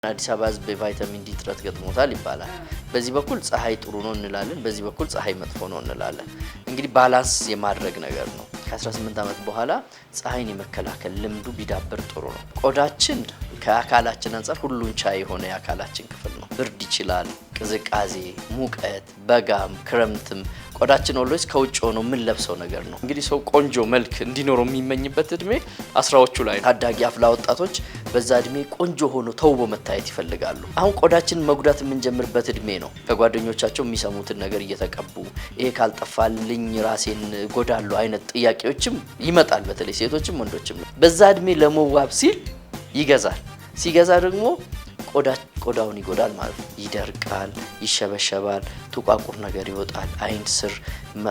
አዲስ አበባ ህዝብ በቫይታሚን ዲ እጥረት ገጥሞታል ይባላል። በዚህ በኩል ፀሐይ ጥሩ ነው እንላለን፣ በዚህ በኩል ፀሐይ መጥፎ ነው እንላለን። እንግዲህ ባላንስ የማድረግ ነገር ነው። ከ18 ዓመት በኋላ ፀሐይን የመከላከል ልምዱ ቢዳብር ጥሩ ነው። ቆዳችን ከአካላችን አንፃር ሁሉን ቻይ የሆነ የአካላችን ክፍል ነው። ብርድ ይችላል፣ ቅዝቃዜ፣ ሙቀት፣ በጋም ክረምትም ቆዳችን ኦልዌስ ከውጭ ሆኖ ምን ለብሰው ነገር ነው። እንግዲህ ሰው ቆንጆ መልክ እንዲኖረው የሚመኝበት እድሜ 10ዎቹ ላይ ታዳጊ አፍላ ወጣቶች በዛ እድሜ ቆንጆ ሆኖ ተውቦ መታየት ይፈልጋሉ። አሁን ቆዳችን መጉዳት የምንጀምርበት እድሜ ነው። ከጓደኞቻቸው የሚሰሙትን ነገር እየተቀቡ ይሄ ካልጠፋልኝ ራሴን ጎዳሉ አይነት ጥያቄዎችም ይመጣል። በተለይ ሴቶችም ወንዶችም በዛ እድሜ ለመዋብ ሲል ይገዛል። ሲገዛ ደግሞ ቆዳውን ይጎዳል ማለት ነው። ይደርቃል፣ ይሸበሸባል፣ ጥቋቁር ነገር ይወጣል፣ አይን ስር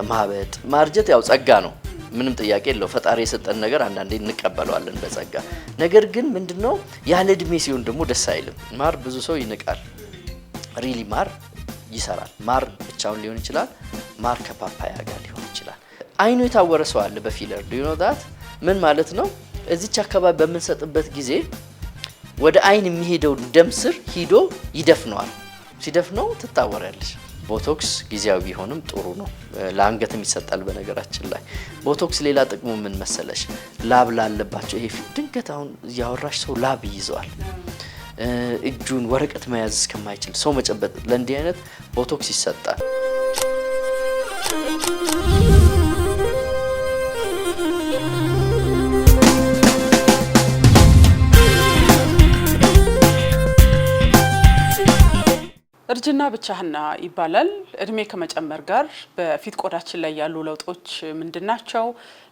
ማበጥ። ማርጀት ያው ጸጋ ነው፣ ምንም ጥያቄ የለው። ፈጣሪ የሰጠን ነገር አንዳንዴ እንቀበለዋለን በጸጋ። ነገር ግን ምንድነው ያለ እድሜ ሲሆን ደግሞ ደስ አይልም። ማር ብዙ ሰው ይንቃል። ሪሊ ማር ይሰራል። ማር ብቻውን ሊሆን ይችላል፣ ማር ከፓፓያ ጋር ሊሆን ይችላል። አይኑ የታወረ ሰው አለ በፊለር ዱ ዩ ኖ ዳት። ምን ማለት ነው? እዚች አካባቢ በምንሰጥበት ጊዜ ወደ አይን የሚሄደው ደም ስር ሂዶ ይደፍነዋል። ሲደፍነው ትታወራለች። ቦቶክስ ጊዜያዊ ቢሆንም ጥሩ ነው። ለአንገትም ይሰጣል። በነገራችን ላይ ቦቶክስ ሌላ ጥቅሙ ምን መሰለሽ? ላብ ላለባቸው ይሄ ድንገት አሁን ያወራሽ ሰው ላብ ይይዘዋል። እጁን ወረቀት መያዝ እስከማይችል ሰው መጨበጥ፣ ለእንዲህ አይነት ቦቶክስ ይሰጣል። እርጅና ብቻህና ይባላል። እድሜ ከመጨመር ጋር በፊት ቆዳችን ላይ ያሉ ለውጦች ምንድናቸው?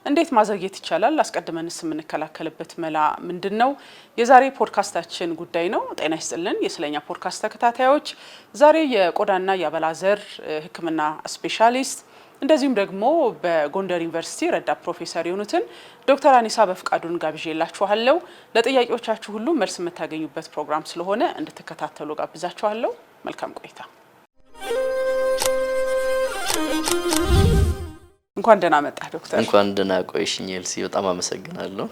እንዴት ማዘግየት ይቻላል? አስቀድመንስ የምንከላከልበት መላ ምንድነው? የዛሬ ፖድካስታችን ጉዳይ ነው። ጤና ይስጥልን የስለኛ ፖድካስት ተከታታዮች፣ ዛሬ የቆዳና የአባላዘር ሕክምና ስፔሻሊስት እንደዚሁም ደግሞ በጎንደር ዩኒቨርሲቲ ረዳት ፕሮፌሰር የሆኑትን ዶክተር አኒሳ በፍቃዱን ጋብዤላችኋለሁ። ለጥያቄዎቻችሁ ሁሉ መልስ የምታገኙበት ፕሮግራም ስለሆነ እንድትከታተሉ ጋብዛችኋለሁ። መልካም ቆይታ። እንኳን ደህና መጣ ዶክተር። እንኳን ደህና ቆይሽኝ ኤልሲ፣ በጣም አመሰግናለሁ።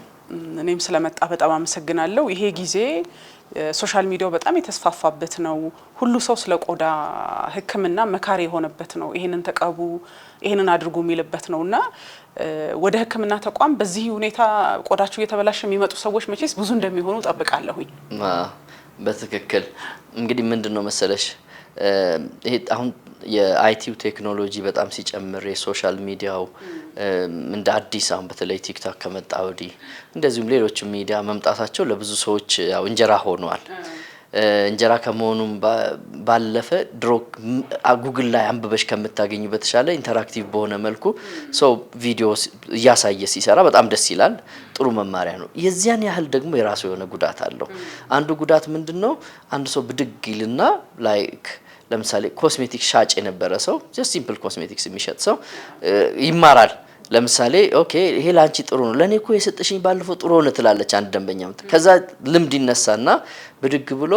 እኔም ስለመጣ በጣም አመሰግናለሁ። ይሄ ጊዜ ሶሻል ሚዲያው በጣም የተስፋፋበት ነው። ሁሉ ሰው ስለ ቆዳ ህክምና መካሪ የሆነበት ነው። ይሄንን ተቀቡ፣ ይሄንን አድርጉ የሚልበት ነውና ወደ ህክምና ተቋም በዚህ ሁኔታ ቆዳቸው እየተበላሸ የሚመጡ ሰዎች መቼስ ብዙ እንደሚሆኑ ጠብቃለሁኝ። በትክክል እንግዲህ ምንድነው መሰለሽ ይሄ አሁን የአይቲው ቴክኖሎጂ በጣም ሲጨምር የሶሻል ሚዲያው እንደ አዲስ አሁን በተለይ ቲክቶክ ከመጣ ወዲህ እንደዚሁም ሌሎች ሚዲያ መምጣታቸው ለብዙ ሰዎች ያው እንጀራ ሆኗል። እንጀራ ከመሆኑም ባለፈ ድሮ ጉግል ላይ አንብበሽ ከምታገኙ በተሻለ ኢንተራክቲቭ በሆነ መልኩ ሰው ቪዲዮ እያሳየ ሲሰራ በጣም ደስ ይላል። ጥሩ መማሪያ ነው። የዚያን ያህል ደግሞ የራሱ የሆነ ጉዳት አለው። አንዱ ጉዳት ምንድነው? አንድ ሰው ብድግ ይልና ላይክ ለምሳሌ ኮስሜቲክ ሻጭ የነበረ ሰው ጀስት ሲምፕል ኮስሜቲክስ የሚሸጥ ሰው ይማራል። ለምሳሌ ኦኬ ይሄ ላንቺ ጥሩ ነው፣ ለኔ እኮ የሰጠሽኝ ባለፈው ጥሩ ሆነ ትላለች አንድ ደንበኛ። ከዛ ልምድ ይነሳና ብድግ ብሎ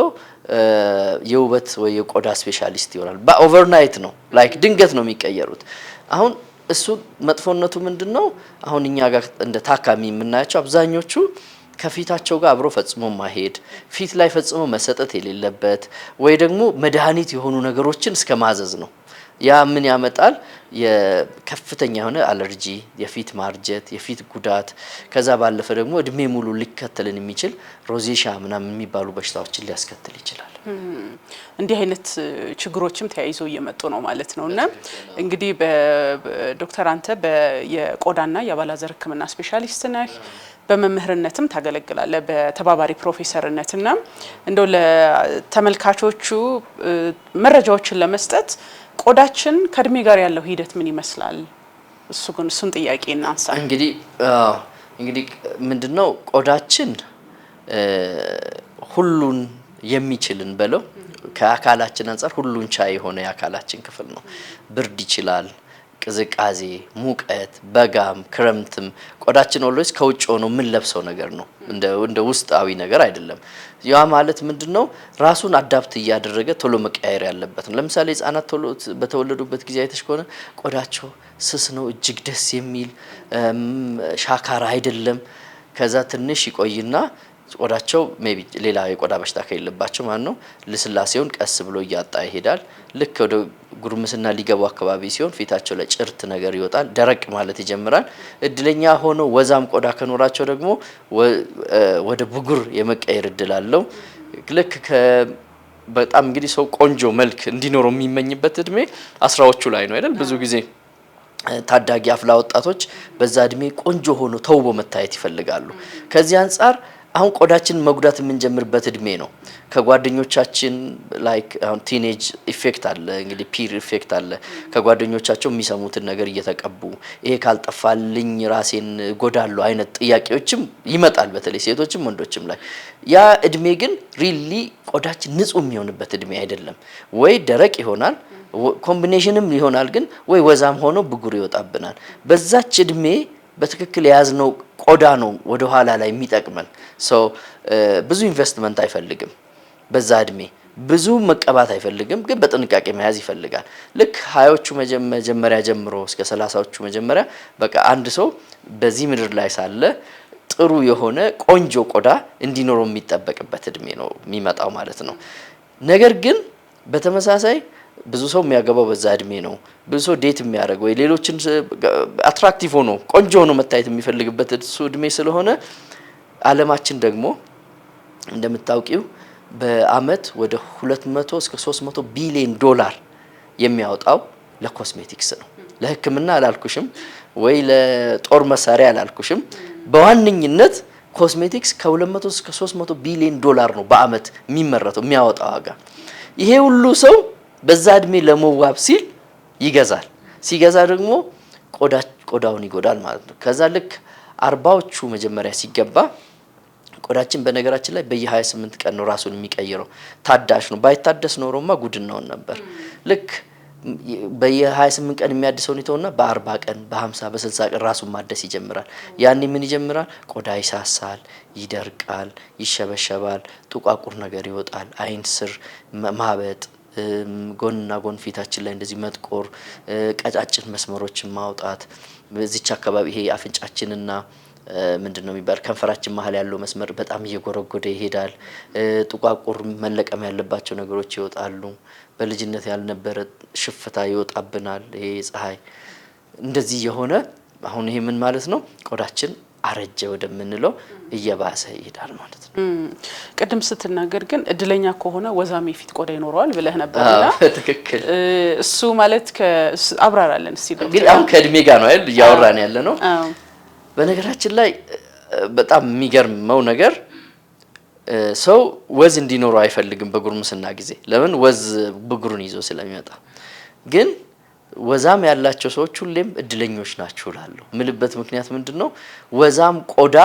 የውበት ወይ የቆዳ ስፔሻሊስት ይሆናል። በኦቨርናይት ነው ላይክ ድንገት ነው የሚቀየሩት። አሁን እሱ መጥፎነቱ ምንድነው? አሁን እኛ ጋር እንደ ታካሚ የምናያቸው አብዛኞቹ ከፊታቸው ጋር አብሮ ፈጽሞ ማሄድ፣ ፊት ላይ ፈጽሞ መሰጠት የሌለበት ወይ ደግሞ መድኃኒት የሆኑ ነገሮችን እስከ ማዘዝ ነው። ያ ምን ያመጣል? የከፍተኛ የሆነ አለርጂ፣ የፊት ማርጀት፣ የፊት ጉዳት፣ ከዛ ባለፈ ደግሞ እድሜ ሙሉ ሊከተልን የሚችል ሮዜሻ ምናምን የሚባሉ በሽታዎችን ሊያስከትል ይችላል። እንዲህ አይነት ችግሮችም ተያይዘው እየመጡ ነው ማለት ነውና እንግዲህ በዶክተር አንተ የቆዳና የአባላዘር ሕክምና ስፔሻሊስት ነህ። በመምህርነትም ታገለግላለህ በተባባሪ ፕሮፌሰርነትና እንደው ለተመልካቾቹ መረጃዎችን ለመስጠት ቆዳችን ከእድሜ ጋር ያለው ሂደት ምን ይመስላል? እሱን ጥያቄ እናንሳ። እንግዲህ ምንድነው ቆዳችን ሁሉን የሚችልን በለው ከአካላችን አንፃር ሁሉን ቻይ የሆነ የአካላችን ክፍል ነው። ብርድ ይችላል፣ ቅዝቃዜ፣ ሙቀት፣ በጋም ክረምትም ቆዳችን ኦልዌስ ከውጭ ሆኖ ምን ለብሰው ነገር ነው፣ እንደ ውስጣዊ ነገር አይደለም። ያ ማለት ምንድነው? ራሱን አዳፕት እያደረገ ቶሎ መቀየር ያለበት ነው። ለምሳሌ ህፃናት ቶሎ በተወለዱበት ጊዜ አይተሽ ከሆነ ቆዳቸው ስስ ነው፣ እጅግ ደስ የሚል ሻካራ አይደለም። ከዛ ትንሽ ይቆይና ቆዳቸው ሜቢ ሌላ የቆዳ በሽታ ከሌለባቸው ማለት ነው ልስላሴውን ቀስ ብሎ እያጣ ይሄዳል። ልክ ወደ ጉርምስና ሊገቡ አካባቢ ሲሆን ፊታቸው ላይ ጭርት ነገር ይወጣል፣ ደረቅ ማለት ይጀምራል። እድለኛ ሆኖ ወዛም ቆዳ ከኖራቸው ደግሞ ወደ ብጉር የመቀየር እድል አለው። ልክ በጣም እንግዲህ ሰው ቆንጆ መልክ እንዲኖረው የሚመኝበት እድሜ 10ዎቹ ላይ ነው አይደል? ብዙ ጊዜ ታዳጊ አፍላ ወጣቶች በዛ እድሜ ቆንጆ ሆኖ ተውቦ መታየት ይፈልጋሉ። ከዚህ አንጻር አሁን ቆዳችንን መጉዳት የምንጀምርበት እድሜ ነው። ከጓደኞቻችን ላይክ አሁን ቲኔጅ ኢፌክት አለ እንግዲህ ፒር ኢፌክት አለ። ከጓደኞቻቸው የሚሰሙትን ነገር እየተቀቡ ይሄ ካልጠፋልኝ ራሴን ጎዳለሁ አይነት ጥያቄዎችም ይመጣል፣ በተለይ ሴቶችም ወንዶችም ላይ። ያ እድሜ ግን ሪሊ ቆዳችን ንጹህ የሚሆንበት እድሜ አይደለም። ወይ ደረቅ ይሆናል፣ ኮምቢኔሽንም ይሆናል፣ ግን ወይ ወዛም ሆኖ ብጉር ይወጣብናል። በዛች እድሜ በትክክል የያዝነው ቆዳ ነው ወደ ኋላ ላይ የሚጠቅመን። ብዙ ኢንቨስትመንት አይፈልግም፣ በዛ እድሜ ብዙ መቀባት አይፈልግም፣ ግን በጥንቃቄ መያዝ ይፈልጋል። ልክ 20ዎቹ መጀመሪያ ጀምሮ እስከ 30ዎቹ መጀመሪያ በቃ አንድ ሰው በዚህ ምድር ላይ ሳለ ጥሩ የሆነ ቆንጆ ቆዳ እንዲኖረው የሚጠበቅበት እድሜ ነው የሚመጣው ማለት ነው። ነገር ግን በተመሳሳይ ብዙ ሰው የሚያገባው በዛ እድሜ ነው። ብዙ ሰው ዴት የሚያደርገው ወይ ሌሎችን አትራክቲቭ ሆኖ ቆንጆ ሆኖ መታየት የሚፈልግበት እሱ እድሜ ስለሆነ ዓለማችን ደግሞ እንደምታውቂው በአመት ወደ 200 እስከ 300 ቢሊዮን ዶላር የሚያወጣው ለኮስሜቲክስ ነው። ለሕክምና አላልኩሽም ወይ ለጦር መሳሪያ አላልኩሽም። በዋነኝነት ኮስሜቲክስ ከ200 እስከ 300 ቢሊዮን ዶላር ነው በአመት የሚመረተው የሚያወጣው ዋጋ። ይሄ ሁሉ ሰው በዛ እድሜ ለመዋብ ሲል ይገዛል። ሲገዛ ደግሞ ቆዳውን ይጎዳል ማለት ነው። ከዛ ልክ 40ዎቹ መጀመሪያ ሲገባ ቆዳችን በነገራችን ላይ በየ28 ቀን ነው ራሱን የሚቀይረው። ታዳሽ ነው። ባይታደስ ኖሮማ ጉድናውን ነበር። ልክ በየ28 ቀን የሚያድሰው ነው በ40 ቀን በ50 በ60 ቀን ራሱን ማደስ ይጀምራል። ያኔ ምን ይጀምራል? ቆዳ ይሳሳል፣ ይደርቃል፣ ይሸበሸባል፣ ጥቋቁር ነገር ይወጣል፣ አይን ስር ማበጥ፣ ጎንና ጎን ፊታችን ላይ እንደዚህ መጥቆር፣ ቀጫጭን መስመሮችን ማውጣት፣ በዚች አካባቢ ይሄ አፍንጫችንና ምንድነው የሚባል ከንፈራችን መሀል ያለው መስመር በጣም እየጎረጎደ ይሄዳል። ጥቋቁር መለቀም ያለባቸው ነገሮች ይወጣሉ። በልጅነት ያልነበረ ሽፍታ ይወጣብናል። ይሄ ፀሐይ እንደዚህ የሆነ አሁን ይሄ ምን ማለት ነው? ቆዳችን አረጀ ወደምንለው እየባሰ ይሄዳል ማለት ነው። ቅድም ስትናገር ግን እድለኛ ከሆነ ወዛም የፊት ቆዳ ይኖረዋል ብለህ ነበርና ትክክል። እሱ ማለት አብራራለን እስቲ። ግን አሁን ከእድሜ ጋር ነው አይደል እያወራን ያለ ነው። በነገራችን ላይ በጣም የሚገርመው ነገር ሰው ወዝ እንዲኖረው አይፈልግም በጉርምስና ጊዜ። ለምን? ወዝ ብጉሩን ይዞ ስለሚመጣ። ግን ወዛም ያላቸው ሰዎች ሁሌም እድለኞች ናቸው እላለሁ። ምልበት ምክንያት ምንድነው? ወዛም ቆዳ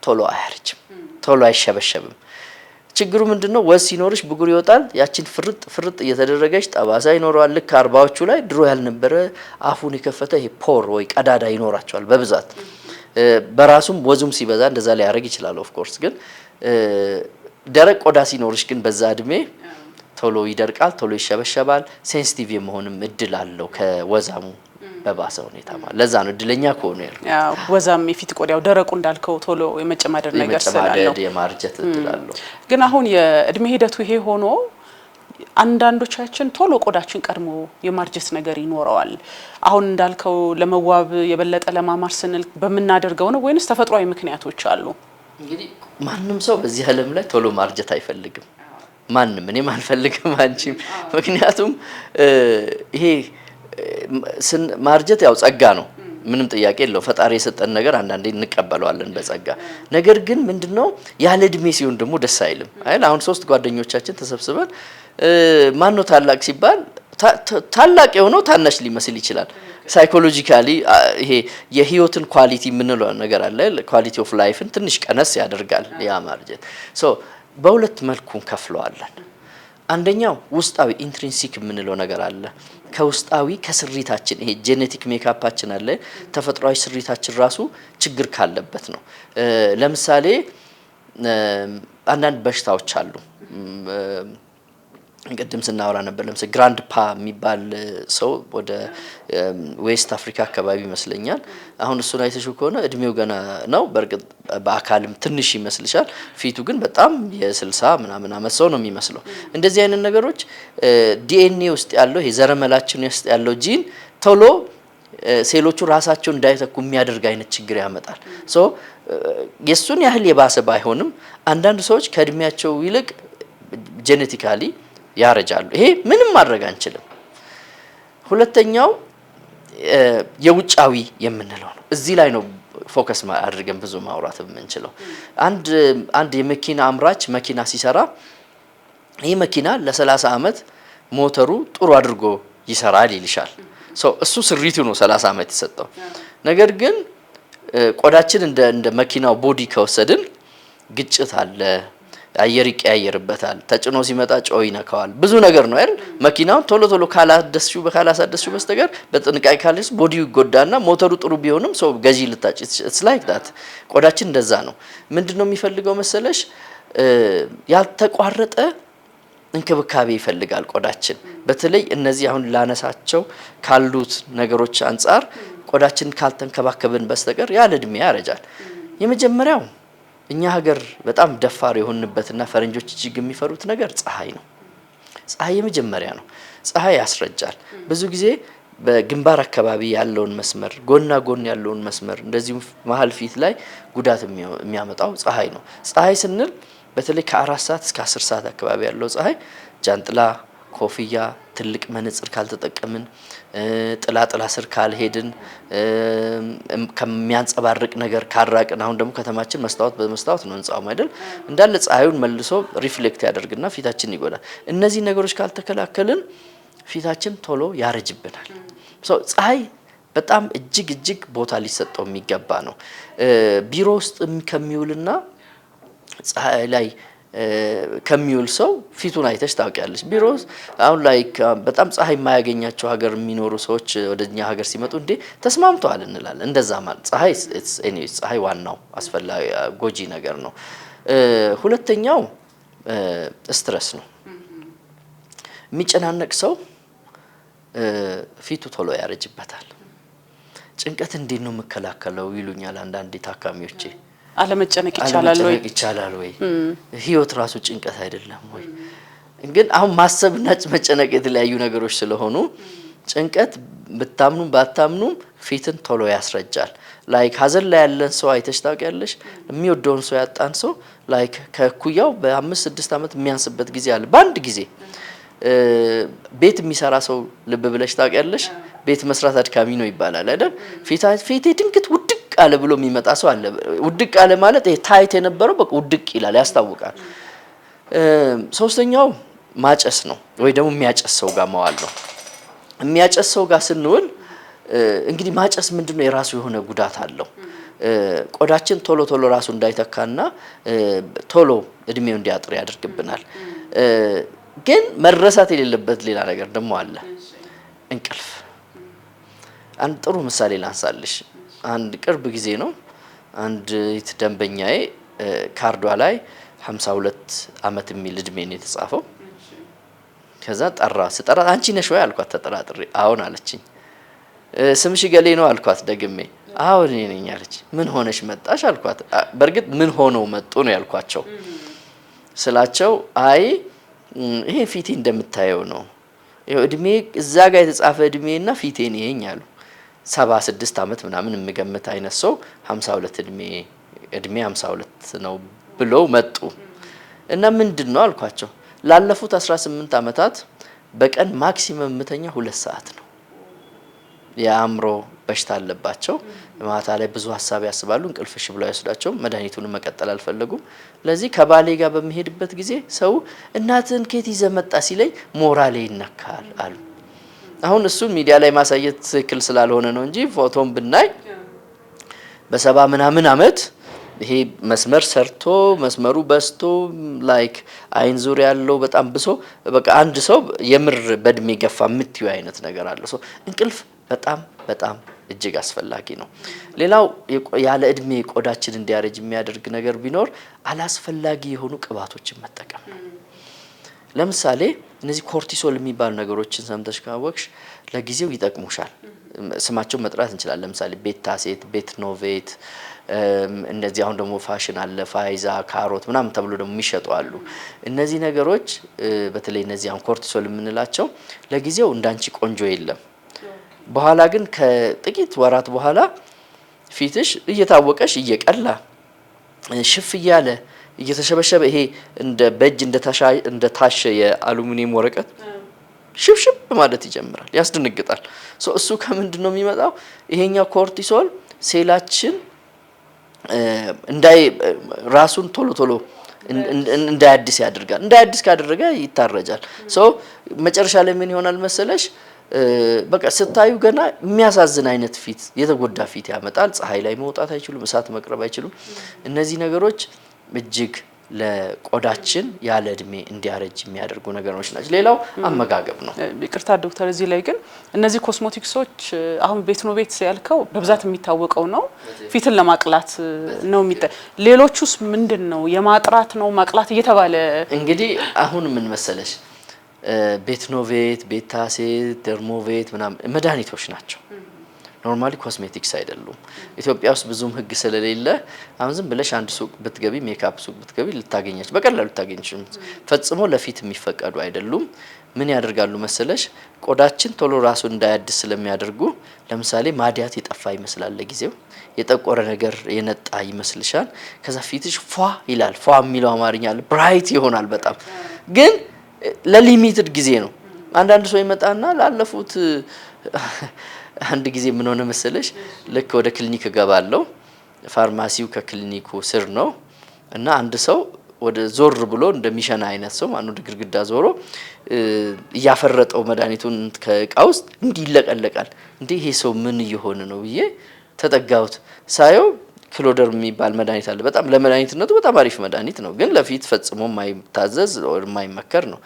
ቶሎ አያርጅም፣ ቶሎ አይሸበሸብም። ችግሩ ምንድነው? ወዝ ሲኖርሽ ብጉር ይወጣል። ያቺን ፍርጥ እየተደረገች ጠባሳ ይኖረዋል። ልክ 40ዎቹ ላይ ድሮ ያልነበረ አፉን የከፈተ ይሄ ፖር ወይ ቀዳዳ ይኖራቸዋል በብዛት። በራሱም ወዙም ሲበዛ እንደዛ ሊያደርግ ይችላል ኦፍ ኮርስ። ግን ደረቅ ቆዳ ሲኖርሽ ግን በዛ እድሜ ቶሎ ይደርቃል፣ ቶሎ ይሸበሸባል። ሴንሲቲቭ የመሆንም እድል አለው ከወዛሙ በባሰ ሁኔታ ማለት። ለዛ ነው እድለኛ ከሆነ ያው ወዛም የፊት ቆዳው ደረቁ እንዳልከው ቶሎ የመጨማደር ነገር ስላለው የማርጀት እድል አለው። ግን አሁን የእድሜ ሂደቱ ይሄ ሆኖ አንዳንዶቻችን ቶሎ ቆዳችን ቀድሞ የማርጀት ነገር ይኖረዋል። አሁን እንዳልከው ለመዋብ የበለጠ ለማማር ስንል በመናደርገው ነው ወይንስ ተፈጥሯዊ ምክንያቶች አሉ? እንግዲህ ማንም ሰው በዚህ ዓለም ላይ ቶሎ ማርጀት አይፈልግም። ማንም፣ እኔም አልፈልግም፣ አንቺም። ምክንያቱም ይሄ ማርጀት ያው ጸጋ ነው፣ ምንም ጥያቄ የለው። ፈጣሪ የሰጠን ነገር አንዳንዴ እንቀበለዋለን በጸጋ። ነገር ግን ምንድነው ያለ እድሜ ሲሆን ደግሞ ደስ አይልም አይደል? አሁን 3 ጓደኞቻችን ተሰብስበን ማን ነው ታላቅ ሲባል ታላቅ የሆነው ታናሽ ሊመስል ይችላል። ሳይኮሎጂካሊ ይሄ የህይወትን ኳሊቲ የምንለው ነገር አለ። ኳሊቲ ኦፍ ላይፍን ትንሽ ቀነስ ያደርጋል ያ ማርጀት። በሁለት መልኩ ከፍለዋለን። አንደኛው ውስጣዊ ኢንትሪንሲክ የምንለው ነገር አለ። ከውስጣዊ ከስሪታችን ይሄ ጄኔቲክ ሜካፓችን አለ። ተፈጥሯዊ ስሪታችን ራሱ ችግር ካለበት ነው። ለምሳሌ አንዳንድ በሽታዎች አሉ። እንቀድም ስናወራ ነበር ለምሳሌ ግራንድ ፓ የሚባል ሰው ወደ ዌስት አፍሪካ አካባቢ ይመስለኛል አሁን እሱን አይተሽው ከሆነ እድሜው ገና ነው በርግጥ በአካልም ትንሽ ይመስልሻል ፊቱ ግን በጣም የ60 ምናምን አመት ሰው ነው የሚመስለው እንደዚህ አይነት ነገሮች ዲኤንኤ ውስጥ ያለው የዘረመላችን ውስጥ ያለው ጂን ቶሎ ሴሎቹ ራሳቸው እንዳይተኩ የሚያደርግ አይነት ችግር ያመጣል ሶ የሱን ያህል የባሰ ባይሆንም አንዳንድ ሰዎች ከእድሜያቸው ይልቅ ጄኔቲካሊ ያረጃሉ ይሄ ምንም ማድረግ አንችልም ሁለተኛው የውጫዊ የምንለው ነው እዚህ ላይ ነው ፎከስ አድርገን ብዙ ማውራት የምንችለው አንድ የመኪና አምራች መኪና ሲሰራ ይሄ መኪና ለ30 አመት ሞተሩ ጥሩ አድርጎ ይሰራል ይልሻል እሱ ስሪቱ ነው 30 አመት ይሰጣው ነገር ግን ቆዳችን እንደ መኪናው ቦዲ ከወሰድን ግጭት አለ አየር ይቀያየርበታል ተጭኖ ሲመጣ ጮይ ይነካዋል ብዙ ነገር ነው አይደል መኪናው ቶሎ ካላሳደስሽው በስተቀር በጥንቃቄ ካልሽ ቦዲው ይጎዳና ሞተሩ ጥሩ ቢሆንም ሰው ገዢ ልታጭ it's like that ቆዳችን እንደዛ ነው ምንድነው የሚፈልገው መሰለሽ ያልተቋረጠ እንክብካቤ ይፈልጋል ቆዳችን በተለይ እነዚህ አሁን ላነሳቸው ካሉት ነገሮች አንፃር ቆዳችን ካልተንከባከብን በስተቀር ያለ እድሜ ያረጃል የመጀመሪያው እኛ ሀገር በጣም ደፋር የሆንበትና ፈረንጆች እጅግ የሚፈሩት ነገር ፀሐይ ነው ፀሐይ የመጀመሪያ ነው ፀሐይ ያስረጃል ብዙ ጊዜ በግንባር አካባቢ ያለውን መስመር ጎንና ጎን ያለውን መስመር እንደዚሁ መሃል ፊት ላይ ጉዳት የሚያመጣው ፀሐይ ነው ፀሐይ ስንል በተለይ ከ4 ሰዓት እስከ 10 ሰዓት አካባቢ ያለው ፀሐይ ጃንጥላ ኮፍያ ትልቅ መነጽር ካልተጠቀምን ጥላ ስር ካልሄድን ከሚያንጸባርቅ ነገር ካራቅን አሁን ደግሞ ከተማችን በመስታወት ነው እንጻው አይደል እንዳለ ፀሐዩን መልሶ ሪፍሌክት ያደርግና ፊታችን ይጎዳል እነዚህ ነገሮች ካልተከላከልን ፊታችን ቶሎ ያረጅብናል ፀሐይ በጣም እጅግ ቦታ ሊሰጠው የሚገባ ነው ቢሮ ውስጥ ከሚውልና ፀሐይ ላይ ከሚውል ሰው ፊቱን አይተሽ ታውቂያለሽ ቢሮስ አሁን ላይ በጣም ፀሐይ የማያገኛቸው ሀገር የሚኖሩ ሰዎች ወደኛ ሀገር ሲመጡ እንዴ ተስማምተዋል እንላለን እንደዛ ማለት ፀሐይ ዋናው አስፈላጊ ጎጂ ነገር ነው ሁለተኛው ስትረስ ነው የሚጨናነቅ ሰው ፊቱ ቶሎ ያረጅበታል ጭንቀት እንዴት ነው መከላከለው ይሉኛል አንዳንድ ታካሚዎቼ አለመጨነቅ ይቻላል ወይ ህይወት ራሱ ጭንቀት አይደለም ወይ ግን አሁን ማሰብና መጨነቅ የተለያዩ ነገሮች ስለሆኑ ጭንቀት ብታምኑም ባታምኑም ፊትን ቶሎ ያስረጃል ላይክ ሀዘን ላይ ያለን ሰው አይተሽ ታውቂያለሽ የሚወደውን ሰው ያጣን ሰው ላይክ ከኩያው በ5-6 አመት የሚያንስበት ጊዜ አለ በአንድ ጊዜ ቤት የሚሰራ ሰው ልብ ብለሽ ታውቂያለሽ ቤት መስራት አድካሚ ነው ይባላል አይደል ፊቴ ድንገት ውድቅ አለ ብሎ የሚመጣ ሰው አለ ውድቅ አለ ማለት ይሄ ታይት የነበረው በቃ ውድቅ ይላል ያስታውቃል ሶስተኛው ማጨስ ነው ወይ ደግሞ የሚያጨስ ሰው ጋር መዋል ነው የሚያጨስ ሰው ጋር ስንውል እንግዲህ ማጨስ ምንድነው የራሱ የሆነ ጉዳት አለው ቆዳችን ቶሎ ራሱ እንዳይተካና ቶሎ እድሜው እንዲያጥር ያደርግብናል ግን መረሳት የሌለበት ሌላ ነገር ደግሞ አለ እንቅልፍ አንድ ጥሩ ምሳሌ ላንሳልሽ አንድ ቅርብ ጊዜ ነው አንድ ደንበኛዬ ካርዷ ላይ 52 አመት የሚል እድሜ ነው የተጻፈው ከዛ ስጠራ አንቺ ነሽ ወይ አልኳት ተጠራጥሬ አሁን አለችኝ ስምሽ ገሌ ነው አልኳት ደግሜ አሁን እኔ ነኝ አለች ምን ሆነሽ መጣሽ አልኳት በርግጥ ምን ሆነው መጡ ነው ያልኳቸው ስላቸው አይ ይሄ ፊቴ እንደምታየው ነው ይሄ እድሜ እዛ ጋር የተጻፈ እድሜና ፊቴን ይሄኝ አሉ 76 አመት ምናምን የሚገመት አይነት ሰው 52 እድሜ 52 ነው ብለው መጡ እና ምንድነው አልኳቸው ላለፉት 18 አመታት በቀን ማክሲመም ምተኛ 2 ሰዓት ነው የአእምሮ በሽታ አለባቸው ማታ ላይ ብዙ ሐሳብ ያስባሉ እንቅልፍሽ ብለው ያስዳቸው መድኃኒቱን መቀጠል አልፈለጉም ለዚህ ከባሌ ጋር በመሄድበት ጊዜ ሰው እናትን ከት ይዘመጣ ሲለኝ ሞራሌ ይነካል አሉ አሁን እሱ ሚዲያ ላይ ማሳየት ትክክል ስላልሆነ ነው እንጂ ፎቶን ብናይ በ70 ምናምን አመት ይሄ መስመር ሰርቶ መስመሩ በስቶ ላይክ አይን ዙሪያ ያለው በጣም ብሶ በቃ አንድ ሰው የምር በእድሜ ገፋ የምትዩ አይነት ነገር አለ ሶ እንቅልፍ በጣም እጅግ አስፈላጊ ነው ሌላው ያለ እድሜ ቆዳችን እንዲያረጅ የሚያደርግ ነገር ቢኖር አላስፈላጊ የሆኑ ቅባቶችን መጠቀም ለምሳሌ እነዚህ ኮርቲሶል የሚባሉ ነገሮችን ሰምተሽ ካወቅሽ ለጊዜው ይጠቅሙሻል። ስማቸው መጥራት እንችላለን። ለምሳሌ ቤታሴት፣ ቤትኖቬት እንደዚህ አሁን ደግሞ ፋሽን አለ ፋይዛ፣ ካሮት ምናምን ተብሎ ደግሞ የሚሸጡ አሉ። እነዚህ ነገሮች በተለይ እነዚህ አሁን ኮርቲሶል የምንላቸው ለጊዜው እንዳንቺ ቆንጆ የለም። በኋላ ግን ከጥቂት ወራት በኋላ ፊትሽ እየታወቀሽ እየቀላ ሽፍ እያለ እየተሸበሸበ ይሄ እንደ በእጅ እንደ ታሸ የአሉሚኒየም ወረቀት ሽብሽብ ማለት ይጀምራል። ያስደነግጣል። እሱ ከምንድን ነው የሚመጣው? ይሄኛው ኮርቲሶል ሴላችን ራሱን ቶሎ እንዳያድስ ያደርጋል። እንዳያድስ ካደረገ ይታረጃል። መጨረሻ ላይ ምን ይሆናል መሰለሽ? በቃ ስታዩ ገና የሚያሳዝን አይነት ፊት፣ የተጎዳ ፊት ያመጣል። ፀሐይ ላይ መውጣት አይችሉም፣ እሳት መቅረብ አይችሉም። እነዚህ ነገሮች እጅግ ለቆዳችን ያለ እድሜ እንዲያረጅ የሚያደርጉ ነገሮች ናቸው። ሌላው አመጋገብ ነው። ይቅርታ ዶክተር፣ እዚህ ላይ ግን እነዚህ ኮስሞቲክሶች አሁን ቤትኖቬት ያልከው በብዛት የሚታወቀው ነው፣ ፊትን ለማቅላት ነው ሌሎቹስ ምንድን ነው? የማጥራት ነው ማቅላት እየተባለ እንግዲህ አሁን ምን መሰለሽ ቤትኖቬት፣ ቤታሴት፣ ደርሞቬት ምናምን መድኃኒቶች ናቸው። ኖርማሊ ኮስሜቲክስ አይደሉም። ኢትዮጵያ ውስጥ ብዙም ህግ ስለሌለ አሁን ዝም ብለሽ አንድ ሱቅ ብትገቢ፣ ሜካፕ ሱቅ ብትገቢ ልታገኛች በቀላሉ ልታገኝሽ ፈጽሞ ለፊት የሚፈቀዱ አይደሉም። ምን ያደርጋሉ መሰለሽ? ቆዳችን ቶሎ ራሱን እንዳያድስ ስለሚያደርጉ ለምሳሌ ማዲያት የጠፋ ይመስላል፣ ለጊዜው የጠቆረ ነገር የነጣ ይመስልሻል። ከዛ ፊትሽ ፏ ይላል። ፏ የሚለው አማርኛ አለ፣ ብራይት ይሆናል በጣም ግን ለሊሚትድ ጊዜ ነው። አንዳንድ ሰው ይመጣና ላለፉት አንድ ጊዜ ምን ሆነ መሰለሽ? ልክ ወደ ክሊኒክ እገባለሁ፣ ፋርማሲው ከክሊኒኩ ስር ነው እና አንድ ሰው ወደ ዞር ብሎ እንደሚሸና አይነት ሰው ማን ወደ ግድግዳ ዞሮ እያፈረጠው መድኃኒቱን ከእቃ ውስጥ እንዲህ ይለቀለቃል። እንዴ ይሄ ሰው ምን እየሆነ ነው ብዬ ተጠጋሁት። ሳየው ክሎደር የሚባል መድኃኒት አለ። በጣም ለመድኃኒትነቱ በጣም አሪፍ መድኃኒት ነው፣ ግን ለፊት ፈጽሞ የማይታዘዝ የማይመከር ነው።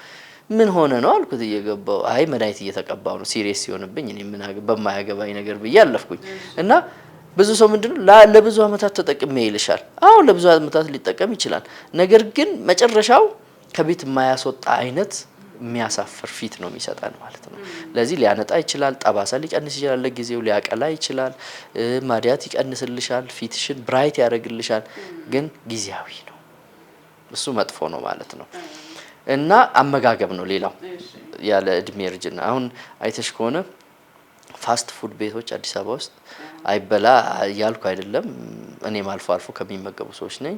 ምን ሆነ ነው አልኩት እየገባው። አይ መድኃኒት እየተቀባው ነው ሲሪየስ ሲሆንብኝ እኔ ምን በማያገባኝ ነገር ብዬ አለፍኩኝ። እና ብዙ ሰው ምንድነው ለብዙ አመታት ተጠቅሜ ይልሻል። አዎ ለብዙ አመታት ሊጠቀም ይችላል። ነገር ግን መጨረሻው ከቤት የማያስወጣ አይነት የሚያሳፍር ፊት ነው የሚሰጠን ማለት ነው። ለዚህ ሊያነጣ ይችላል፣ ጠባሳ ሊቀንስ ይችላል፣ ለጊዜው ሊያቀላ ይችላል፣ ማዲያት ይቀንስልሻል፣ ፊትሽን ብራይት ያደርግልሻል፣ ግን ጊዜያዊ ነው። እሱ መጥፎ ነው ማለት ነው። እና አመጋገብ ነው ሌላው ያለ እድሜ እርጅና። አሁን አይተሽ ከሆነ ፋስት ፉድ ቤቶች አዲስ አበባ ውስጥ አይበላ ያልኩ አይደለም፣ እኔም አልፎ አልፎ ከሚመገቡ ሰዎች ነኝ።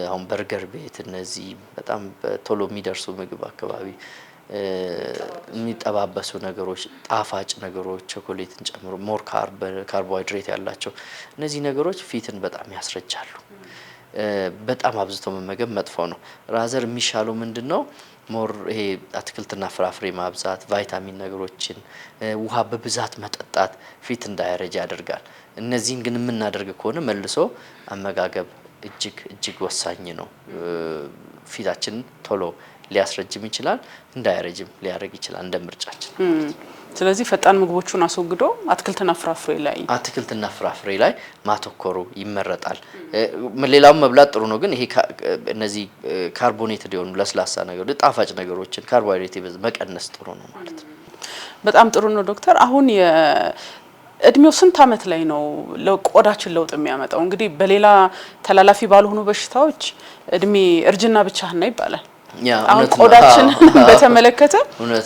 አሁን በርገር ቤት እነዚህ በጣም ቶሎ የሚደርሱ ምግብ አካባቢ የሚጠባበሱ ነገሮች፣ ጣፋጭ ነገሮች ቾኮሌትን ጨምሮ ሞር ካርቦሃይድሬት ያላቸው እነዚህ ነገሮች ፊትን በጣም ያስረጃሉ። በጣም አብዝቶ መመገብ መጥፎ ነው። ራዘር የሚሻለው ምንድነው? ሞር ይሄ አትክልትና ፍራፍሬ ማብዛት፣ ቫይታሚን ነገሮችን፣ ውሃ በብዛት መጠጣት ፊት እንዳያረጅ ያደርጋል። እነዚህን ግን የምናደርግ ከሆነ መልሶ አመጋገብ እጅግ ወሳኝ ነው። ፊታችን ቶሎ ሊያስረጅም ይችላል፣ እንዳያረጅም ሊያረግ ይችላል እንደ ምርጫችን። ስለዚህ ፈጣን ምግቦቹን አስወግዶ አትክልትና ፍራፍሬ ላይ ማተኮሩ ይመረጣል። ሌላው መብላት ጥሩ ነው፣ ግን ይሄ እነዚህ ካርቦኔትድ የሆኑ ለስላሳ ነገሮች፣ ጣፋጭ ነገሮችን ካርቦሃይድሬት መቀነስ ጥሩ ነው ማለት ነው። በጣም ጥሩ ነው ዶክተር። አሁን እድሜው ስንት አመት ላይ ነው ለቆዳችን ለውጥ የሚያመጣው? እንግዲህ በሌላ ተላላፊ ባልሆኑ በሽታዎች እድሜ እርጅና ብቻህና ይባላል። አሁን ቆዳችን በተመለከተ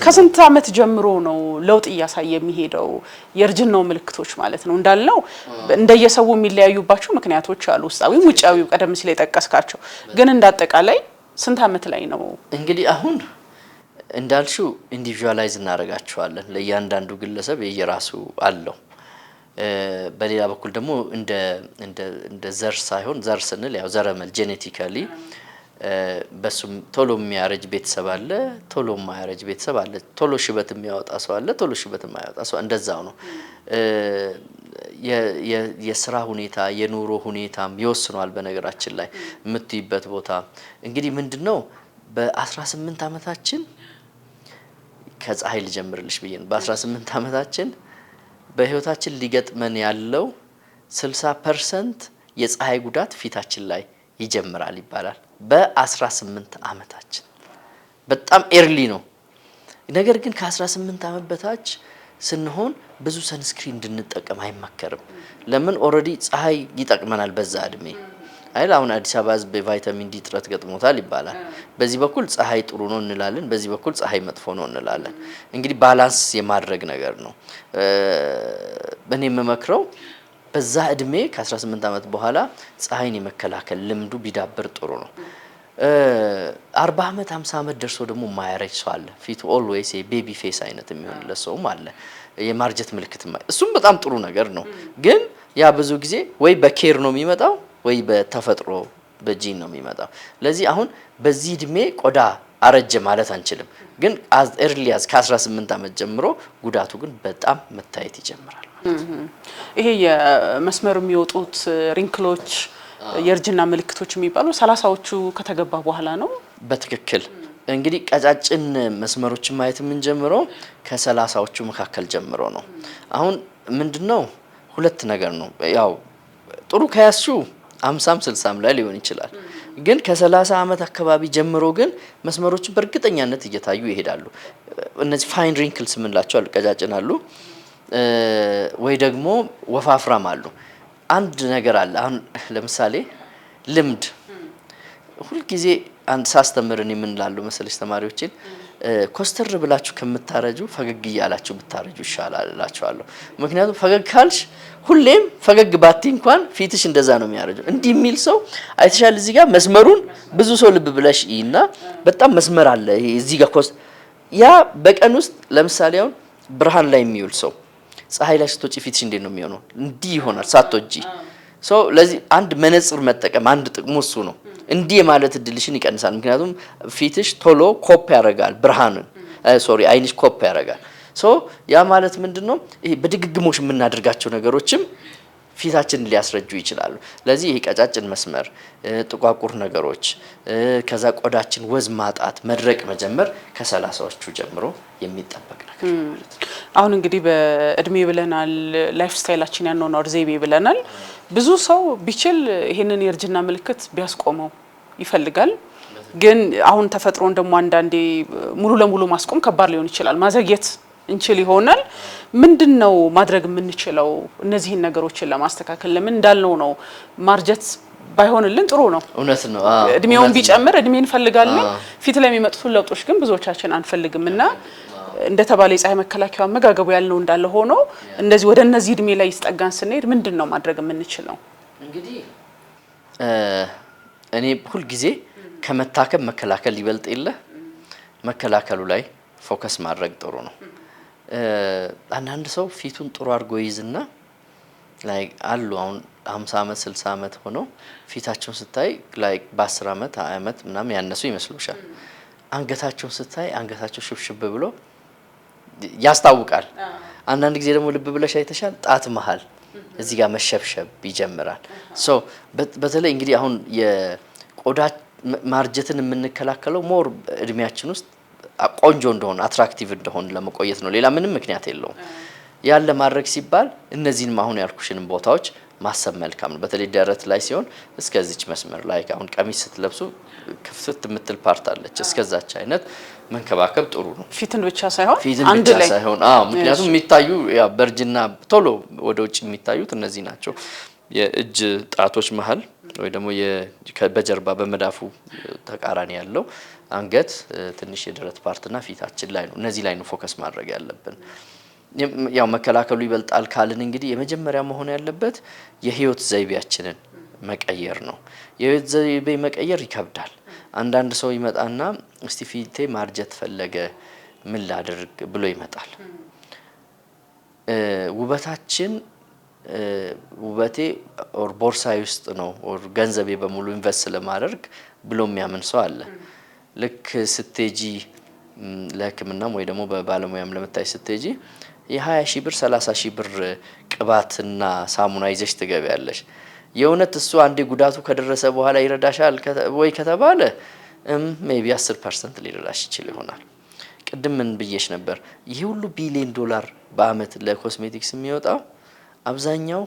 ከስንት አመት ጀምሮ ነው ለውጥ እያሳየ የሚሄደው? የእርጅናው ምልክቶች ማለት ነው። እንዳልነው እንደየሰው የሚለያዩባቸው ምክንያቶች አሉ፣ ውስጣዊም ውጫዊው ቀደም ሲል የጠቀስካቸው። ግን እንዳጠቃላይ ስንት አመት ላይ ነው? እንግዲህ አሁን እንዳልሽው ኢንዲቪጁዋላይዝ እናደርጋቸዋለን። ለእያንዳንዱ ግለሰብ የየራሱ አለው። በሌላ በኩል ደግሞ እንደ ዘር ሳይሆን ዘር ስንል ያው ዘረመል ጄኔቲካሊ በሱም ቶሎ የሚያረጅ ቤተሰብ አለ፣ ቶሎ የማያረጅ ቤተሰብ አለ። ቶሎ ሽበት የሚያወጣ ሰው አለ፣ ቶሎ ሽበት የማያወጣ ሰው፣ እንደዛው ነው። የስራ ሁኔታ የኑሮ ሁኔታም ይወስኗል። በነገራችን ላይ የምትይበት ቦታ እንግዲህ ምንድነው በ18 አመታችን ከፀሐይ ልጀምርልሽ ብዬ ነው። በ18 አመታችን በህይወታችን ሊገጥመን ያለው 60% የፀሐይ ጉዳት ፊታችን ላይ ይጀምራል ይባላል። በ18 አመታችን በጣም ኤርሊ ነው። ነገር ግን ከ18 ዓመት በታች ስንሆን ብዙ ሰንስክሪን እንድንጠቀም አይመከርም። ለምን ኦሬዲ ፀሐይ ይጠቅመናል በዛ እድሜ አይደል? አሁን አዲስ አበባ ህዝብ በቫይታሚን ዲ እጥረት ገጥሞታል ይባላል። በዚህ በኩል ፀሐይ ጥሩ ነው እንላለን፣ በዚህ በኩል ፀሐይ መጥፎ ነው እንላለን። እንግዲህ ባላንስ የማድረግ ነገር ነው። እኔ የምመክረው በዛ እድሜ ከ18 ዓመት በኋላ ፀሐይን የመከላከል ልምዱ ቢዳብር ጥሩ ነው። 40 ዓመት 50 ዓመት ደርሶ ደግሞ ማያረጅ ሰው አለ። ፊቱ ኦልዌይስ ቤቢ ፌስ አይነት የሚሆንለት ሰውም አለ። የማርጀት ምልክት እሱም በጣም ጥሩ ነገር ነው። ግን ያ ብዙ ጊዜ ወይ በኬር ነው የሚመጣው ወይ በተፈጥሮ በጂን ነው የሚመጣው። ለዚህ አሁን በዚህ እድሜ ቆዳ አረጀ ማለት አንችልም። ግን አዝ ኤርሊ አዝ ከ18 ዓመት ጀምሮ ጉዳቱ ግን በጣም መታየት ይጀምራል። ይሄ የመስመር የሚወጡት ሪንክሎች የእርጅና ምልክቶች የሚባሉ 30ዎቹ ከተገባ በኋላ ነው። በትክክል እንግዲህ ቀጫጭን መስመሮችን ማየት የምንጀምረው ከ30ዎቹ መካከል ጀምሮ ነው። አሁን ምንድነው ሁለት ነገር ነው። ያው ጥሩ ከያሱ 50ም 60ም ላይ ሊሆን ይችላል። ግን ከ30 ዓመት አካባቢ ጀምሮ ግን መስመሮቹ በእርግጠኛነት እየታዩ ይሄዳሉ። እነዚህ ፋይን ሪንክልስ የምንላቸው አሉ፣ ቀጫጭን አሉ ወይ ደግሞ ወፋፍራም አሉ። አንድ ነገር አለ። አሁን ለምሳሌ ልምድ ሁልጊዜ አንድ ሳስተምርን የምንላለው መሰለሽ ተማሪዎችን ኮስተር ብላችሁ ከምታረጁ ፈገግ እያላችሁ ብታረጁ ይሻላል እላችኋለሁ። ምክንያቱም ፈገግ ካልሽ ሁሌም ፈገግ ባቲ እንኳን ፊትሽ እንደዛ ነው የሚያረጀው። እንዲህ የሚል ሰው አይተሻል? እዚህ ጋር መስመሩን ብዙ ሰው ልብ ብለሽ እና በጣም መስመር አለ እዚህ ጋር ያ በቀን ውስጥ ለምሳሌ አሁን ብርሃን ላይ የሚውል ሰው ፀሐይ ላይ ስትወጪ ፊትሽ እንዴት ነው የሚሆነው? እንዲህ ይሆናል ሳትወጪ። ለዚህ አንድ መነጽር መጠቀም አንድ ጥቅሙ እሱ ነው። እንዲህ ማለት እድልሽን ይቀንሳል። ምክንያቱም ፊትሽ ቶሎ ኮፕ ያደርጋል ብርሃንን፣ አይንሽ ኮፕ ያደርጋል። ያ ማለት ምንድነው? ይሄ በድግግሞሽ የምናደርጋቸው ነገሮችም ፊታችንን ሊያስረጁ ይችላሉ። ለዚህ ይሄ ቀጫጭን መስመር፣ ጥቋቁር ነገሮች፣ ከዛ ቆዳችን ወዝ ማጣት፣ መድረቅ መጀመር ከ30ዎቹ ጀምሮ የሚጠበቅ ነገር ማለት ነው። አሁን እንግዲህ በእድሜ ብለናል፣ ላይፍ ስታይላችን ያኗኗር ዘይቤ ብለናል። ብዙ ሰው ቢችል ይሄንን የእርጅና ምልክት ቢያስቆመው ይፈልጋል። ግን አሁን ተፈጥሮን ደግሞ አንዳንዴ ሙሉ ለሙሉ ማስቆም ከባድ ሊሆን ይችላል። ማዘግየት እንችል ይሆናል። ምንድነው ማድረግ የምንችለው እነዚህን ነገሮችን ለማስተካከል? ለምን እንዳልነው ነው ማርጀት ባይሆንልን ጥሩ ነው። እውነት ነው። እድሜውን ቢጨምር እድሜ እንፈልጋለን። ፊት ላይ የሚመጡት ለውጦች ግን ብዙዎቻችን አንፈልግምና እንደተባለ የፀሐይ መከላከያ አመጋገቡ ያልነው እንዳለ ሆኖ እንደዚህ ወደ እነዚህ እድሜ ላይ ይስጠጋን ስንሄድ ምንድነው ማድረግ የምንችለው? እንግዲህ እኔ ሁል ጊዜ ከመታከም መከላከል ይበልጥ የለ መከላከሉ ላይ ፎከስ ማድረግ ጥሩ ነው። አንዳንድ ሰው ፊቱን ጥሩ አድርጎ ይዝና ላይ አሉ አሁን 50 ዓመት 60 ዓመት ሆኖ ፊታቸውን ስታይ ላይ በ10 ዓመት 20 ዓመት ምናምን ያነሱ ይመስሉሻል። አንገታቸውን ስታይ አንገታቸው ሽብሽብ ብሎ ያስታውቃል። አንዳንድ ጊዜ ደግሞ ልብ ብለሽ አይተሻል፣ ጣት መሃል እዚህ ጋር መሸብሸብ ይጀምራል። በተለይ እንግዲህ አሁን የቆዳ ማርጀትን የምንከላከለው ሞር እድሜያችን ውስጥ ቆንጆ እንደሆነ አትራክቲቭ እንደሆነ ለመቆየት ነው። ሌላ ምንም ምክንያት የለውም። ያን ለማድረግ ሲባል እነዚህንም አሁን ያልኩሽንም ቦታዎች ማሰብ መልካም ነው። በተለይ ደረት ላይ ሲሆን እስከዚች መስመር ላይ አሁን ቀሚስ ስትለብሱ ክፍት የምትል ፓርት አለች፣ እስከዛች አይነት መንከባከብ ጥሩ ነው። ፊትን ብቻ ሳይሆን አንድ ላይ ሳይሆን ምክንያቱም የሚታዩ በእርጅና ቶሎ ወደ ውጭ የሚታዩት እነዚህ ናቸው። የእጅ ጣቶች መሃል ወይ ደግሞ በጀርባ በመዳፉ ተቃራኒ ያለው አንገት፣ ትንሽ የደረት ፓርትና ፊታችን ላይ ነው። እነዚህ ላይ ነው ፎከስ ማድረግ ያለብን። ያው መከላከሉ ይበልጣል ካልን እንግዲህ የመጀመሪያ መሆን ያለበት የህይወት ዘይቤያችንን መቀየር ነው። የህይወት ዘይቤ መቀየር ይከብዳል። አንዳንድ ሰው ይመጣና እስቲ ፊቴ ማርጀት ፈለገ ምን ላድርግ ብሎ ይመጣል። ውበቴ ኦር ቦርሳይ ውስጥ ነው ኦር ገንዘቤ በሙሉ ኢንቨስት ለማድረግ ብሎ የሚያምን ሰው አለ። ልክ ስትጂ ለህክምናም ወይ ደግሞ በባለሙያም ለመታይ ስትጂ የ20 ሺህ ብር 30 ሺህ ብር ቅባትና ሳሙና ይዘሽ ትገቢያለሽ። የእውነት እሱ አንዴ ጉዳቱ ከደረሰ በኋላ ይረዳሻል ወይ ከተባለ ሜቢ 10% ሊረዳሽ ይችል ይሆናል። ቅድም ምን ብዬሽ ነበር? ይሄ ሁሉ ቢሊዮን ዶላር በአመት ለኮስሜቲክስ የሚወጣው አብዛኛው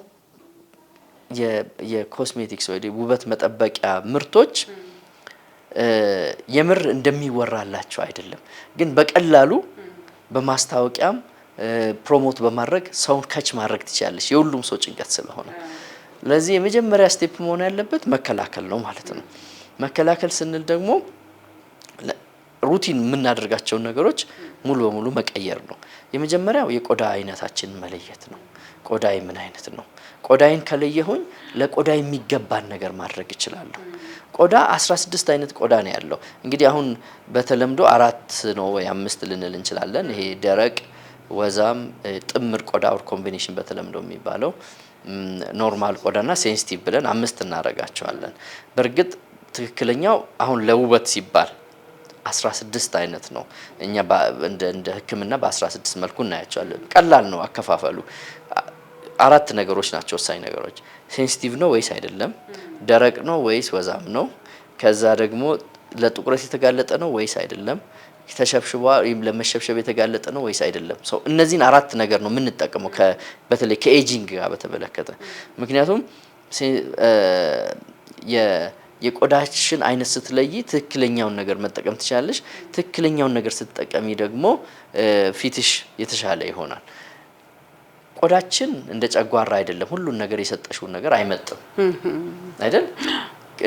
የኮስሜቲክስ ወይ ውበት መጠበቂያ ምርቶች የምር እንደሚወራላቸው አይደለም። ግን በቀላሉ በማስታወቂያም ፕሮሞት በማድረግ ሰውን ከች ማድረግ ትችላለሽ የሁሉም ሰው ጭንቀት ስለሆነ ለዚህ የመጀመሪያ ስቴፕ መሆን ያለበት መከላከል ነው ማለት ነው መከላከል ስንል ደግሞ ሩቲን የምናደርጋቸውን ነገሮች ሙሉ በሙሉ መቀየር ነው የመጀመሪያው የቆዳ አይነታችንን መለየት ነው ቆዳይ ምን አይነት ነው ቆዳይን ከለየሁኝ ለቆዳይ የሚገባን ነገር ማድረግ ይችላል ቆዳ 16 አይነት ቆዳ ነው ያለው እንግዲህ አሁን በተለምዶ 4 ነው ወይ 5 ልንል እንችላለን ይሄ ደረቅ ወዛም ጥምር ቆዳ ኦር ኮምቢኔሽን በተለምዶ የሚባለው ኖርማል ቆዳና ሴንሲቲቭ ብለን 5 እናረጋቸዋለን በርግጥ ትክክለኛው አሁን ለውበት ሲባል 16 አይነት ነው እኛ እንደ ህክምና በ16 መልኩ እናያቸዋለን ቀላል ነው አከፋፈሉ 4 ነገሮች ናቸው ወሳኝ ነገሮች ሴንሲቲቭ ነው ወይስ አይደለም ደረቅ ነው ወይስ ወዛም ነው ከዛ ደግሞ ለጥቁረት የተጋለጠ ነው ወይስ አይደለም ተሸብሽቧ ለመሸብሸብ የተጋለጠ ነው ወይስ አይደለም ሶ እነዚህን 4 ነገር ነው የምንጠቀመው በተለይ ከኤጂንግ ጋር በተመለከተ ምክንያቱም የቆዳሽን አይነት ስትለይ ትክክለኛውን ነገር መጠቀም ትችላለሽ ትክክለኛውን ነገር ስትጠቀሚ ደግሞ ፊትሽ የተሻለ ይሆናል ቆዳችን እንደ ጨጓራ አይደለም ሁሉን ነገር የሰጠሽውን ነገር አይመጥም አይደል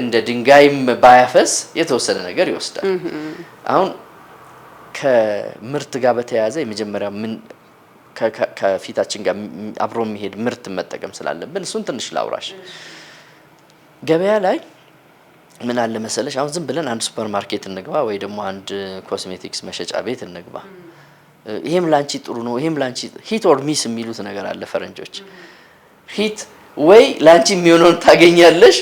እንደ ድንጋይም ባያፈስ የተወሰነ ነገር ይወስዳል አሁን ከምርት ጋር በተያያዘ የመጀመሪያ ምን ከፊታችን ጋር አብሮ የሚሄድ ምርት መጠቀም ስላለብን እሱን ትንሽ ላውራሽ ገበያ ላይ ምን አለ መሰለሽ አሁን ዝም ብለን አንድ ሱፐር ማርኬት እንግባ ወይ ደግሞ አንድ ኮስሜቲክስ መሸጫ ቤት እንግባ ይሄም ላንቺ ጥሩ ነው ይሄም ላንቺ ሂት ኦር ሚስ የሚሉት ነገር አለ ፈረንጆች ሂት ወይ ላንቺ የሚሆነውን ታገኛለሽ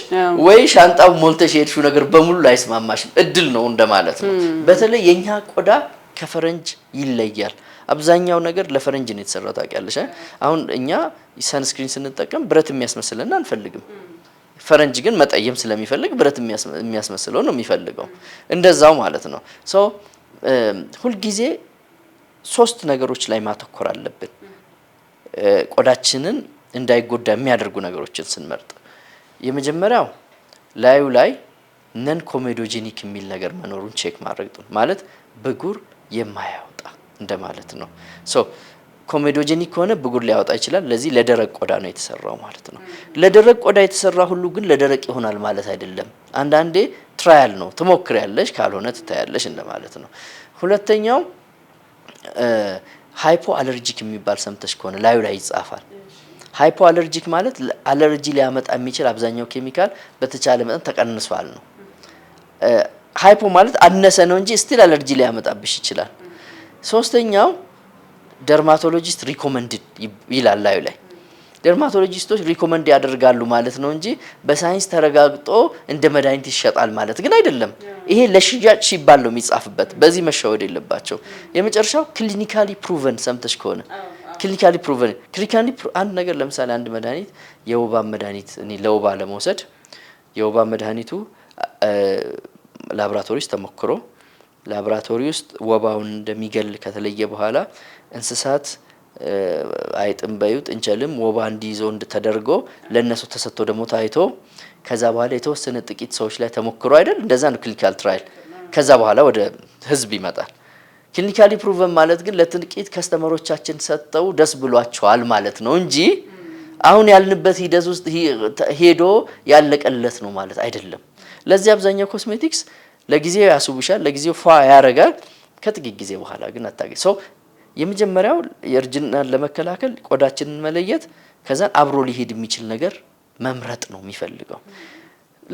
ወይ ሻንጣው ሞልተሽ ሄድሽው ነገር በሙሉ ላይስማማሽ እድል ነው እንደማለት ነው በተለይ የኛ ቆዳ ከፈረንጅ ይለያል አብዛኛው ነገር ለፈረንጅ ነው የተሰራው ታውቂያለሽ አሁን እኛ ሰንስክሪን ስንጠቀም ብረት የሚያስመስልና አንፈልግም ፈረንጅ ግን መጠየም ስለሚፈልግ ብረት የሚያስመስለው ነው የሚፈልገው እንደዛው ማለት ነው ሶ ሁሉ ጊዜ 3 ነገሮች ላይ ማተኮር አለብን ቆዳችንን እንዳይጎዳ የሚያደርጉ ነገሮችን ስንመርጥ የመጀመሪያው ላዩ ላይ ነን ኮሜዶጄኒክ የሚል ነገር መኖሩን ቼክ ማድረግ ነው ማለት ብጉር የማያወጣ እንደማለት ነው ሶ ኮሜዶጄኒክ ሆነ ብጉር ሊያወጣ ይችላል ለዚህ ለደረቅ ቆዳ ነው የተሰራው ማለት ነው ለደረቅ ቆዳ የተሰራ ሁሉ ግን ለደረቅ ይሆናል ማለት አይደለም አንዳንዴ ትራያል ነው ትሞክሪያለሽ ካልሆነ ትታያለሽ እንደማለት ነው ሁለተኛው ሃይፖ አለርጂክ የሚባል ሰምተሽ ከሆነ ላዩ ላይ ይጻፋል ሃይፖ አለርጂክ ማለት አለርጂ ሊያመጣ የሚችል አብዛኛው ኬሚካል በተቻለ መጠን ተቀንሷል ነው ሃይፖ ማለት አነሰ ነው እንጂ ስቲል አለርጂ ሊያመጣብሽ ይችላል ሶስተኛው ደርማቶሎጂስት ሪኮመንድድ ይላል ላዩ ላይ ደርማቶሎጂስቶች ሪኮመንድ ያደርጋሉ ማለት ነው እንጂ በሳይንስ ተረጋግጦ እንደ መድኃኒት ይሸጣል ማለት ግን አይደለም ይሄ ለሽያጭ ሲባል ነው የሚጻፍበት በዚህ መሸወድ የለባቸው የመጨረሻው ክሊኒካሊ ፕሩቨን ሰምተሽ ከሆነ ክሊኒካሊ ፕሩቨን አንድ ነገር ለምሳሌ አንድ መድኃኒት የወባ መድኃኒት እኔ ለወባ ለመውሰድ የወባ መድኃኒቱ ላብራቶሪ ውስጥ ተሞክሮ ላብራቶሪ ውስጥ ወባውን እንደሚገል ከተለየ በኋላ እንስሳት አይጥም በዩት እንጨልም ወባ እንዲይዘው እንድተደርጎ ለነሱ ተሰጥቶ ደግሞ ታይቶ ከዛ በኋላ የተወሰነ ጥቂት ሰዎች ላይ ተሞክሮ አይደል እንደዛ ነው ክሊኒካል ትራያል ከዛ በኋላ ወደ ህዝብ ይመጣል ክሊኒካሊ ፕሩቨን ማለት ግን ለጥቂት ከስተመሮቻችን ሰጠው ደስ ብሏቸዋል ማለት ነው እንጂ አሁን ያልንበት ሂደት ውስጥ ሄዶ ያለቀለት ነው ማለት አይደለም ለዚህ አብዛኛው ኮስሜቲክስ ለጊዜው ያስቡሻል ለጊዜው ፏ ያረጋል ከጥቂት ጊዜ በኋላ ግን አታገኝ ሶ የመጀመሪያው የእርጅናን ለመከላከል ቆዳችንን መለየት ከዛን አብሮ ሊሄድ የሚችል ነገር መምረጥ ነው የሚፈልገው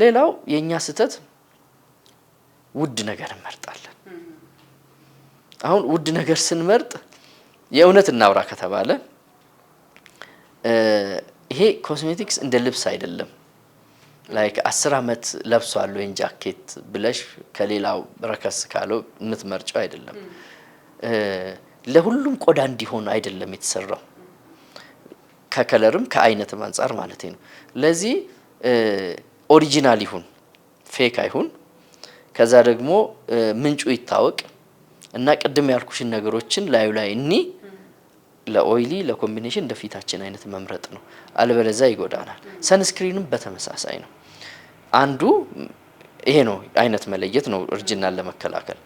ሌላው የኛ ስህተት ውድ ነገር እንመርጣለን አሁን ውድ ነገር ስንመርጥ የእውነት እናውራ ከተባለ ይሄ ኮስሜቲክስ እንደ ልብስ አይደለም ላይክ 10 አመት ለብሷል ወይ ጃኬት ብለሽ ከሌላው ረከስ ካለው የምትመርጫው አይደለም ለሁሉም ቆዳ እንዲሆን አይደለም የተሰራው ከከለርም ከአይነትም አንፃር ማለት ነው ለዚህ ኦሪጂናል ይሁን ፌክ አይሁን ከዛ ደግሞ ምንጩ ይታወቅ እና ቅድም ያልኩሽን ነገሮችን ላዩ ላይ እኒ ለኦይሊ ለኮምቢኔሽን እንደፊታችን አይነት መምረጥ ነው አለበለዚያ ይጎዳናል ሰንስክሪንም በተመሳሳይ ነው አንዱ ይሄ ነው አይነት መለየት ነው እርጅናን ለመከላከል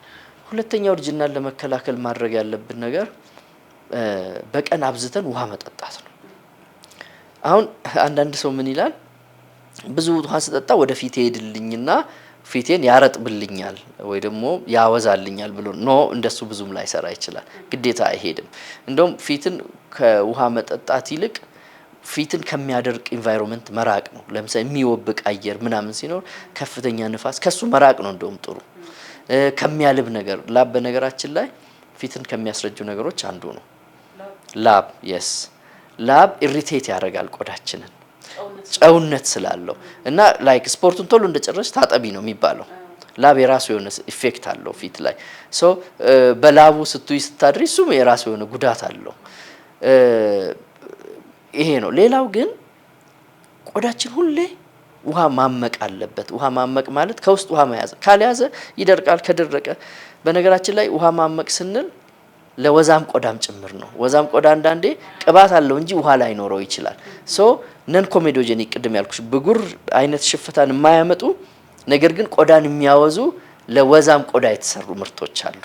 ሁለተኛው እርጅናን ለመከላከል ማድረግ ያለብን ነገር በቀን አብዝተን ውሃ መጠጣት ነው። አሁን አንዳንድ ሰው ምን ይላል? ብዙ ውሃ ስጠጣ ወደ ፊቴ ሄድልኝና ፊቴን ያረጥብልኛል ወይ ደግሞ ያወዛልኛል ብሎ ኖ፣ እንደሱ ብዙም ላይሰራ ይችላል። ግዴታ አይሄድም። እንደውም ፊትን ከውሃ መጠጣት ይልቅ ፊትን ከሚያደርቅ ኢንቫይሮንመንት መራቅ ነው። ለምሳሌ የሚወብቅ አየር ምናምን ሲኖር ከፍተኛ ንፋስ ከሱ መራቅ ነው እንደውም ጥሩ። ከሚያልብ ነገር ላብ፣ በነገራችን ላይ ፊትን ከሚያስረጁ ነገሮች አንዱ ነው ላብ። የስ ላብ ኢሪቴት ያደርጋል ቆዳችንን ጨውነት ስላለው እና ላይክ ስፖርቱን ቶሎ እንደጨረስሽ ታጠቢ ነው የሚባለው። ላብ የራሱ የሆነ ኢፌክት አለው ፊት ላይ ሶ በላቡ ስትይ ስታድሪ እሱም የራሱ የሆነ ጉዳት አለው። ይሄ ነው። ሌላው ግን ቆዳችን ሁሌ ውሃ ማመቅ አለበት። ውሃ ማመቅ ማለት ከውስጥ ውሃ መያዝ፣ ካልያዘ ይደርቃል። ከደረቀ በነገራችን ላይ ውሃ ማመቅ ስንል ለወዛም ቆዳም ጭምር ነው። ወዛም ቆዳ አንዳንዴ ቅባት አለው እንጂ ውሃ ላይኖረው ይችላል። ሶ ነን ኮሜዶጀኒክ ቅድም ያልኩሽ ብጉር አይነት ሽፍታን የማያመጡ ነገር ግን ቆዳን የሚያወዙ ለወዛም ቆዳ የተሰሩ ምርቶች አሉ።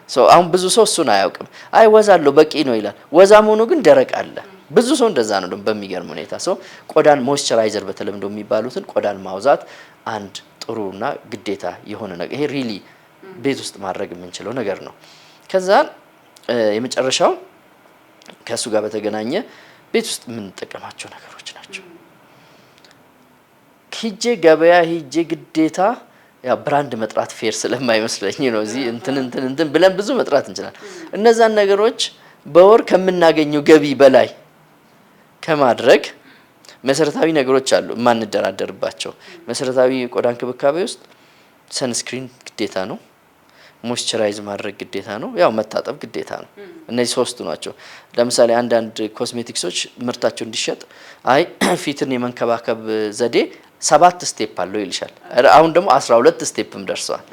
ሶ አሁን ብዙ ሰው እሱን አያውቅም። አይ ወዛ አለው በቂ ነው ይላል። ወዛም ሆኖ ግን ደረቅ አለ። ብዙ ሰው እንደዛ ነው ደግሞ በሚገርም ሁኔታ። ሶ ቆዳን ሞይስቸራይዘር በተለምዶ የሚባሉትን ቆዳን ማውዛት አንድ ጥሩና ግዴታ የሆነ ነገር፣ ይሄ ሪሊ ቤት ውስጥ ማድረግ የምንችለው ነገር ነው። ከዛ የመጨረሻው ከሱ ጋር በተገናኘ ቤት ውስጥ የምንጠቀማቸው ነገሮች ናቸው። ሂጄ ገበያ ሂጄ ግዴታ ያ ብራንድ መጥራት ፌር ስለማይመስለኝ ነው። እዚህ እንትን ብለን ብዙ መጥራት እንችላለን። እነዛን ነገሮች በወር ከምናገኘው ገቢ በላይ ከማድረግ መሰረታዊ ነገሮች አሉ የማንደራደርባቸው። መሰረታዊ ቆዳ እንክብካቤ ውስጥ ሰንስክሪን ግዴታ ነው። ሞይስቸራይዝ ማድረግ ግዴታ ነው። ያው መታጠብ ግዴታ ነው። እነዚህ ሶስቱ ናቸው። ለምሳሌ አንዳንድ ኮስሜቲክሶች ምርታቸው እንዲሸጥ አይ ፊትን የመንከባከብ ዘዴ 7 ስቴፕ አለው ይልሻል። አሁን ደግሞ 12 ስቴፕም ደርሰዋል።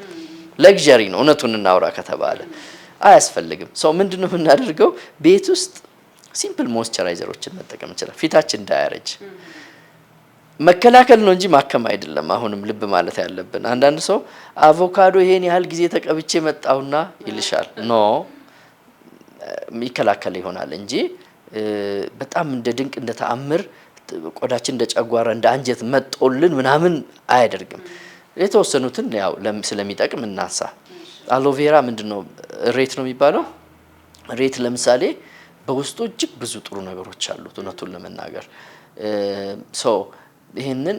ለግዠሪ ነው እውነቱን እናውራ ከተባለ አያስፈልግም። ሰው ምንድነው የምናደርገው? ቤት ውስጥ ሲምፕል ሞይስቸራይዘሮችን መጠቀም እንችላለን። ፊታችን እንዳያረጅ መከላከል ነው እንጂ ማከም አይደለም። አሁንም ልብ ማለት ያለብን አንዳንድ ሰው አቮካዶ ይሄን ያህል ጊዜ ተቀብቼ መጣውና ይልሻል። ኖ ይከላከል ይሆናል እንጂ በጣም እንደ ድንቅ እንደ ተአምር ቆዳችን እንደ ጨጓራ እንደ አንጀት መጦልን ምናምን አያደርግም። የተወሰኑትን ያው ስለሚጠቅም እናንሳ። አሎቬራ ምንድነው? ሬት ነው የሚባለው። ሬት ለምሳሌ በውስጡ እጅግ ብዙ ጥሩ ነገሮች አሉት እውነቱን ለመናገር ሶ ይሄንን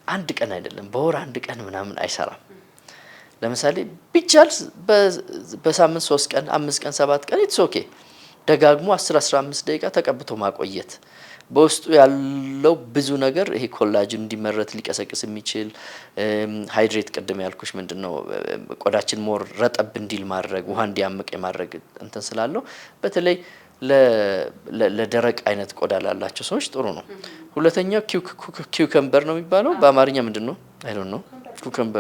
አንድ ቀን አይደለም በወር አንድ ቀን ምናምን አይሰራም። ለምሳሌ ቢቻል በሳምንት 3 ቀን 5 ቀን 7 ቀን ኢትስ ኦኬ ደጋግሞ 10-15 ደቂቃ ተቀብቶ ማቆየት በውስጡ ያለው ብዙ ነገር ይሄ ኮላጅን እንዲመረት ሊቀሰቅስ የሚችል ሃይድሬት ቅድም ያልኩሽ ምንድነው ቆዳችን ሞር ረጠብ እንዲል ማድረግ ውሃ እንዲያምቅ የማድረግ እንትን ስላለው በተለይ ለደረቅ አይነት ቆዳ ላላቸው ሰዎች ጥሩ ነው። ሁለተኛው ኪውከምበር ነው የሚባለው። በአማርኛ ምንድነው? አይ ዶንት ኖ።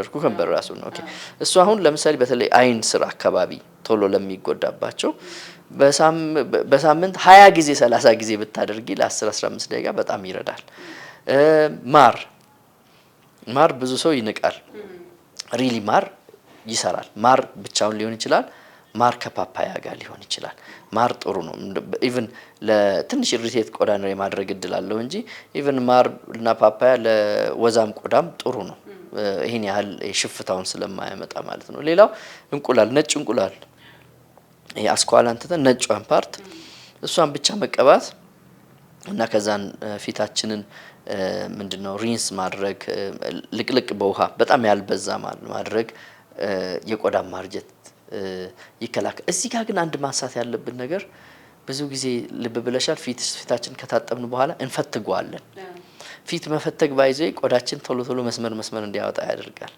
ኩከምበር ራሱ ነው። ኦኬ እሱ አሁን ለምሳሌ በተለይ አይን ስር አካባቢ ቶሎ ለሚጎዳባቸው በሳምንት 20 ጊዜ 30 ጊዜ ብታደርጊ ለ10-15 ደቂቃ በጣም ይረዳል። ማር ብዙ ሰው ይንቃል። ሪሊ ማር ይሰራል። ማር ብቻውን ሊሆን ይችላል። ማር ከፓፓያ ጋር ሊሆን ይችላል። ማር ጥሩ ነው። ኢቭን ለትንሽ ኢሪቴት ቆዳ ነው የማድረግ እድል አለው እንጂ ኢቭን ማር እና ፓፓያ ለወዛም ቆዳም ጥሩ ነው። ይሄን ያህል ሽፍታውን ስለማያመጣ ማለት ነው። ሌላው እንቁላል፣ ነጭ እንቁላል ይሄ አስኳላን ተተን ነጭዋን ፓርት እሷን ብቻ መቀባት እና ከዛን ፊታችንን ምንድነው ሪንስ ማድረግ ልቅልቅ በውሃ በጣም ያልበዛ ማድረግ የቆዳ ማርጀት ይከላከል። እዚህ ጋር ግን አንድ ማንሳት ያለብን ነገር ብዙ ጊዜ ልብ ብለሻል፣ ፊታችን ከታጠብን በኋላ እንፈትገዋለን። ፊት መፈተግ ባይዘ ቆዳችን ቶሎ ቶሎ መስመር እንዲያወጣ ያደርጋል።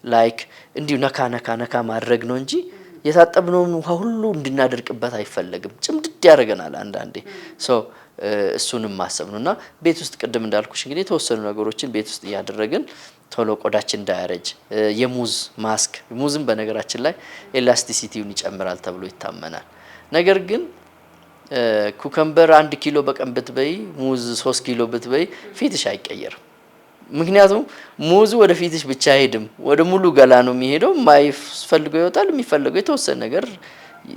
ላይክ እንዲሁ ነካ ማድረግ ነው እንጂ የታጠብነውን ውሃ ሁሉ እንድናደርቅበት አይፈለግም። ጭምድድ ያደርገናል አንዳንዴ። ሶ እሱንም ማሰብ ነውና ቤት ውስጥ ቅድም እንዳልኩሽ እንግዲህ የተወሰኑ ነገሮችን ቤት ውስጥ እያደረግን ቶሎ ቆዳችን እንዳያረጅ የሙዝ ማስክ፣ ሙዝም በነገራችን ላይ ኤላስቲሲቲውን ይጨምራል ተብሎ ይታመናል። ነገር ግን ኩከምበር 1 ኪሎ በቀን ብትበይ ሙዝ 3 ኪሎ ብትበይ ፊትሽ አይቀየርም። ምክንያቱም ሙዙ ወደ ፊትሽ ብቻ አይሄድም፣ ወደ ሙሉ ገላ ነው የሚሄደው። የማይፈልገው ይወጣል፣ የሚፈልገው የተወሰነ ነገር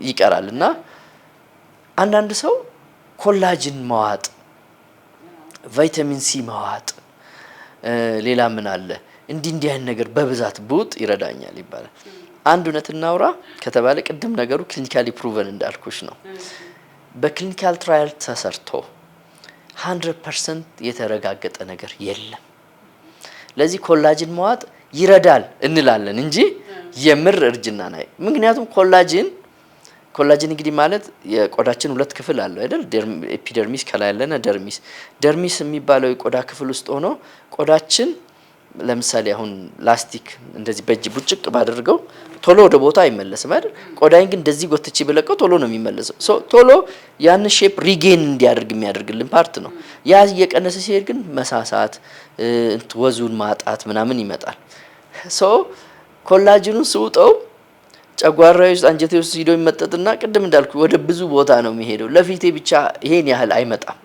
ይቀራል። እና አንዳንድ ሰው ኮላጅን መዋጥ፣ ቫይታሚን ሲ መዋጥ፣ ሌላ ምን አለ እንዲህ አይነት ነገር በብዛት ብውጥ ይረዳኛል ይባላል። አንድ እውነት እናውራ ከተባለ ቅድም ነገሩ ክሊኒካሊ ፕሩቨን እንዳልኩሽ ነው። በክሊኒካል ትራያል ተሰርቶ 100% የተረጋገጠ ነገር የለም። ለዚህ ኮላጅን መዋጥ ይረዳል እንላለን እንጂ የምር እርጅና ናይ። ምክንያቱም ኮላጅን እንግዲህ ማለት የቆዳችን ሁለት ክፍል አለው አይደል? ኤፒደርሚስ ከላይ ያለና ደርሚስ። ደርሚስ የሚባለው የቆዳ ክፍል ውስጥ ሆኖ ቆዳችን ለምሳሌ አሁን ላስቲክ እንደዚህ በእጅ ቡጭቅ ባደርገው ቶሎ ወደ ቦታ አይመለስም አይደል? ቆዳዬን ግን እንደዚህ ጎትቼ ብለቀው ቶሎ ነው የሚመለሰው። ቶሎ ያን ሼፕ ሪጌን እንዲያደርግ የሚያደርግልን ፓርት ነው። ያ እየቀነሰ ሲሄድ ግን መሳሳት፣ ወዙን ማጣት ምናምን ይመጣል። ኮላጅኑን ስውጠው ጨጓራዬ ውስጥ አንጀቴ ውስጥ ሂዶ ይመጠጥና ቅድም እንዳልኩ ወደ ብዙ ቦታ ነው የሚሄደው። ለፊቴ ብቻ ይሄን ያህል አይመጣም።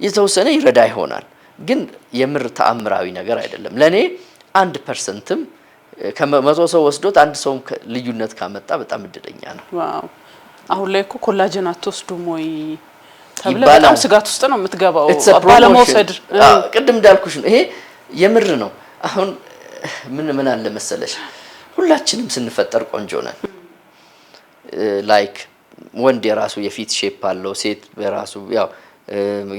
የተወሰነ ይረዳ ይሆናል ግን የምር ተአምራዊ ነገር አይደለም። ለኔ 1%ም ከመቶ ሰው ወስዶት አንድ ሰው ልዩነት ካመጣ በጣም እድለኛ ነው። ዋው! አሁን ላይ እኮ ኮላጅን አትወስዱም ወይ ተብለ በጣም ስጋት ውስጥ ነው የምትገባው ባለመውሰድ። ቅድም እንዳልኩሽ ነው፣ ይሄ የምር ነው። አሁን ምን አለ መሰለሽ፣ ሁላችንም ስንፈጠር ቆንጆ ነን። ላይክ ወንድ የራሱ የፊት ሼፕ አለው፣ ሴት በራሱ ያው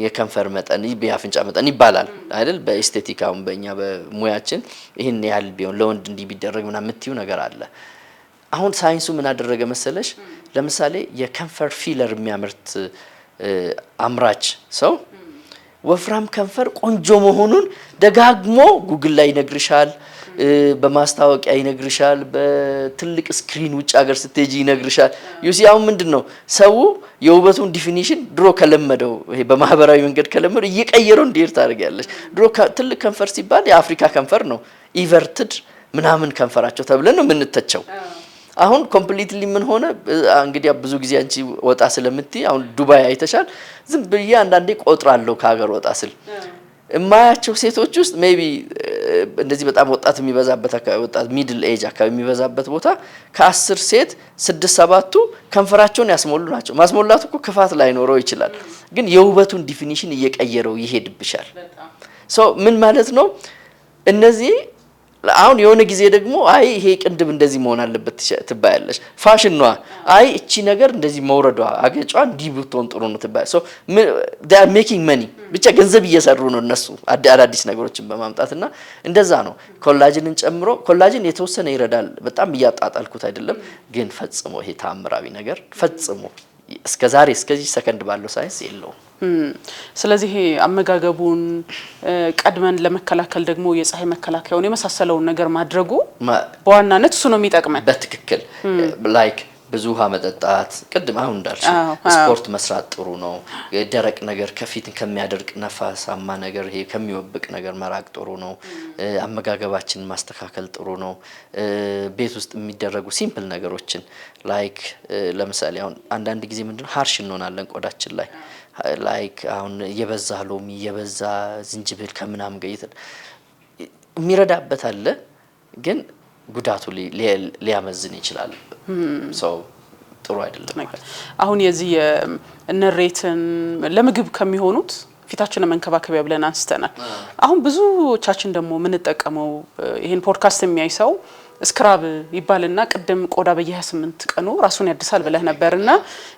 የከንፈር መጠን የአፍንጫ መጠን ይባላል አይደል? በኤስቴቲካውም በእኛ በሙያችን ይሄን ያህል ቢሆን ለወንድ እንዲህ ቢደረግ ምናምን የምትይው ነገር አለ። አሁን ሳይንሱ ምን አደረገ መሰለሽ? ለምሳሌ የከንፈር ፊለር የሚያመርት አምራች ሰው ወፍራም ከንፈር ቆንጆ መሆኑን ደጋግሞ ጉግል ላይ ይነግርሻል፣ በማስታወቂያ ይነግርሻል፣ በትልቅ ስክሪን ውጭ ሀገር ስትሄጂ ይነግርሻል። ዩሲያው ምንድነው ሰው የውበቱን ዲፊኒሽን ድሮ ከለመደው ይሄ በማህበራዊ መንገድ ከለመደው እየቀየረው እንዲሄድ ታደርጊያለሽ። ድሮ ትልቅ ከንፈር ሲባል የአፍሪካ ከንፈር ነው ኢቨርትድ ምናምን ከንፈራቸው ተብለን ነው የምንተቸው። አሁን ኮምፕሊትሊ ምን ሆነ እንግዲህ ብዙ ጊዜ አንቺ ወጣ ስለምትይ አሁን ዱባይ አይተሻል። ዝም ብዬ አንዳንዴ ቆጥራለሁ ከሀገር ወጣ ስል እማያቸው ሴቶች ውስጥ ሜቢ እንደዚህ በጣም ወጣት የሚበዛበት አካባቢ ወጣት ሚድል ኤጅ አካባቢ የሚበዛበት ቦታ ከ10 ሴት 6-7ቱ ከንፈራቸውን ያስሞሉ ናቸው። ማስሞላቱ እኮ ክፋት ላይኖረው ይችላል፣ ግን የውበቱን ዲፊኒሽን እየቀየረው ይሄድብሻል። ምን ማለት ነው? እነዚህ አሁን የሆነ ጊዜ ደግሞ አይ ይሄ ቅንድብ እንደዚህ መሆን አለበት ትባያለሽ። ፋሽን ነው። አይ እቺ ነገር እንደዚህ መውረዷ አገጯ እንዲህ ብትሆን ጥሩ ነው ትባያ። they are making money ብቻ ገንዘብ እየሰሩ ነው እነሱ አዳዲስ ነገሮችን በማምጣትና እንደዛ ነው። ኮላጅንን ጨምሮ ኮላጅን የተወሰነ ይረዳል። በጣም እያጣጣልኩት አይደለም፣ ግን ፈጽሞ ይሄ ተአምራዊ ነገር ፈጽሞ እስከዛሬ እስከዚህ ሰከንድ ባለው ሳይንስ የለውም። ስለዚህ አመጋገቡን ቀድመን ለመከላከል ደግሞ የፀሐይ መከላከያውን የመሳሰለውን ነገር ማድረጉ በዋናነት እሱ ነው የሚጠቅመን። በትክክል ላይክ ብዙ ውሃ መጠጣት፣ ቅድም አሁን እንዳልሽ ስፖርት መስራት ጥሩ ነው። ደረቅ ነገር ከፊት ከሚያደርቅ ነፋሳማ ነገር ይሄ ከሚወብቅ ነገር መራቅ ጥሩ ነው። አመጋገባችንን ማስተካከል ጥሩ ነው። ቤት ውስጥ የሚደረጉ ሲምፕል ነገሮችን ላይክ ለምሳሌ አሁን አንዳንድ ጊዜ ምንድነው ሃርሽ እንሆናለን ቆዳችን ላይ ላይክ አሁን የበዛ ሎሚ የበዛ ዝንጅብል ከምናምን ጋር የሚረዳበት አለ፣ ግን ጉዳቱ ሊያመዝን ይችላል። ሰው ጥሩ አይደለም። አሁን የዚህ እነሬትን ለምግብ ከሚሆኑት ፊታችንን መንከባከቢያ ብለን አንስተናል። አሁን ብዙዎቻችን ደግሞ የምንጠቀመው ይሄን ፖድካስት የሚያይ ሰው ስክራብ ይባልና ቅድም ቆዳ በየ28 ቀኑ ራሱን ያድሳል ብለህ ነበርና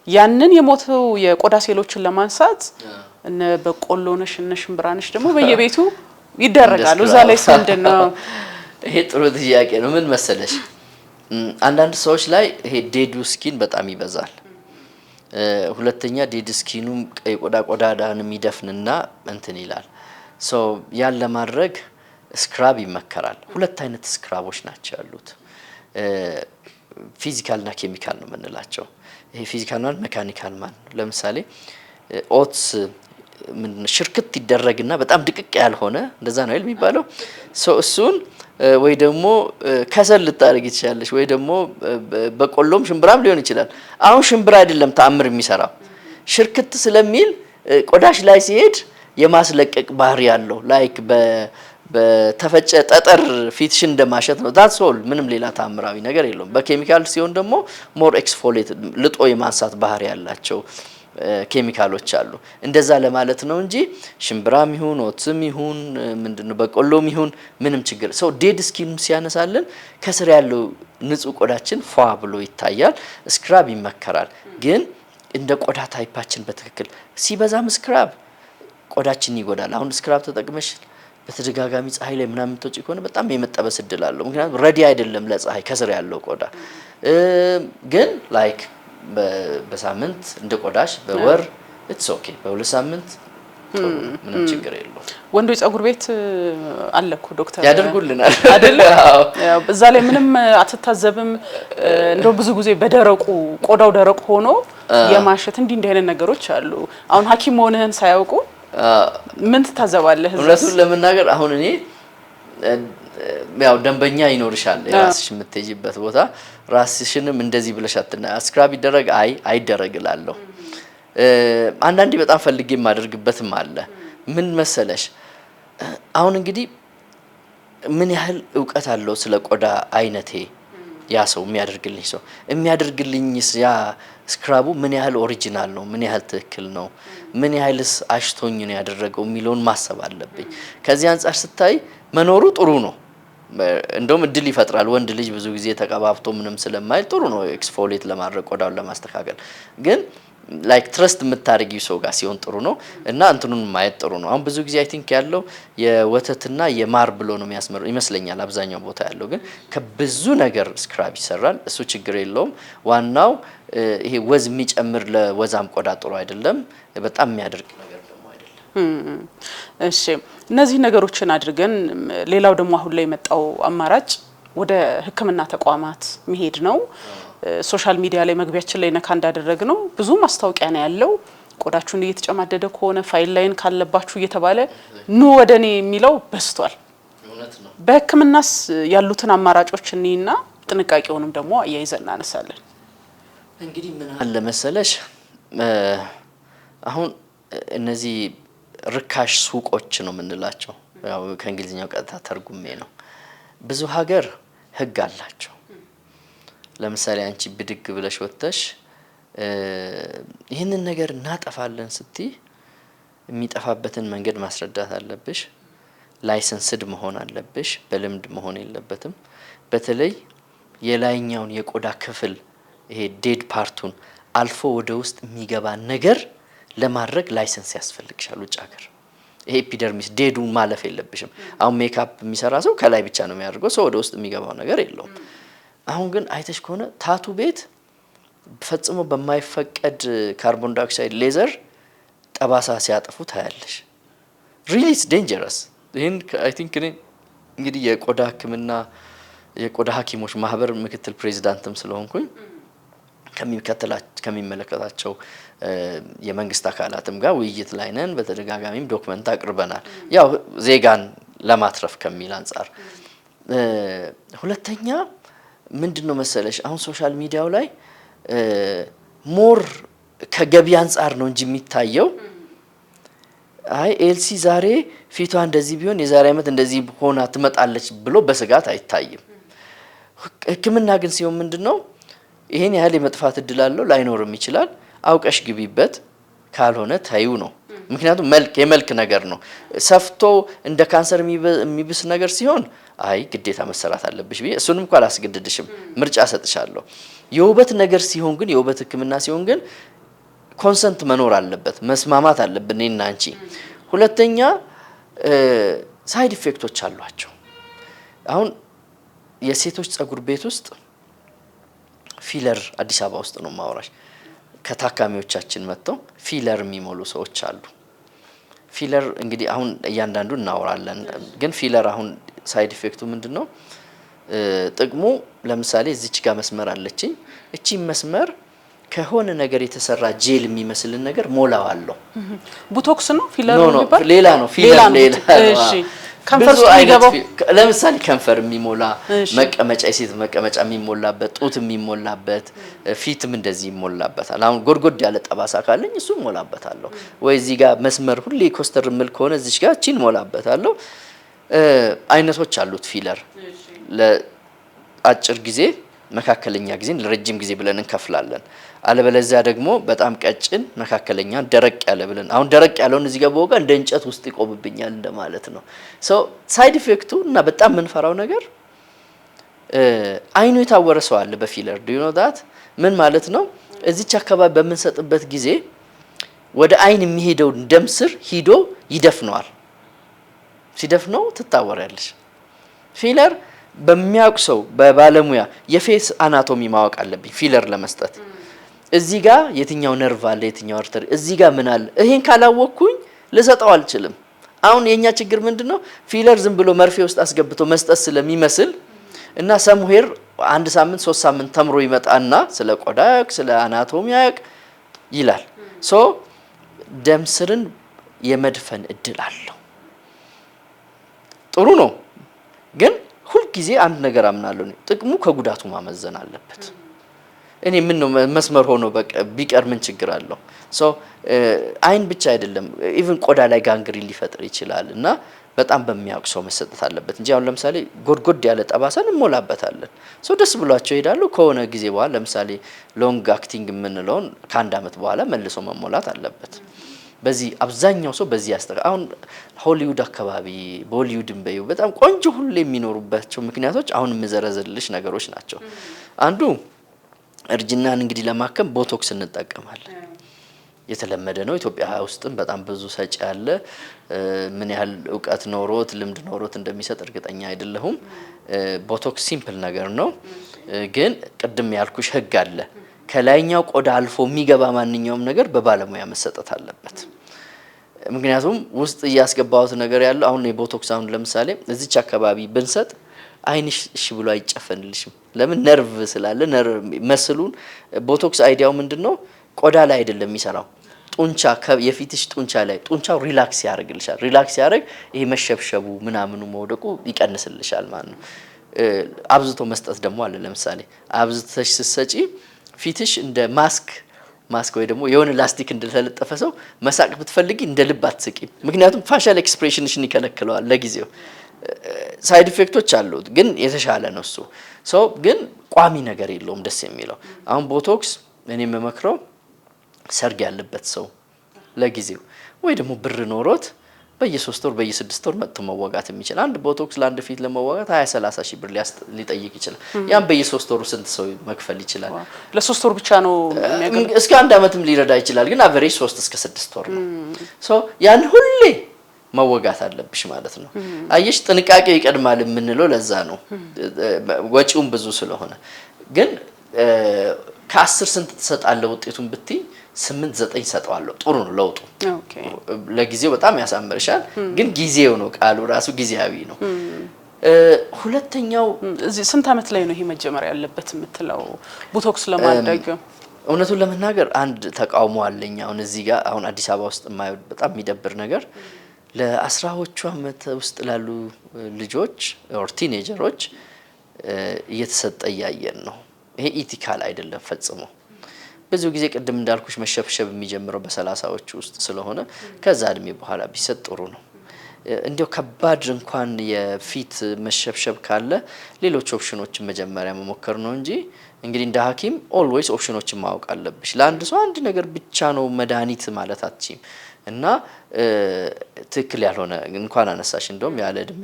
ያንን የሞተው የቆዳ ሴሎችን ለማንሳት እነ በቆሎነሽ እነ ሽምብራነሽ ደግሞ በየቤቱ ይደረጋሉ። እዛ ላይ ምንድነው? ይሄ ጥሩ ጥያቄ ነው። ምን መሰለሽ አንዳንድ ሰዎች ላይ ይሄ ዴድ ስኪን በጣም ይበዛል። ሁለተኛ ዴድ ስኪኑም ቆዳን የሚደፍንና እንትን ይላል። ያን ለማድረግ ስክራብ ይመከራል። ሁለት አይነት ስክራቦች ናቸው ያሉት። ፊዚካልና ኬሚካል ነው የምንላቸው። ይሄ ፊዚካል ማለት ሜካኒካል ማለት ለምሳሌ ኦትስ ሽርክት ይደረግና በጣም ድቅቅ ያልሆነ እንደዛ ነው የሚባለው። እሱን ወይ ደግሞ ከሰል ልታደርግ ይችላልሽ፣ ወይ ደግሞ በቆሎም ሽምብራም ሊሆን ይችላል። አሁን ሽምብራ አይደለም ተአምር የሚሰራው ሽርክት ስለሚል ቆዳሽ ላይ ሲሄድ የማስለቀቅ ባህሪ ያለው ላይክ በተፈጨ ጠጠር ፊትሽን እንደማሸት ነው። ዳትስ ኦል። ምንም ሌላ ታምራዊ ነገር የለውም። በኬሚካል ሲሆን ደግሞ ሞር ኤክስፎሌት ልጦ የማንሳት ባህሪ ያላቸው ኬሚካሎች አሉ። እንደዛ ለማለት ነው እንጂ ሽምብራም ይሁን ኦትስም ይሁን ምንድነው በቆሎም ይሁን ምንም ችግር ሰው ዴድ ስኪን ሲያነሳልን ከስር ያለው ንጹህ ቆዳችን ፏ ብሎ ይታያል። ስክራብ ይመከራል፣ ግን እንደ ቆዳ ታይፓችን በትክክል ሲበዛም ስክራብ ቆዳችን ይጎዳል። አሁን ስክራብ ተጠቅመሽ በተደጋጋሚ ፀሐይ ላይ ምናምን ተጪ ከሆነ በጣም የመጠበስ እድል አለው። ምክንያቱም ረዲ አይደለም ለፀሐይ ከስር ያለው ቆዳ። ግን ላይክ በሳምንት እንደ ቆዳሽ በወር ኢትስ ኦኬ፣ በሁለት ሳምንት ምንም ችግር የለውም። ወንዶች ፀጉር ቤት አለኩ ዶክተር ያደርጉልናል አይደል? እዛ ላይ ምንም አትታዘብም? እንደው ብዙ ጊዜ በደረቁ ቆዳው ደረቅ ሆኖ የማሸት እንዲህ አይነት ነገሮች አሉ። አሁን ሐኪም ሆነህን ሳያውቁ ምን ትታዘባለህ? እውነቱን ለመናገር አሁን እኔ ያው ደንበኛ ይኖርሻል የራስሽ የምትሄጂበት ቦታ ራስሽንም እንደዚህ ብለሽ አትና ስክራብ ይደረግ አይደረግላለሁ። አንዳንዴ በጣም ፈልጌ የማደርግበትም አለ። ምን መሰለሽ አሁን እንግዲህ ምን ያህል እውቀት አለው ስለ ቆዳ አይነቴ ያ ሰው የሚያደርግልኝስ ያ ስክራቡ ምን ያህል ኦሪጂናል ነው፣ ምን ያህል ትክክል ነው፣ ምን ያህልስ አሽቶኝ ነው ያደረገው የሚለውን ማሰብ አለብኝ። ከዚህ አንፃር ስታይ መኖሩ ጥሩ ነው። እንደውም እድል ይፈጥራል። ወንድ ልጅ ብዙ ጊዜ ተቀባብቶ ምንም ስለማይል ጥሩ ነው ኤክስፎሌት ለማድረግ ቆዳውን ለማስተካከል። ግን ላይክ ትረስት የምታደርጊው ሰው ጋር ሲሆን ጥሩ ነው እና እንትኑን ማየት ጥሩ ነው። አሁን ብዙ ጊዜ አይ ቲንክ ያለው የወተትና የማር ብሎ ነው የሚያስመረው ይመስለኛል አብዛኛው ቦታ ያለው። ግን ከብዙ ነገር ስክራብ ይሰራል። እሱ ችግር የለውም። ዋናው ይሄ ወዝ የሚጨምር ለወዛም ቆዳ ጥሩ አይደለም። በጣም የሚያደርግ ነገር ደግሞ አይደለም። እሺ፣ እነዚህ ነገሮችን አድርገን ሌላው ደግሞ አሁን ላይ የመጣው አማራጭ ወደ ሕክምና ተቋማት መሄድ ነው። ሶሻል ሚዲያ ላይ መግቢያችን ላይ ነካ እንዳደረግ ነው ብዙ ማስታወቂያ ነው ያለው። ቆዳችሁን እየተጨማደደ ከሆነ ፋይል ላይን ካለባችሁ እየተባለ ኑ ወደኔ የሚለው በስቷል። በሕክምናስ ያሉትን አማራጮች እኔና ጥንቃቄውንም ደግሞ አያይዘን እናነሳለን። እንግዲህ ምን አለ መሰለሽ አሁን እነዚህ ርካሽ ሱቆች ነው የምንላቸው፣ ያው ከእንግሊዝኛው ቀጥታ ተርጉሜ ነው። ብዙ ሀገር ህግ አላቸው። ለምሳሌ አንቺ ብድግ ብለሽ ወጥተሽ ይህንን ነገር እናጠፋለን ስትይ የሚጠፋበትን መንገድ ማስረዳት አለብሽ። ላይሰንስድ መሆን አለብሽ። በልምድ መሆን የለበትም። በተለይ የላይኛውን የቆዳ ክፍል ይሄ ዴድ ፓርቱን አልፎ ወደ ውስጥ የሚገባ ነገር ለማድረግ ላይሰንስ ያስፈልግሻል። ውጭ ሀገር ይሄ ኤፒደርሚስ ዴዱን ማለፍ የለብሽም። አሁን ሜካፕ የሚሰራ ሰው ከላይ ብቻ ነው የሚያደርገው፣ ሰው ወደ ውስጥ የሚገባው ነገር የለውም። አሁን ግን አይተሽ ከሆነ ታቱ ቤት ፈጽሞ በማይፈቀድ ካርቦን ዳይኦክሳይድ ሌዘር ጠባሳ ሲያጠፉ ታያለሽ። ሪሊ ኢትስ ዴንጀረስ። ይሄን አይ ቲንክ እኔ እንግዲህ የቆዳ ሕክምና የቆዳ ሐኪሞች ማህበር ምክትል ፕሬዚዳንትም ስለሆንኩኝ ከሚመለከታቸው የመንግስት አካላትም ጋር ውይይት ላይ ነን። በተደጋጋሚም ዶክመንት አቅርበናል፣ ያው ዜጋን ለማትረፍ ከሚል አንጻር። ሁለተኛ ምንድነው መሰለሽ አሁን ሶሻል ሚዲያው ላይ ሞር ከገቢ አንጻር ነው እንጂ የሚታየው አይ ኤልሲ ዛሬ ፊቷ እንደዚህ ቢሆን የዛሬ አመት እንደዚህ ሆና ትመጣለች ብሎ በስጋት አይታይም። ህክምና ግን ሲሆን ምንድነው ይሄን ያህል የመጥፋት እድል አለው፣ ላይኖርም ይችላል። አውቀሽ ግቢበት፣ ካልሆነ ታዩ ነው። ምክንያቱም የመልክ ነገር ነው። ሰፍቶ እንደ ካንሰር የሚብስ ነገር ሲሆን አይ ግዴታ መሰራት አለብሽ ብዬ እሱንም እንኳን አላስገድድሽም፣ ምርጫ ሰጥሻለሁ። የውበት ነገር ሲሆን ግን የውበት ህክምና ሲሆን ግን ኮንሰንት መኖር አለበት፣ መስማማት አለብን እኔና አንቺ። ሁለተኛ ሳይድ ኢፌክቶች አሏቸው። አሁን የሴቶች ጸጉር ቤት ውስጥ ፊለር አዲስ አበባ ውስጥ ነው ማውራሽ፣ ከታካሚዎቻችን መጥተው ፊለር የሚሞሉ ሰዎች አሉ። ፊለር እንግዲህ አሁን እያንዳንዱ እናወራለን፣ ግን ፊለር አሁን ሳይድ ኢፌክቱ ምንድነው? ጥቅሙ ለምሳሌ እዚች ጋር መስመር አለችኝ። እቺ መስመር ከሆነ ነገር የተሰራ ጄል የሚመስልን ነገር ሞላዋለሁ። ቡቶክስ ነው ፊለር ነው ይባል? ሌላ ነው ፊለር ሌላ። እሺ ከንፈር የሚገባው ለምሳሌ ከንፈር የሚሞላ መቀመጫ፣ የሴት መቀመጫ የሚሞላበት፣ ጡት የሚሞላበት፣ ፊትም እንደዚህ ይሞላበታል። አሁን ጎድጎድ ያለ ጠባሳ ካለኝ እሱ ሞላበታለሁ። ወይ እዚህ ጋር መስመር ሁሌ ኮስተር ምል ከሆነ እዚች ጋር እቺን ሞላበታለሁ። አይነቶች አሉት ፊለር ለአጭር ጊዜ መካከለኛ ጊዜ ለረጅም ጊዜ ብለን እንከፍላለን። አለበለዚያ ደግሞ በጣም ቀጭን መካከለኛ ደረቅ ያለ ብለን አሁን ደረቅ ያለውን እዚህ ጋር በወጋ እንደ እንጨት ውስጥ ይቆምብኛል እንደማለት ነው። ሶ ሳይድ ኢፌክቱ እና በጣም የምንፈራው ነገር አይኑ የታወረ ሰው አለ በፊለር ዱ ዩ ኖ ዳት ምን ማለት ነው? እዚች አካባቢ በምንሰጥበት ጊዜ ወደ አይን የሚሄደው ደም ስር ሂዶ ይደፍነዋል። ሲደፍነው ትታወራለች። ፊለር በሚያውቅ ሰው በባለሙያ የፌስ አናቶሚ ማወቅ አለብኝ ፊለር ለመስጠት። እዚህ ጋር የትኛው ነርቭ አለ የትኛው አርተሪ እዚህ ጋር ምን አለ ይሄን ካላወቅኩኝ ልሰጠው አልችልም። አሁን የኛ ችግር ምንድነው? ፊለር ዝም ብሎ መርፌ ውስጥ አስገብቶ መስጠት ስለሚመስል እና ሰምዌር 1 ሳምንት 3 ሳምንት ተምሮ ይመጣና ስለ ቆዳ ስለ አናቶሚ ያቅ ይላል። ሶ ደም ስርን የመድፈን እድል አለው። ጥሩ ነው ግን ሁልጊዜ አንድ ነገር አምናለሁ ጥቅሙ ከጉዳቱ ማመዘን አለበት። እኔ ምን ነው መስመር ሆኖ በቃ ቢቀር ምን ችግር አለው? ሶ አይን ብቻ አይደለም ኢቭን ቆዳ ላይ ጋንግሪን ሊፈጥር ይችላል እና በጣም በሚያውቅ ሰው መሰጠት አለበት እንጂ አሁን ለምሳሌ ጎድጎድ ያለ ጠባሳን እንሞላበታለን። ሶ ደስ ብሏቸው ይሄዳሉ። ከሆነ ጊዜ በኋላ ለምሳሌ ሎንግ አክቲንግ የምንለውን ከ1 አመት በኋላ መልሶ መሞላት አለበት። በዚህ አብዛኛው ሰው በዚህ አሁን ሆሊውድ አካባቢ ቦሊውድን በዩ በጣም ቆንጆ ሁሉ የሚኖሩባቸው ምክንያቶች አሁን የምዘረዝልሽ ነገሮች ናቸው። አንዱ እርጅናን እንግዲህ ለማከም ቦቶክስ እንጠቀማለን። የተለመደ ነው። ኢትዮጵያ ውስጥም በጣም ብዙ ሰጪ ያለ ምን ያህል እውቀት ኖሮት ልምድ ኖሮት እንደሚሰጥ እርግጠኛ አይደለሁም። ቦቶክስ ሲምፕል ነገር ነው ግን ቅድም ያልኩሽ ህግ አለ። ከላይኛው ቆዳ አልፎ የሚገባ ማንኛውም ነገር በባለሙያ መሰጠት አለበት። ምክንያቱም ውስጥ እያስገባውት ነገር ያለው አሁን የቦቶክስ አሁን ለምሳሌ እዚች አካባቢ ብንሰጥ አይንሽ እሺ ብሎ አይጨፈንልሽም። ለምን? ነርቭ ስላለ ነርቭ መስሉን ቦቶክስ አይዲያው ምንድነው? ቆዳ ላይ አይደለም የሚሰራው ጡንቻ የፊትሽ ጡንቻ ላይ ጡንቻው ሪላክስ ያደርግልሻል። ሪላክስ ያደርግ ይሄ መሸብሸቡ ምናምኑ መውደቁ ይቀንስልሻል ማለት ነው። አብዝቶ መስጠት ደግሞ አለ። ለምሳሌ አብዝተሽ ስትሰጪ ፊትሽ እንደ ማስክ ወይ ደግሞ የሆነ ላስቲክ እንደተለጠፈ ሰው መሳቅ ብትፈልጊ እንደ ልብ አትስቂም። ምክንያቱም ፋሻል ኤክስፕሬሽንሽን ይከለክለዋል ለጊዜው። ሳይድ ኢፌክቶች አሉት ግን የተሻለ ነው እሱ። ሶ ግን ቋሚ ነገር የለውም ደስ የሚለው። አሁን ቦቶክስ እኔ የምመክረው ሰርግ ያለበት ሰው ለጊዜው ወይ ደግሞ ብር ኖሮት በየ3 ወር በየ6 ወር መጥቶ መወጋት የሚችል አንድ ቦቶክስ ለአንድ ፊት ለመወጋት 20-30 ሺህ ብር ሊጠይቅ ይችላል። ያን በየ3 ወሩ ስንት ሰው መክፈል ይችላል? ለ3 ወር ብቻ ነው የሚያገለግለው። እስከ 1 አመትም ሊረዳ ይችላል ግን አቨሬጅ 3 እስከ 6 ወር ነው። ሶ ያን ሁሌ መወጋት አለብሽ ማለት ነው። አየሽ ጥንቃቄ ይቀድማል የምንለው ለዛ ነው ወጪውን ብዙ ስለሆነ። ግን ከ10 ስንት ተሰጣለው ውጤቱን ብትይ 8-9 ሰጠዋለሁ። ጥሩ ነው ለውጡ። ለጊዜው በጣም ያሳምርሻል ግን ጊዜው ነው ቃሉ ራሱ ጊዜያዊ ነው። ሁለተኛው እዚህ ስንት አመት ላይ ነው ይሄ መጀመሪያ ያለበት የምትለው ቦቶክስ ለማድረግ? እውነቱን ለመናገር አንድ ተቃውሞ አለኝ። አሁን እዚህ ጋር አሁን አዲስ አበባ ውስጥ የማየው በጣም የሚደብር ነገር ለ10ዎቹ አመት ውስጥ ላሉ ልጆች ኦር ቲኔጀሮች እየተሰጠ ያያየን ነው። ይሄ ኢቲካል አይደለም ፈጽሞ። ብዙ ጊዜ ቅድም እንዳልኩሽ መሸብሸብ የሚጀምረው በ30ዎቹ ውስጥ ስለሆነ ከዛ እድሜ በኋላ ቢሰጥ ጥሩ ነው። እንዲያው ከባድ እንኳን የፊት መሸብሸብ ካለ ሌሎች ኦፕሽኖችን መጀመሪያ መሞከር ነው እንጂ እንግዲህ እንደ ሐኪም ኦልዌይስ ኦፕሽኖችን ማወቅ አለብሽ። ለአንድ ሰው አንድ ነገር ብቻ ነው መድኃኒት ማለት አትችይም። እና ትክክል ያልሆነ እንኳን አነሳሽ እንደውም ያለ እድሜ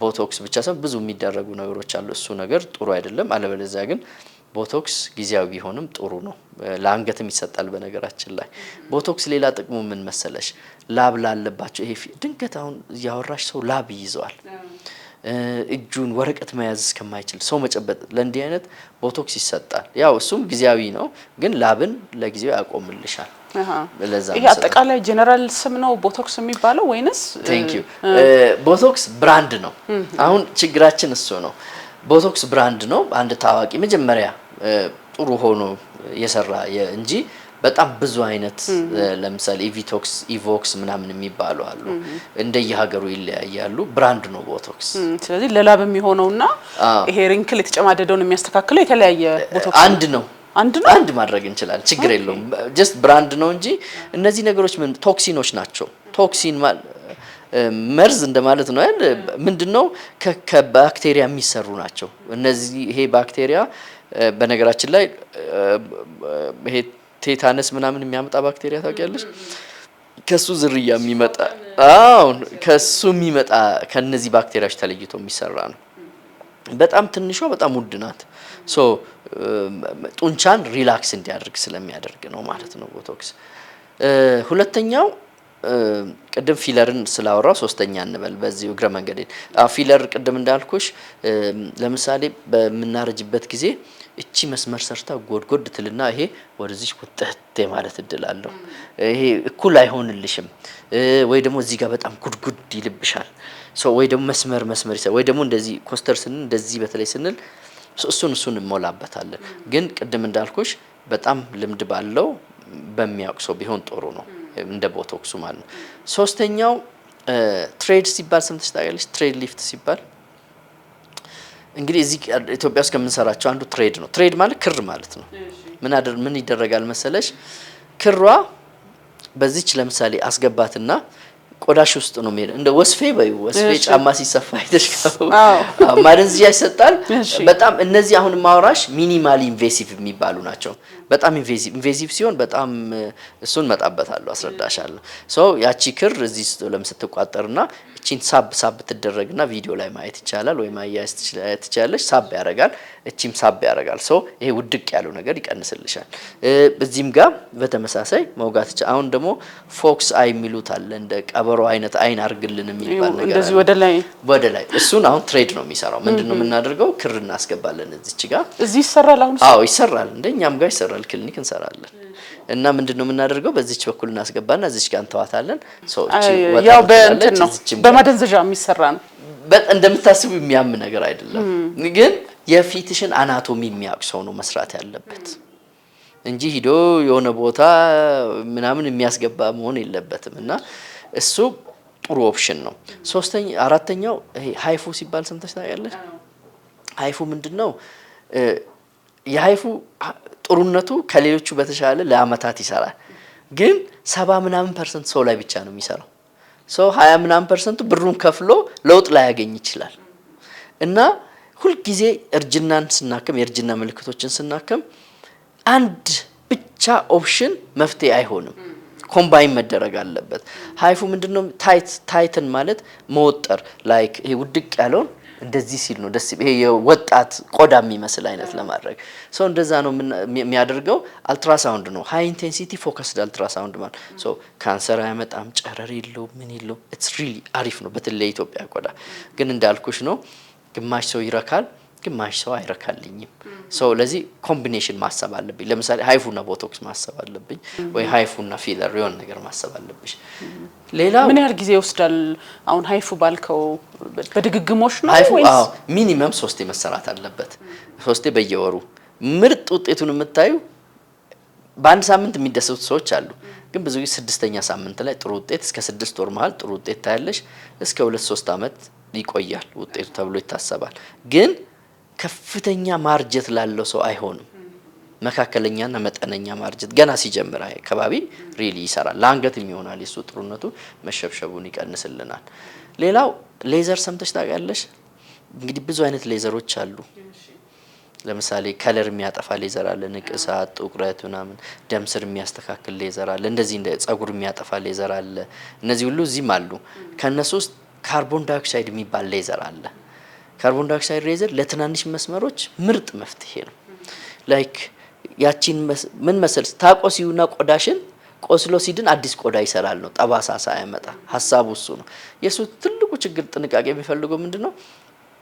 ቦቶክስ ብቻ ሳይሆን ብዙ የሚደረጉ ነገሮች አሉ። እሱ ነገር ጥሩ አይደለም። አለበለዚያ ግን ቦቶክስ ጊዜያዊ ቢሆንም ጥሩ ነው። ለአንገትም ይሰጣል። በነገራችን ላይ ቦቶክስ ሌላ ጥቅሙ ምን መሰለሽ? ላብ ላለባቸው ይሄ ድንገት አሁን ያወራሽ ሰው ላብ ይይዘዋል እጁን ወረቀት መያዝ እስከማይችል ሰው መጨበጥ ለእንዲህ አይነት ቦቶክስ ይሰጣል። ያው እሱም ጊዜያዊ ነው ግን ላብን ለጊዜው ያቆምልሻል። ለዛ ይሄ አጠቃላይ ጀነራል ስም ነው ቦቶክስ የሚባለው ወይንስ? ቴንክ ዩ ቦቶክስ ብራንድ ነው። አሁን ችግራችን እሱ ነው። ቦቶክስ ብራንድ ነው። አንድ ታዋቂ መጀመሪያ ጥሩ ሆኖ የሰራ እንጂ በጣም ብዙ አይነት ለምሳሌ ኢቪቶክስ ኢቮክስ ምናምን የሚባሉ አሉ። እንደየሀገሩ ይለያያሉ። ብራንድ ነው ቦቶክስ። ስለዚህ ለላብ የሚሆነውና ይሄ ሪንክል የተጨማደደውን የሚያስተካክለው የተለያየ ቦቶክስ አንድ ማድረግ እንችላለን። ችግር የለውም። ጀስት ብራንድ ነው እንጂ እነዚህ ነገሮች ምን ቶክሲኖች ናቸው። ቶክሲን መርዝ እንደማለት ነው አይደል? ምንድነው ከባክቴሪያ የሚሰሩ ናቸው እነዚህ። ይሄ ባክቴሪያ በነገራችን ላይ ይሄ ቴታነስ ምናምን የሚያመጣ ባክቴሪያ ታውቂያለሽ? ከሱ ዝርያ የሚመጣ ከሱ የሚመጣ ከነዚህ ባክቴሪያዎች ተለይቶ የሚሰራ ነው። በጣም ትንሿ በጣም ውድ ናት። ጡንቻን ሪላክስ እንዲያደርግ ስለሚያደርግ ነው ማለት ነው ቦቶክስ። ሁለተኛው ቅድም ፊለርን ስላወራው ሶስተኛ እንበል በዚህ እግረ መንገዴን። ፊለር ቅድም እንዳልኩሽ ለምሳሌ በምናረጅበት ጊዜ እቺ መስመር ሰርታ ጎድጎድ ትልና ይሄ ወደዚህ ወጥተህ ማለት እድል አለው። ይሄ እኩል አይሆንልሽም ወይ ደግሞ እዚህ ጋር በጣም ጉድጉድ ይልብሻል። ወይ ደግሞ መስመር ይሰራ ወይ ደግሞ እንደዚህ ኮስተር ስንል እንደዚህ በተለይ ስንል እሱን እንሞላበታለን። ግን ቅድም እንዳልኩሽ በጣም ልምድ ባለው በሚያውቅ ሰው ቢሆን ጥሩ ነው እንደ ቦቶክሱ ማለት ነው። ሶስተኛው ትሬድ ሲባል ሰምተሽ ታውቂያለሽ? ትሬድ ሊፍት ሲባል እንግዲህ እዚህ ኢትዮጵያ ውስጥ ከምንሰራቸው አንዱ ትሬድ ነው። ትሬድ ማለት ክር ማለት ነው። ምን ይደረጋል መሰለሽ? ክሯ በዚች ለምሳሌ አስገባትና ቆዳሽ ውስጥ ነው የሚሄድ። እንደ ወስፌ ወስፌ ጫማ ሲሰፋ አይተሽካው ማደንዚያ ይሰጣል። በጣም እነዚህ አሁን ማውራሽ ሚኒማሊ ኢንቬሲቭ የሚባሉ ናቸው። በጣም ኢንቬሲቭ ሲሆን በጣም እሱን መጣበታለሁ አስረዳሻለሁ። ያቺ ክር እዚህ ለምስትቋጠርና እቺን ሳብ ትደረግና ቪዲዮ ላይ ማየት ይቻላል ወይ ማያያዝ ትችላለሽ። ሳብ ያደርጋል፣ እቺም ሳብ ያደርጋል። ይሄ ውድቅ ያለው ነገር ይቀንስልሻል። እዚህም ጋር በተመሳሳይ መውጋት አሁን ደግሞ ፎክስ አይ የሚሉት አለ እንደ ቀበሮ አይነት አይን አርግልን የሚባል ነገር እንደዚህ ወደ ላይ እሱን አሁን ትሬድ ነው የሚሰራው። ምንድነው የምናደርገው? ክር እናስገባለን እዚች ጋር። እዚህ ይሰራል አሁን? ይሰራል። እንደኛም ጋር ይሰራል። ክሊኒክ እንሰራለን። እና ምንድነው የምናደርገው? በዚች በኩል እናስገባና እዚች ጋር እንተዋታለን። ያው በእንትን ነው በማደንዘዣ የሚሰራ ነው። እንደምታስቡ የሚያም ነገር አይደለም። ግን የፊትሽን አናቶሚ የሚያውቅ ሰው ነው መስራት ያለበት እንጂ ሂዶ የሆነ ቦታ ምናምን የሚያስገባ መሆን የለበትም። እና እሱ ጥሩ ኦፕሽን ነው። አራተኛው ይሄ ሃይፉ ሲባል ሰምተሽ ታውቂያለሽ? ሃይፉ ምንድነው? የሃይፉ ጥሩነቱ ከሌሎቹ በተሻለ ለአመታት ይሰራል። ግን 70% ሰው ላይ ብቻ ነው የሚሰራው። 20% ብሩን ከፍሎ ለውጥ ላይ ያገኝ ይችላል። እና ሁልጊዜ እርጅናን ስናከም የእርጅና ምልክቶችን ስናከም አንድ ብቻ ኦፕሽን መፍትሄ አይሆንም። ኮምባይን መደረግ አለበት። ሃይፉ ምንድነው? ታይትን ማለት መወጠር ላይክ ይሄ ውድቅ ያለውን እንደዚህ ሲል ነው ደስ ይሄ የወጣት ቆዳ የሚመስል አይነት ለማድረግ እንደዛ ነው የሚያደርገው። አልትራሳውንድ ነው ሃይ ኢንቴንሲቲ ፎከስድ አልትራሳውንድ ማለት ካንሰር አያመጣም፣ ጨረር የለው ምን የለው። ኢትስ ሪሊ አሪፍ ነው። በተለይ ኢትዮጵያ ቆዳ ግን እንዳልኩሽ ነው ግማሽ ሰው ይረካል፣ ግማሽ ሰው አይረካልኝም። ለዚህ ኮምቢኔሽን ማሰብ አለብኝ። ለምሳሌ ሃይፉና ቦቶክስ ማሰብ አለብኝ ወይ ሃይፉና ፊለር የሆነ ነገር ማሰብ አለብሽ። ሌላ ምን ያህል ጊዜ ይወስዳል? አሁን ሃይፉ ባልከው በድግግሞሽ ነው ወይስ ሚኒመም 3 መሰራት አለበት? 3 በየወሩ ምርጥ ውጤቱን የምታዩ በአንድ ሳምንት የሚደሰቱ ሰዎች አሉ። ግን ብዙ ጊዜ 6ኛ ሳምንት ላይ ጥሩ ውጤት እስከ 6 ወር መሃል ጥሩ ውጤት ታያለሽ። እስከ 2-3 አመት ይቆያል ውጤቱ ተብሎ ይታሰባል። ግን ከፍተኛ ማርጀት ላለው ሰው አይሆንም። መካከለኛና መጠነኛ ማርጀት ገና ሲጀምር አካባቢ ሪሊ ይሰራል። ለአንገትም ይሆናል። የሱ ጥሩነቱ መሸብሸቡን ይቀንስልናል። ሌላው ሌዘር ሰምተሽ ታውቂያለሽ? እንግዲህ ብዙ አይነት ሌዘሮች አሉ። ለምሳሌ ከለር የሚያጠፋ ሌዘር አለ፣ ንቅሳት፣ ጥቁረት ምናምን። ደም ስር የሚያስተካክል ሌዘር አለ፣ እንደዚህ እንደ ጸጉር የሚያጠፋ ሌዘር አለ። እነዚህ ሁሉ እዚህም አሉ። ከነሱ ውስጥ ካርቦን ዳይኦክሳይድ የሚባል ሌዘር አለ። ካርቦን ዳይኦክሳይድ ሌዘር ለትናንሽ መስመሮች ምርጥ መፍትሄ ነው። ላይክ ያቺን ምን መሰል ታቆሲውና ቆዳሽን ቆስሎ ሲድን አዲስ ቆዳ ይሰራል ነው፣ ጠባሳ ሳያመጣ። ሐሳቡ እሱ ነው። የሱ ትልቁ ችግር ጥንቃቄ የሚፈልገው ምንድነው?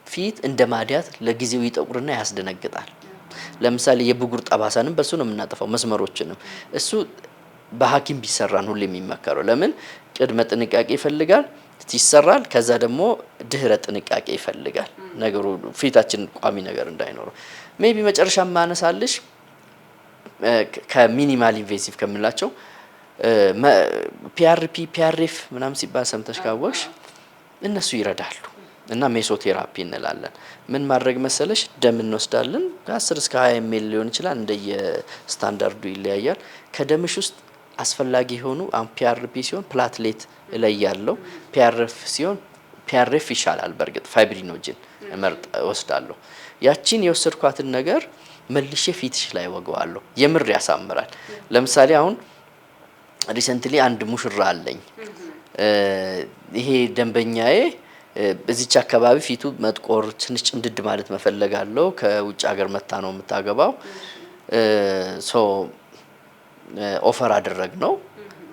ፊት እንደ ማዲያት ለጊዜው ይጠቁርና ያስደነግጣል። ለምሳሌ የብጉር ጠባሳንም በሱ ነው የምናጠፋው፣ መስመሮችንም። እሱ በሐኪም ቢሰራን ሁሉ የሚመከረው። ለምን? ቅድመ ጥንቃቄ ይፈልጋል ይሰራል። ከዛ ደግሞ ድህረ ጥንቃቄ ይፈልጋል። ነገሩ ፊታችን ቋሚ ነገር እንዳይኖረው። ሜቢ መጨረሻ ማነሳልሽ ከሚኒማል ኢንቬሲቭ ከምንላቸው ፒአርፒ ፒአርኤፍ ምናምን ሲባል ሰምተሽ ካወቅሽ እነሱ ይረዳሉ። እና ሜሶቴራፒ እንላለን። ምን ማድረግ መሰለሽ? ደም እንወስዳለን። ከ10 እስከ 20 ml ሊሆን ይችላል፣ እንደየ ስታንዳርዱ ይለያያል። ከደምሽ ውስጥ አስፈላጊ የሆኑ ፒአርፒ ሲሆን ፕላትሌት ላይ ያለው ፒአርኤፍ ሲሆን ፒአርኤፍ ይሻላል። በእርግጥ ፋይብሪኖጅን ወስዳለሁ። ያቺን የወሰድኳትን ነገር መልሼ ፊትሽ ላይ ወገዋለሁ። የምር ያሳምራል። ለምሳሌ አሁን ሪሰንትሊ አንድ ሙሽራ አለኝ። ይሄ ደንበኛዬ በዚች አካባቢ ፊቱ መጥቆር ትንሽ ጭምድድ ማለት መፈለጋለሁ። ከውጭ ሀገር መታ ነው የምታገባው። ሶ ኦፈር አደረግ ነው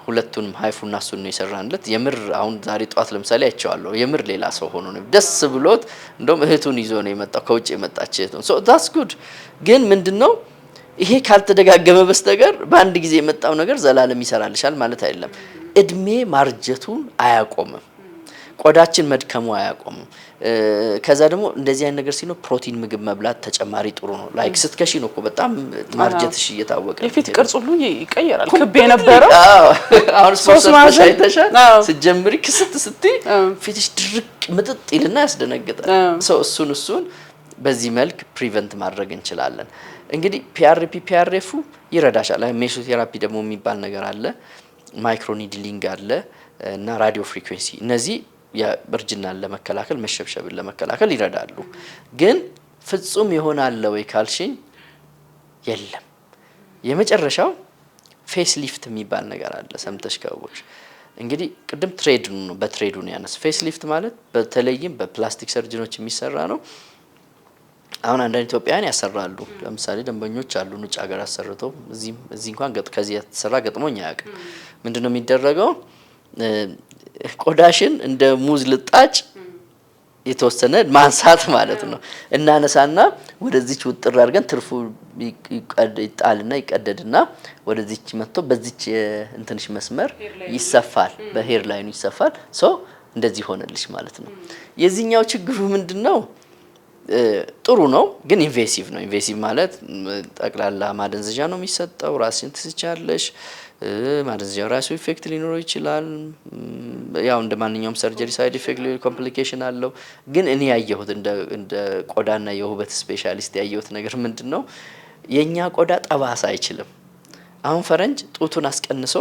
ሁለቱንም ሃይፉና እሱን ነው የሰራንለት። የምር አሁን ዛሬ ጧት ለምሳሌ አይቼዋለሁ። የምር ሌላ ሰው ሆኖ ነው ደስ ብሎት፣ እንደውም እህቱን ይዞ ነው የመጣው፣ ከውጭ የመጣች እህት ነው። ሶ ዳትስ ጉድ። ግን ምንድነው ይሄ ካልተደጋገመ በስተቀር በአንድ ጊዜ የመጣው ነገር ዘላለም ይሰራልሻል ማለት አይደለም። እድሜ ማርጀቱን አያቆምም። ቆዳችን መድከሙ አያቆምም። ከዛ ደግሞ እንደዚህ አይነት ነገር ሲኖር ፕሮቲን ምግብ መብላት ተጨማሪ ጥሩ ነው። ላይክ ስትከሺ ነው እኮ በጣም ማርጀትሽ እየታወቀ የፊት ቅርጽ ሁሉ ይቀየራል። ክብ የነበረው አሁን ሶስት አይተሻል። ስትጀምሪ ክስት ስትይ ፊትሽ ድርቅ ምጥጥ ይልና ያስደነግጣል። እሱን በዚህ መልክ ፕሪቨንት ማድረግ እንችላለን። እንግዲህ ፒአርኤፉ ይረዳሻል። ሜሶቴራፒ ደግሞ የሚባል ነገር አለ፣ ማይክሮኒድሊንግ አለ እና ራዲዮ ፍሪኩዌንሲ። እነዚህ የእርጅናን ለመከላከል መሸብሸብን ለመከላከል ይረዳሉ። ግን ፍጹም ይሆናል ወይ ካልሽኝ የለም። የመጨረሻው ፌስ ሊፍት የሚባል ነገር አለ። ሰምተሽ ከወቅሽ እንግዲህ ቅድም በትሬዱ ነው ያነስ። ፌስ ሊፍት ማለት በተለይም በፕላስቲክ ሰርጅኖች የሚሰራ ነው። አሁን አንዳንድ ኢትዮጵያውያን ያሰራሉ። ለምሳሌ ደንበኞች አሉ ውጭ ሀገር አሰርተው እዚህ እንኳን ከዚህ የተሰራ ገጥሞኝ አያውቅም። ምንድነው የሚደረገው? ቆዳሽን እንደ ሙዝ ልጣጭ የተወሰነ ማንሳት ማለት ነው። እናነሳና ወደዚች ውጥር አድርገን ትርፉ ይጣልና ይቀደድና ወደዚች መጥቶ በዚች እንትንሽ መስመር ይሰፋል፣ በሄር ላይኑ ይሰፋል። ሶ እንደዚህ ሆነልሽ ማለት ነው። የዚህኛው ችግሩ ምንድነው? ጥሩ ነው ግን ኢንቬሲቭ ነው። ኢንቬሲቭ ማለት ጠቅላላ ማደንዘዣ ነው የሚሰጠው። ራስሽን ትስቻለሽ። ማደንዘዣ ራሱ ኢፌክት ሊኖረው ይችላል። ያው እንደ ማንኛውም ሰርጀሪ ሳይድ ኢፌክት ኮምፕሊኬሽን አለው። ግን እኔ ያየሁት እንደ ቆዳና የውበት ስፔሻሊስት ያየሁት ነገር ምንድነው? የኛ ቆዳ ጠባሳ አይችልም። አሁን ፈረንጅ ጡቱን አስቀንሶ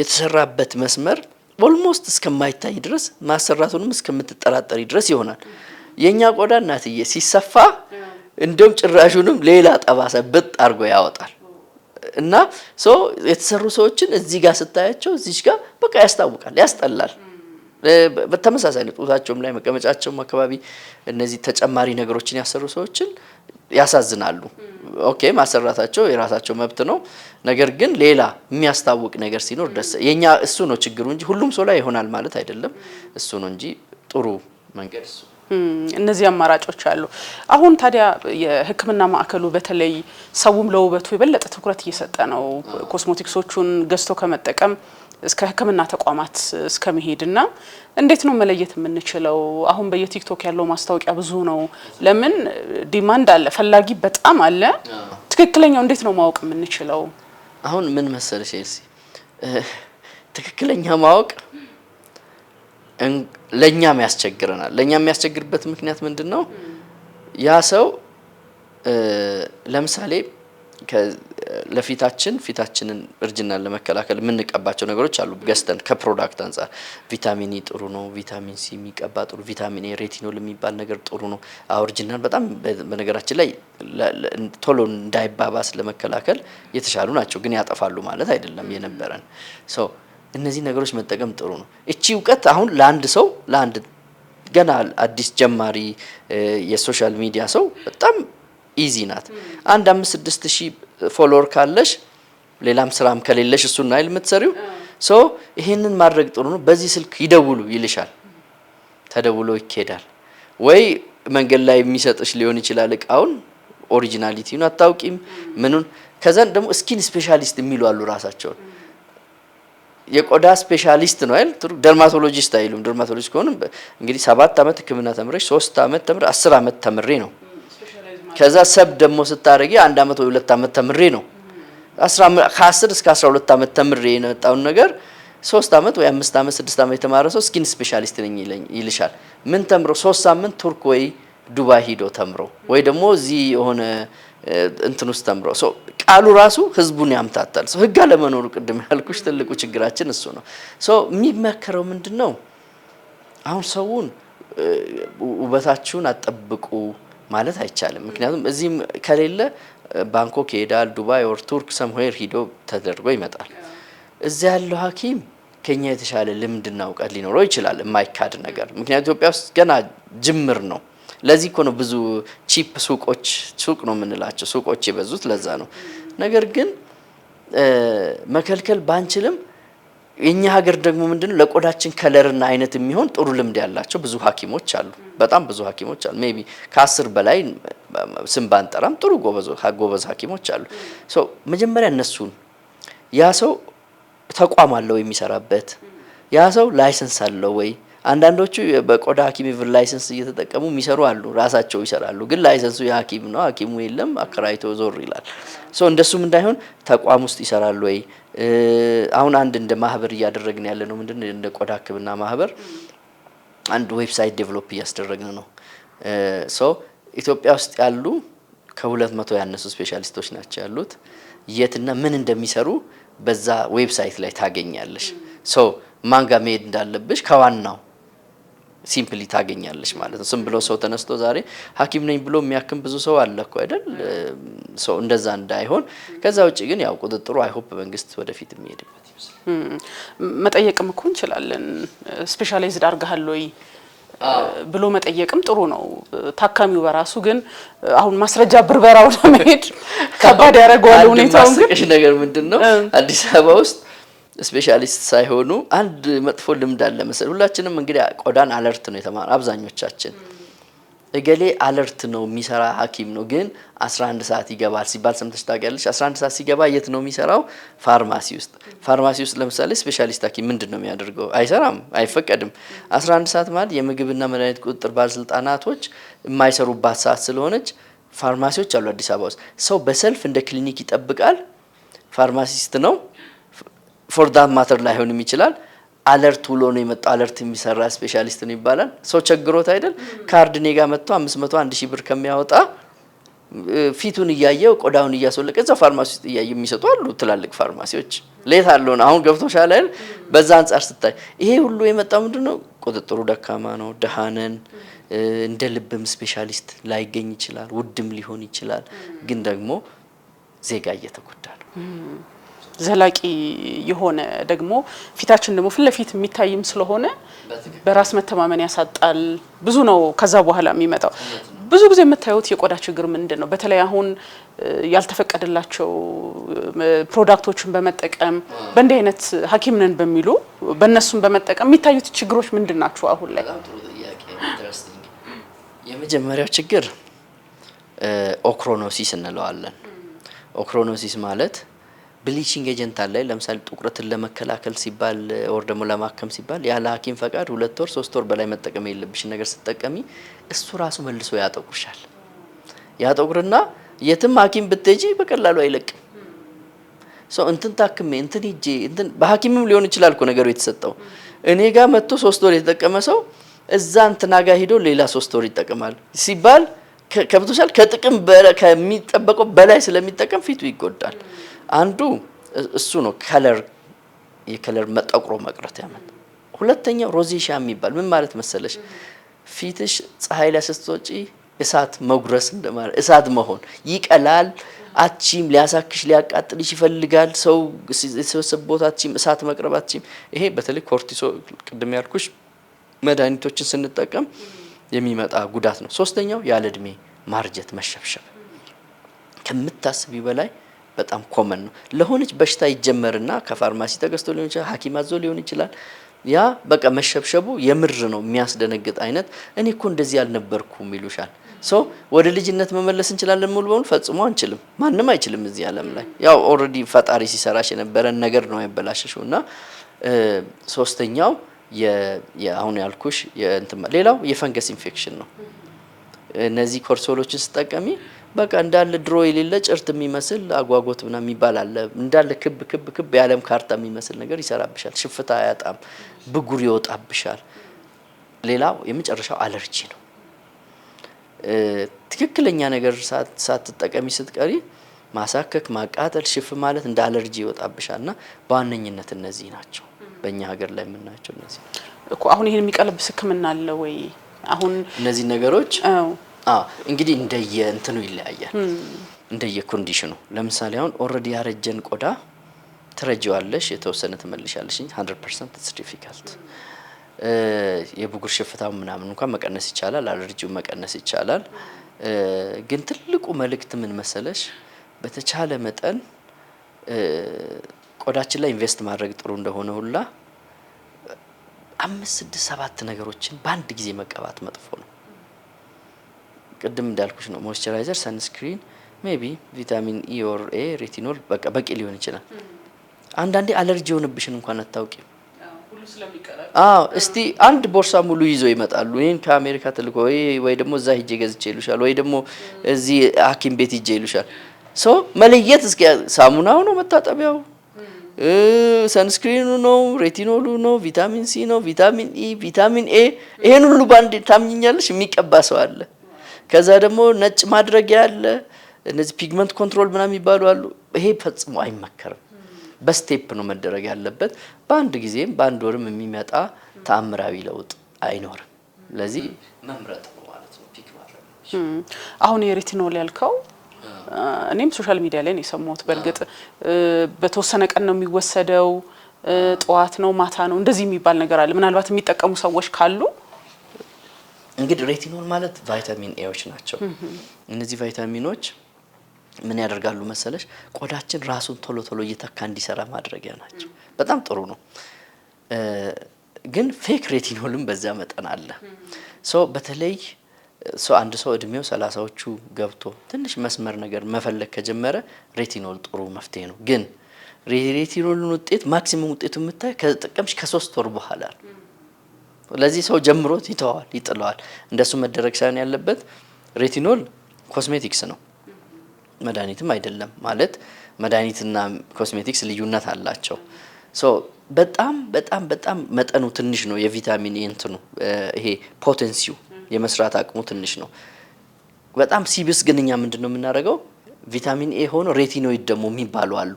የተሰራበት መስመር ኦልሞስት እስከማይታይ ድረስ ማሰራቱንም እስከምትጠራጠሪ ድረስ ይሆናል። የኛ ቆዳ እናትዬ ሲሰፋ እንደውም ጭራሹንም ሌላ ጠባሳ ብጥ አድርጎ ያወጣል። እና የተሰሩ ሰዎችን እዚህ ጋር ስታያቸው እዚህ ጋር በቃ ያስታውቃል፣ ያስጠላል። በተመሳሳይ ጡታቸውም ላይ መቀመጫቸውም አካባቢ እነዚህ ተጨማሪ ነገሮችን ያሰሩ ሰዎችን ያሳዝናሉ። ኦኬ ማሰራታቸው የራሳቸው መብት ነው። ነገር ግን ሌላ የሚያስታውቅ ነገር ሲኖር የኛ እሱ ነው ችግሩ እንጂ ሁሉም ሰው ላይ ይሆናል ማለት አይደለም። እሱ ነው እንጂ ጥሩ መንገድ እሱ። እነዚህ አማራጮች አሉ። አሁን ታዲያ የሕክምና ማዕከሉ በተለይ ሰውም ለውበቱ የበለጠ ትኩረት እየሰጠ ነው። ኮስሞቲክሶቹን ገዝቶ ከመጠቀም እስከ ሕክምና ተቋማት እስከ መሄድና እንዴት ነው መለየት የምንችለው? አሁን በየቲክቶክ ያለው ማስታወቂያ ብዙ ነው። ለምን ዲማንድ አለ፣ ፈላጊ በጣም አለ። ትክክለኛው እንዴት ነው ማወቅ የምንችለው? አሁን ምን መሰለሽ ኤልሲ፣ ትክክለኛ ማወቅ ለኛም ያስቸግረናል። ለኛም የሚያስቸግርበት ምክንያት ምንድነው? ያ ሰው ለምሳሌ ፊታችንን እርጅናን ለመከላከል የምንቀባቸው ነገሮች አሉ ገዝተን ከፕሮዳክት አንፃር። ቪታሚን ኢ ጥሩ ነው፣ ቪታሚን ሲ የሚቀባ ጥሩ፣ ቪታሚን ኤ ሬቲኖል የሚባል ነገር ጥሩ ነው። እርጅናን በጣም በነገራችን ላይ ቶሎ እንዳይባባስ ለመከላከል የተሻሉ ናቸው፣ ግን ያጠፋሉ ማለት አይደለም የነበረን እነዚህ ነገሮች መጠቀም ጥሩ ነው። እቺ እውቀት አሁን ለአንድ ገና አዲስ ጀማሪ የሶሻል ሚዲያ ሰው በጣም ኢዚ ናት። 5-6 ሺህ ፎሎወር ካለሽ ሌላም ስራም ከሌለሽ እሱን አይል የምትሰሪው ይሄንን ማድረግ ጥሩ ነው። በዚህ ስልክ ይደውሉ ይልሻል፣ ተደውሎ ይኬዳል። ወይ መንገድ ላይ የሚሰጥሽ ሊሆን ይችላል እቃውን፣ ኦሪጂናሊቲውን አታውቂም ምኑን። ከዛን ደግሞ ስኪን ስፔሻሊስት የሚሉ አሉ ራሳቸውን የቆዳ ስፔሻሊስት ነው አይደል? ደርማቶሎጂስት አይሉም። ደርማቶሎጂስት ከሆነ እንግዲህ 7 አመት ሕክምና ተምረሽ 3 አመት ተምረ 10 አመት ተምሬ ነው። ከዛ ሰብ ደግሞ ስታረጊ 1 አመት ወይ 2 አመት ተምሬ ነው። ከ10 እስከ 12 አመት ተምሬ የመጣውን ነገር 3 አመት ወይ 5 አመት 6 አመት የተማረ ሰው ስኪን ስፔሻሊስት ነኝ ይልሻል። ምን ተምሮ 3 ሳምንት ቱርክ ወይ ዱባይ ሂዶ ተምሮ ወይ ደግሞ እዚህ የሆነ እንትን ውስጥ ተምሮ ቃሉ ራሱ ህዝቡን ያምታታል። ህግ አለመኖሩ ቅድም ያልኩሽ ትልቁ ችግራችን እሱ ነው። የሚመከረው ምንድነው አሁን ሰውን ውበታችሁን አጠብቁ ማለት አይቻልም። ምክንያቱም እዚህም ከሌለ ባንኮክ ይሄዳል፣ ዱባይ ኦር ቱርክ ሰምዌር ሂዶ ተደርጎ ይመጣል። እዚያ ያለው ሐኪም ከኛ የተሻለ ልምድና እውቀት ሊኖረው ይችላል፣ የማይካድ ነገር። ምክንያቱም ኢትዮጵያ ውስጥ ገና ጅምር ነው። ለዚህ እኮ ነው ብዙ ቺፕ ሱቅ ነው የምንላቸው ሱቆች የበዙት ለዛ ነው። ነገር ግን መከልከል ባንችልም የኛ ሀገር ደግሞ ምንድነው ለቆዳችን ከለርና አይነት የሚሆን ጥሩ ልምድ ያላቸው ብዙ ሐኪሞች አሉ። በጣም ብዙ ሐኪሞች አሉ። ሜቢ ከ10 በላይ ስም ባንጠራም ጥሩ ጎበዝ ሐኪሞች አሉ። መጀመሪያ እነሱን ያ ሰው ተቋም አለው የሚሰራበት፣ ያ ሰው ላይሰንስ አለው ወይ? አንዳንዶቹ በቆዳ ሐኪም ይብር ላይሰንስ እየተጠቀሙ የሚሰሩ አሉ፣ ራሳቸው ይሰራሉ። ግን ላይሰንሱ የሐኪም ነው፣ ሐኪሙ የለም፣ አከራይቶ ዞር ይላል። እንደሱም እንዳይሆን ተቋም ውስጥ ይሰራሉ ወይ? አሁን አንድ እንደ ማህበር እያደረግን ያለ ነው ምንድነው እንደ ቆዳ ሕክምና ማህበር አንድ ዌብሳይት ዴቨሎፕ እያስደረግን ነው። ኢትዮጵያ ውስጥ ያሉ ከ200 ያነሱ ስፔሻሊስቶች ናቸው ያሉት። የትና ምን እንደሚሰሩ በዛ ዌብሳይት ላይ ታገኛለሽ። ማን ጋር መሄድ እንዳለብሽ ከዋናው ሲምፕሊ ታገኛለሽ ማለት ነው። ዝም ብሎ ሰው ተነስቶ ዛሬ ሐኪም ነኝ ብሎ የሚያክም ብዙ ሰው አለ እኮ አይደል? እንደዛ እንዳይሆን። ከዛ ውጪ ግን ያው ቁጥጥሩ አይ ሆፕ መንግስት ወደፊት የሚሄድበት ይመስላል። መጠየቅም እኮ እንችላለን። ስፔሻላይዝድ አድርገሃል ወይ ብሎ መጠየቅም ጥሩ ነው። ታካሚው በራሱ ግን አሁን ማስረጃ ብርበራው ለመሄድ ከባድ ያደርገዋል ሁኔታው። ግን ነገር ምንድነው አዲስ አበባ ውስጥ ስፔሻሊስት ሳይሆኑ አንድ መጥፎ ልምድ አለ መሰል። ሁላችንም እንግዲህ ቆዳን አለርት ነው የተማረው አብዛኞቻችን። እገሌ አለርት ነው የሚሰራ ሐኪም ነው ግን 11 ሰዓት ይገባል ሲባል ሰምተሽ ታውቂያለሽ? 11 ሰዓት ሲገባ የት ነው የሚሰራው? ፋርማሲ ውስጥ። ፋርማሲ ውስጥ ለምሳሌ ስፔሻሊስት ሐኪም ምንድነው የሚያደርገው? አይሰራም፣ አይፈቀድም። 11 ሰዓት ማለት የምግብና መድኃኒት ቁጥጥር ባለስልጣናቶች የማይሰሩባት ሰዓት ስለሆነች ፋርማሲዎች አሉ አዲስ አበባ ውስጥ። ሰው በሰልፍ እንደ ክሊኒክ ይጠብቃል። ፋርማሲስት ነው ፎር ዳት ማተር ላይሆንም ይችላል። አለርት ውሎ ነው የመጣው። አለርት የሚሰራ ስፔሻሊስት ነው ይባላል። ሰው ቸግሮት አይደል ካርድ ኔጋ መጥቶ 500 1000 ብር ከሚያወጣ ፊቱን እያየው ቆዳውን እያስወለቀ እዛ ፋርማሲ ውስጥ እያየ የሚሰጡ አሉ ትላልቅ ፋርማሲዎች። ሌት አለውን አሁን ገብቶሻል አይደል? በዛ አንፃር ስታይ ይሄ ሁሉ የመጣው ምንድነው? ቁጥጥሩ ደካማ ነው፣ ደሃነን። እንደ ልብም ስፔሻሊስት ላይገኝ ይችላል፣ ውድም ሊሆን ይችላል። ግን ደግሞ ዜጋ እየተጎዳ ነው። ዘላቂ የሆነ ደግሞ ፊታችን ደግሞ ፊት ለፊት የሚታይም ስለሆነ በራስ መተማመን ያሳጣል። ብዙ ነው ከዛ በኋላ የሚመጣው። ብዙ ጊዜ የምታዩት የቆዳ ችግር ምንድነው? በተለይ አሁን ያልተፈቀደላቸው ፕሮዳክቶችን በመጠቀም በእንዲህ አይነት ሐኪም ነን በሚሉ በእነሱም በመጠቀም የሚታዩት ችግሮች ምንድን ናቸው? አሁን ላይ የመጀመሪያው ችግር ኦክሮኖሲስ እንለዋለን። ኦክሮኖሲስ ማለት ብሊቺንግ ኤጀንት አለ። ለምሳሌ ጥቁረትን ለመከላከል ሲባል ወር ደግሞ ለማከም ሲባል ያለ ሐኪም ፈቃድ 2 ወር 3 ወር በላይ መጠቀም የለብሽ ነገር ስትጠቀሚ እሱ ራሱ መልሶ ያጠቁርሻል። ያጠቁርና የትም ሐኪም ብትሄጂ በቀላሉ አይለቅም። እንትን ታክሜ እንትን ሂጄ እንትን በሐኪምም ሊሆን ይችላል እኮ ነገሩ የተሰጠው። እኔ ጋር መጥቶ 3 ወር የተጠቀመ ሰው እዛ እንትና ጋር ሄዶ ሌላ 3 ወር ይጠቀማል ሲባል ከብቶሻል ከጥቅም ከሚጠበቀው በላይ ስለሚጠቀም ፊቱ ይጎዳል። አንዱ እሱ ነው የከለር መጠቁሮ መቅረት ያመጣ። ሁለተኛው ሮዜሻ የሚባል ምን ማለት መሰለሽ? ፊትሽ ፀሐይ ላይ ስትወጪ እሳት መጉረስ እንደማለት እሳት መሆን ይቀላል። አቺም ሊያሳክሽ ሊያቃጥልሽ ይፈልጋል። ሰው የተሰበሰበ ቦታ አቺም እሳት መቅረብ አቺም። ይሄ በተለይ ኮርቲሶ ቅድም ያልኩሽ መድኃኒቶችን ስንጠቀም የሚመጣ ጉዳት ነው። ሶስተኛው ያለ እድሜ ማርጀት መሸብሸብ ከምታስቢ በላይ በጣም ኮመን ነው። ለሆነች በሽታ ይጀመርና ከፋርማሲ ተገዝቶ ሊሆን ይችላል፣ ሐኪም አዞ ሊሆን ይችላል። ያ በቃ መሸብሸቡ የምር ነው የሚያስደነግጥ አይነት። እኔ እኮ እንደዚህ ያልነበርኩም ይሉሻል። ወደ ልጅነት መመለስ እንችላለን ሙሉ በሙሉ ፈጽሞ አንችልም። ማንም አይችልም እዚህ ዓለም ላይ። ያው ኦልሬዲ ፈጣሪ ሲሰራሽ የነበረን ነገር ነው ያበላሽሽውና ሶስተኛው አሁን ያልኩሽ ሌላው የፈንገስ ኢንፌክሽን ነው። እነዚህ ኮርሶሎችን ስጠቀሚ በቃ እንዳለ ድሮ የሌለ ጭርት የሚመስል አጓጎት ምናምን የሚባል አለ። እንዳለ ክብ ክብ ክብ የዓለም ካርታ የሚመስል ነገር ይሰራብሻል። ሽፍታ አያጣም፣ ብጉር ይወጣብሻል። ሌላው የመጨረሻው አለርጂ ነው። ትክክለኛ ነገር ሳትጠቀሚ ስትቀሪ ማሳከክ፣ ማቃጠል፣ ሽፍ ማለት እንደ አለርጂ ይወጣብሻልና በዋነኝነት እነዚህ ናቸው በእኛ ሀገር ላይ የምናያቸው እነዚህ እኮ። አሁን ይሄን የሚቀለብስ ህክምና አለ ወይ? አሁን እነዚህ ነገሮች እንግዲህ እንደየ እንትኑ ይለያያል፣ እንደየ ኮንዲሽኑ። ለምሳሌ አሁን ኦልሬዲ ያረጀን ቆዳ ትረጂዋለሽ፣ የተወሰነ ትመልሻለሽ እንጂ 100% ኢትስ ዲፊካልት። የብጉር ሽፍታው ምናምን እንኳን መቀነስ ይቻላል፣ አለርጂው መቀነስ ይቻላል። ግን ትልቁ መልእክት ምን መሰለሽ፣ በተቻለ መጠን ቆዳችን ላይ ኢንቨስት ማድረግ ጥሩ እንደሆነ ሁላ 5 6 7 ነገሮችን በአንድ ጊዜ መቀባት መጥፎ ነው። ቅድም እንዳልኩሽ ነው፣ ሞይስቸራይዘር፣ ሰንስክሪን፣ ሜቢ ቪታሚን ኢ ኦር ኤ፣ ሬቲኖል በቂ ሊሆን ይችላል። አንዳንዴ አለርጂ የሆነብሽን እንኳን አታውቂም። እስቲ አንድ ቦርሳ ሙሉ ይዘው ይመጣሉ። ይሄን ከአሜሪካ ተልኮ ወይ ደግሞ እዛ ሂጄ ገዝቼ ይሉሻል፣ ወይ ደግሞ እዚህ ሐኪም ቤት ሂጄ ይሉሻል። ሶ መለየት እስኪ ሳሙናው ነው መታጠቢያው፣ ሰንስክሪኑ ነው፣ ሬቲኖሉ ነው፣ ቪታሚን ሲ ነው፣ ቪታሚን ኢ፣ ቪታሚን ኤ፣ ይሄን ሁሉ ባንድ ታምኝኛለሽ? የሚቀባ ሰው አለ። ከዛ ደግሞ ነጭ ማድረጊያ አለ። እነዚህ ፒግመንት ኮንትሮል ምናምን የሚባሉ አሉ። ይሄ ፈጽሞ አይመከርም። በስቴፕ ነው መደረግ ያለበት። በአንድ ጊዜም በአንድ ወርም የሚመጣ ተአምራዊ ለውጥ አይኖርም። ለዚህ መምረጥ ነው ማለት ነው፣ ፒክ ማድረግ ነው። አሁን የሬቲኖል ያልከው እኔም ሶሻል ሚዲያ ላይ ነው የሰማሁት። በእርግጥ በተወሰነ ቀን ነው የሚወሰደው፣ ጠዋት ነው ማታ ነው እንደዚህ የሚባል ነገር አለ። ምናልባት የሚጠቀሙ ሰዎች ካሉ እንግዲህ ሬቲኖል ማለት ቫይታሚን ኤዎች ናቸው። እነዚህ ቫይታሚኖች ምን ያደርጋሉ መሰለሽ? ቆዳችን ራሱን ቶሎ ቶሎ እየተካ እንዲሰራ ማድረጊያ ናቸው። በጣም ጥሩ ነው። ግን ፌክ ሬቲኖልም በዛ መጠን አለ። በተለይ አንድ ሰው እድሜው 30ዎቹ ገብቶ ትንሽ መስመር ነገር መፈለግ ከጀመረ ሬቲኖል ጥሩ መፍትሄ ነው። ግን ሬቲኖልን ውጤት ማክሲመም ውጤቱ የምታይ ከተጠቀምሽ ከ3 ወር በኋላ ነው። ለዚህ ሰው ጀምሮት ይተዋል፣ ይጥለዋል። እንደሱ መደረግ ሳይሆን ያለበት ሬቲኖል ኮስሜቲክስ ነው፣ መድኃኒትም አይደለም። ማለት መድኃኒትና ኮስሜቲክስ ልዩነት አላቸው። በጣም በጣም በጣም መጠኑ ትንሽ ነው። የቪታሚን ኤ እንትኑ ይሄ ፖቴንሲው የመስራት አቅሙ ትንሽ ነው። በጣም ሲብስ ግን እኛ ምንድነው የምናደርገው? ቪታሚን ኤ ሆኖ ሬቲኖይድ ደግሞ የሚባሉ አሉ።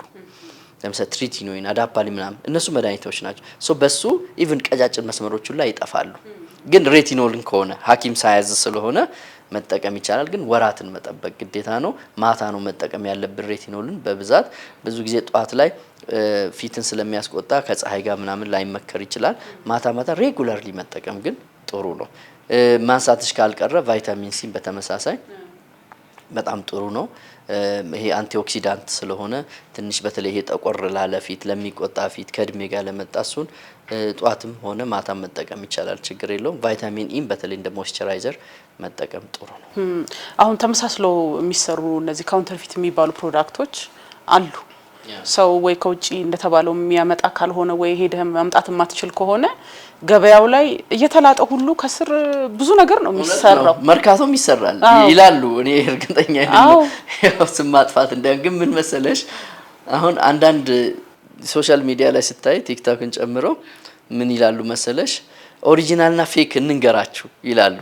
ለምሳሌ ትሪቲኖይን፣ አዳፓሊ ምናምን እነሱ መድኃኒቶች ናቸው። በሱ ኢቭን ቀጫጭን መስመሮች ላይ ይጠፋሉ። ግን ሬቲኖልን ከሆነ ሐኪም ሳያዝ ስለሆነ መጠቀም ይቻላል። ግን ወራትን መጠበቅ ግዴታ ነው። ማታ ነው መጠቀም ያለብን ሬቲኖልን በብዛት። ብዙ ጊዜ ጧት ላይ ፊትን ስለሚያስቆጣ ከፀሐይ ጋር ምናምን ላይመከር ይችላል። ማታ ማታ ሬጉላርሊ መጠቀም ግን ጥሩ ነው። ማንሳትሽ ካልቀረ ቫይታሚን ሲን በተመሳሳይ በጣም ጥሩ ነው። ይሄ አንቲኦክሲዳንት ስለሆነ ትንሽ በተለይ ይሄ ጠቆር ላለ ፊት፣ ለሚቆጣ ፊት፣ ከእድሜ ጋር ለመጣ እሱን ጧትም ሆነ ማታ መጠቀም ይቻላል፣ ችግር የለውም። ቫይታሚን ኢም በተለይ እንደ ሞይስቸራይዘር መጠቀም ጥሩ ነው። አሁን ተመሳስለው የሚሰሩ እነዚህ ካውንተርፊት የሚባሉ ፕሮዳክቶች አሉ። ሰው ወይ ከውጪ እንደተባለው የሚያመጣ ካልሆነ ወይ ሄደህ ማምጣት የማትችል ከሆነ ገበያው ላይ እየተላጠ ሁሉ ከስር ብዙ ነገር ነው የሚሰራው። መርካቶም ይሰራል ይላሉ። እኔ እርግጠኛ አይደለም ያው ስም ማጥፋት ግን ምን መሰለሽ፣ አሁን አንዳንድ ሶሻል ሚዲያ ላይ ስታይ ቲክቶክን ጨምሮ ምን ይላሉ መሰለሽ፣ ኦሪጂናልና ፌክ እንንገራችሁ ይላሉ።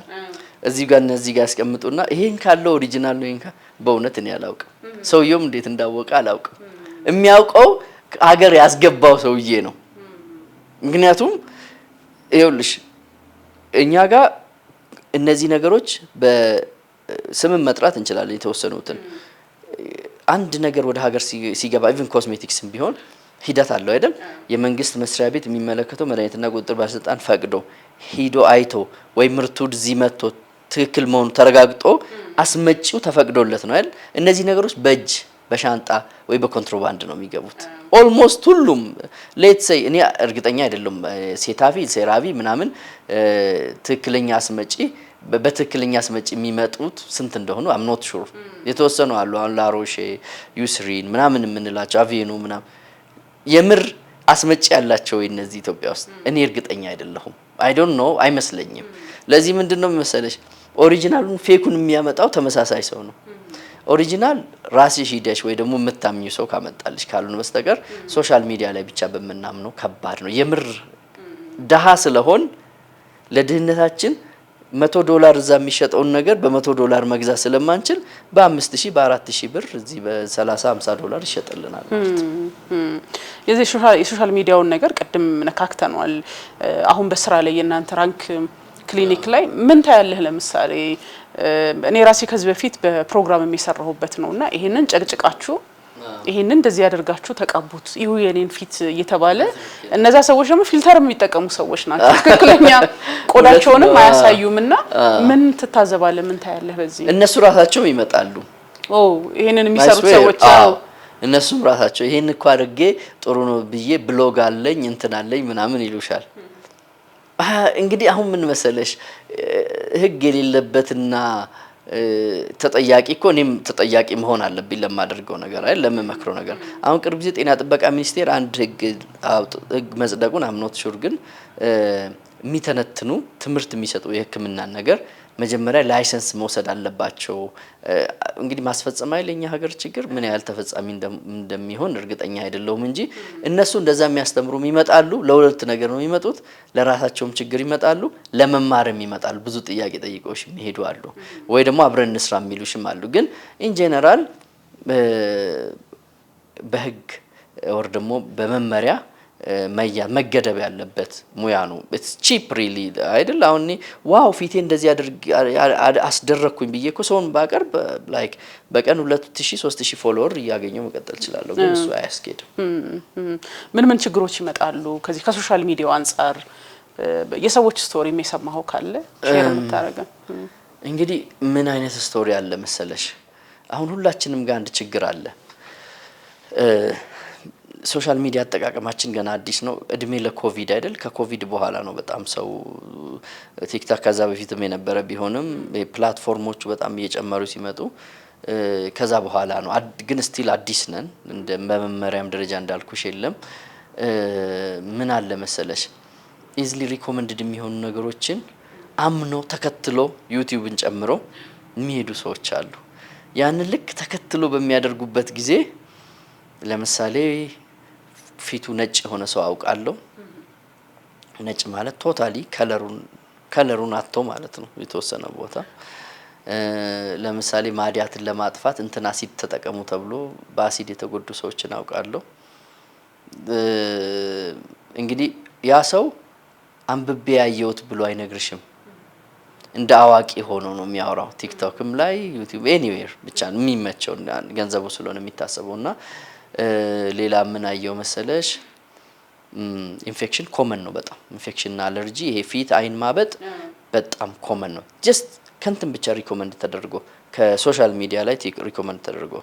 እዚህ ጋር እነዚህ ጋር ያስቀምጡና ይሄን ካለው ኦሪጂናል ነው። ይሄን በእውነት እኔ አላውቅም። ሰውየውም እንዴት እንዳወቀ አላውቅም። የሚያውቀው ሀገር ያስገባው ሰውዬ ነው። ምክንያቱም ይኸውልሽ እኛ ጋር እነዚህ ነገሮች በስም መጥራት እንችላለን የተወሰኑትን። አንድ ነገር ወደ ሀገር ሲገባ ኢቭን ኮስሜቲክስም ቢሆን ሂደት አለው አይደል? የመንግስት መስሪያ ቤት የሚመለከተው መድኃኒትና ቁጥጥር ባለስልጣን ፈቅዶ ሂዶ አይቶ ወይ ምርቱ እዚህ መጥቶ ትክክል መሆኑ ተረጋግጦ አስመጪው ተፈቅዶለት ነው አይደል? እነዚህ ነገሮች በእጅ በሻንጣ ወይ በኮንትሮባንድ ነው የሚገቡት። ኦልሞስት ሁሉም ሌት ሴይ እኔ እርግጠኛ አይደለም ሴታፊ ሴራቪ ምናምን ትክክለኛ አስመጪ በትክክለኛ አስመጪ የሚመጡት ስንት እንደሆኑ አም ኖት ሹር። የተወሰኑ አሉ። አሁን ላሮሼ፣ ዩስሪን ምናምን የምንላቸው አቬኑ ምናምን የምር አስመጪ ያላቸው እነዚህ ኢትዮጵያ ውስጥ እኔ እርግጠኛ አይደለሁም። አይ ዶንት ኖ አይመስለኝም። ለዚህ ምንድነው መሰለሽ ኦሪጂናሉን ፌኩን የሚያመጣው ተመሳሳይ ሰው ነው። ኦሪጂናል ራስሽ ሂደሽ ወይ ደግሞ የምታምኚው ሰው ካመጣልሽ ካልሆነ በስተቀር ሶሻል ሚዲያ ላይ ብቻ በመናምነው ከባድ ነው። የምር ደሃ ስለሆን ለድህነታችን $100 እዛ የሚሸጠውን ነገር $100 መግዛት ስለማንችል በ5000 በ4000 ብር እዚህ በ30-50 $ ይሸጥልናል ማለት ነው። የዚህ የሶሻል ሚዲያውን ነገር ቅድም ነካክተናል። አሁን በስራ ላይ የናንተ ራንክ ክሊኒክ ላይ ምን ታያለህ? ለምሳሌ እኔ ራሴ ከዚህ በፊት በፕሮግራም የሚሰራሁበት ነውና ይሄንን ጨቅጭቃችሁ ይሄንን እንደዚህ ያደርጋችሁ ተቀቡት ይሁ የኔን ፊት እየተባለ እነዛ ሰዎች ደግሞ ፊልተር የሚጠቀሙ ሰዎች ናቸው። ትክክለኛ ቆዳቸውንም አያሳዩምና ምን ትታዘባለህ? ምን ታያለህ? በዚህ እነሱ ራሳቸው ይመጣሉ። ይሄንን የሚሰሩት ሰዎች እነሱም ራሳቸው ይሄን እኮ አድርጌ ጥሩ ነው ብዬ ብሎግ አለኝ እንትን አለኝ ምናምን ይሉሻል። እንግዲህ አሁን ምን መሰለሽ ህግ የሌለበትና ተጠያቂ እኮ እኔም ተጠያቂ መሆን አለብኝ ለማደርገው ነገር አይደል ለምመክረው ነገር። አሁን ቅርብ ጊዜ ጤና ጥበቃ ሚኒስቴር አንድ ህግ መጽደቁን አምኖት ሹር ግን የሚተነትኑ ትምህርት የሚሰጡ የህክምና ነገር መጀመሪያ ላይሰንስ መውሰድ አለባቸው። እንግዲህ ማስፈጸም አይለኛ ሀገር ችግር ምን ያህል ተፈጻሚ እንደሚሆን እርግጠኛ አይደለሁም እንጂ እነሱ እንደዛ የሚያስተምሩም ይመጣሉ። ለሁለት ነገር ነው የሚመጡት፣ ለራሳቸውም ችግር ይመጣሉ፣ ለመማርም ይመጣሉ። ብዙ ጥያቄ ጠይቀውሽ የሚሄዱ አሉ፣ ወይ ደግሞ አብረን እንስራ የሚሉሽም አሉ። ግን ኢን ጄነራል በህግ ወር ደግሞ በመመሪያ መገደብ ያለበት ሙያ ነው። ኢትስ ቺፕ ሪሊ አይደል? አሁን ዋው ፊቴ እንደዚህ አስደረኩኝ ብዬ እኮ ሰውን ባቀርብ ላይክ በቀን 2000-3000 ፎሎወር እያገኘው መቀጠል እችላለሁ። ግን እሱ አያስኬድም። ምን ችግሮች ይመጣሉ ከዚህ ከሶሻል ሚዲያው አንፃር? የሰዎች ስቶሪ የሚሰማው ካለ ሼር የምታረገን? እንግዲህ ምን አይነት ስቶሪ አለ መሰለሽ? አሁን ሁላችንም ጋር አንድ ችግር አለ። ሶሻል ሚዲያ አጠቃቀማችን ገና አዲስ ነው። እድሜ ለኮቪድ አይደል? ከኮቪድ በኋላ ነው በጣም ሰው ቲክቶክ ከዛ በፊትም የነበረ ቢሆንም ፕላትፎርሞቹ በጣም እየጨመሩ ሲመጡ ከዛ በኋላ ነው። ግን ስቲል አዲስ ነን። እንደ በመመሪያም ደረጃ እንዳልኩሽ የለም። ምን አለ መሰለሽ ኢዝሊ ሪኮመንድድ የሚሆኑ ነገሮችን አምኖ ተከትሎ ዩቲዩብን ጨምሮ የሚሄዱ ሰዎች አሉ። ያንን ልክ ተከትሎ በሚያደርጉበት ጊዜ ለምሳሌ ፊቱ ነጭ የሆነ ሰው አውቃለሁ። ነጭ ማለት ቶታሊ ከለሩን አጥቶ ማለት ነው የተወሰነ ቦታ። ለምሳሌ ማዲያትን ለማጥፋት እንትና አሲድ ተጠቀሙ ተብሎ በአሲድ የተጎዱ ሰዎችን አውቃለሁ። እንግዲህ ያ ሰው አንብቤ ያየሁት ብሎ አይነግርሽም። እንደ አዋቂ ሆኖ ነው የሚያወራው። ቲክቶክም ላይ ዩቲዩብ ኤኒዌር ብቻ የሚመቸው ገንዘቡ ስለሆነ የሚታሰበውና ሌላ ምን አየው መሰለሽ ኢንፌክሽን ኮመን ነው በጣም ኢንፌክሽንና አለርጂ ይሄ ፊት አይን ማበጥ በጣም ኮመን ነው። ጀስት ከንትን ብቻ ሪኮመንድ ተደርጎ ከሶሻል ሚዲያ ላይ ሪኮመንድ ተደርጎ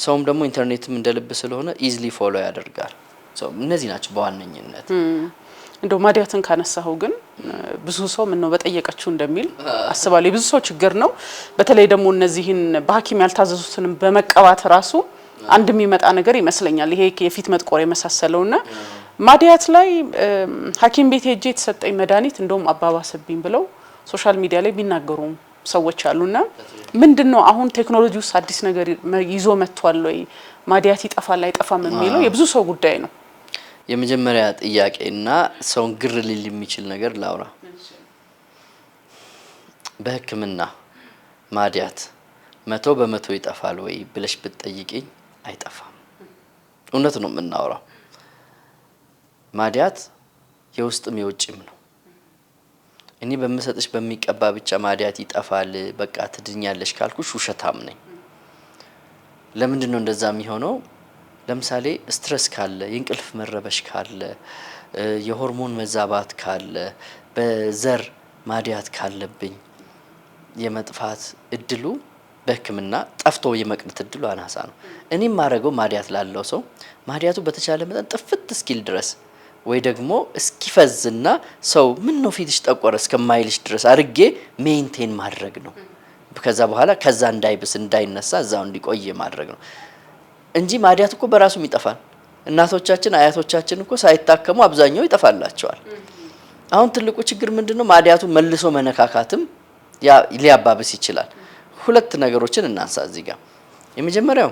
ሰውም ደግሞ ኢንተርኔትም እንደልብ ስለሆነ ኢዝሊ ፎሎ ያደርጋል። እነዚህ ናቸው በዋነኝነት። እንደው ማዲያትን ካነሳው ግን ብዙ ሰው ምን ነው በጠየቀችው እንደሚል አስባለሁ። ብዙ ሰው ችግር ነው። በተለይ ደግሞ እነዚህን በሐኪም ያልታዘዙትን በመቀባት ራሱ አንድ የሚመጣ ነገር ይመስለኛል። ይሄ የፊት መጥቆር የመሳሰለውና ማዲያት ላይ ሐኪም ቤት ሄጄ የተሰጠኝ መድኃኒት እንደውም አባባሰብኝ ብለው ሶሻል ሚዲያ ላይ ቢናገሩ ሰዎች አሉና ምንድነው አሁን ቴክኖሎጂ ውስጥ አዲስ ነገር ይዞ መጥቷል ወይ ማዲያት ይጠፋል አይጠፋም የሚለው የብዙ ሰው ጉዳይ ነው። የመጀመሪያ ጥያቄና ሰውን ግር ሊል የሚችል ነገር ላውራ። በህክምና ማዲያት 100% ይጠፋል ወይ ብለሽ ብትጠይቂኝ አይጠፋም። እውነት ነው የምናወራው። ማዲያት የውስጥም የውጭም ነው። እኔ በመሰጥሽ በሚቀባ ብቻ ማዲያት ይጠፋል በቃ ትድኛለሽ ካልኩሽ ውሸታም ነኝ። ለምንድን ነው እንደዛ የሚሆነው? ለምሳሌ ስትረስ ካለ፣ የእንቅልፍ መረበሽ ካለ፣ የሆርሞን መዛባት ካለ፣ በዘር ማዲያት ካለብኝ የመጥፋት እድሉ በህክምና ጠፍቶ የመቅረት እድሉ አናሳ ነው። እኔም ማረገው ማዲያት ላለው ሰው ማዲያቱ በተቻለ መጠን ጥፍት እስኪል ድረስ ወይ ደግሞ እስኪፈዝና ሰው ምን ነው ፊትሽ ጠቆረ እስከማይልሽ ድረስ አድርጌ ሜንቴን ማድረግ ነው። ከዛ በኋላ ከዛ እንዳይብስ እንዳይነሳ እዛው እንዲቆይ ማድረግ ነው እንጂ ማዲያት እኮ በራሱ ይጠፋል። እናቶቻችን አያቶቻችን እኮ ሳይታከሙ አብዛኛው ይጠፋላቸዋል። አሁን ትልቁ ችግር ምንድነው? ማዲያቱ መልሶ መነካካትም ሊያባብስ ይችላል። ሁለት ነገሮችን እናንሳ እዚህ ጋር። የመጀመሪያው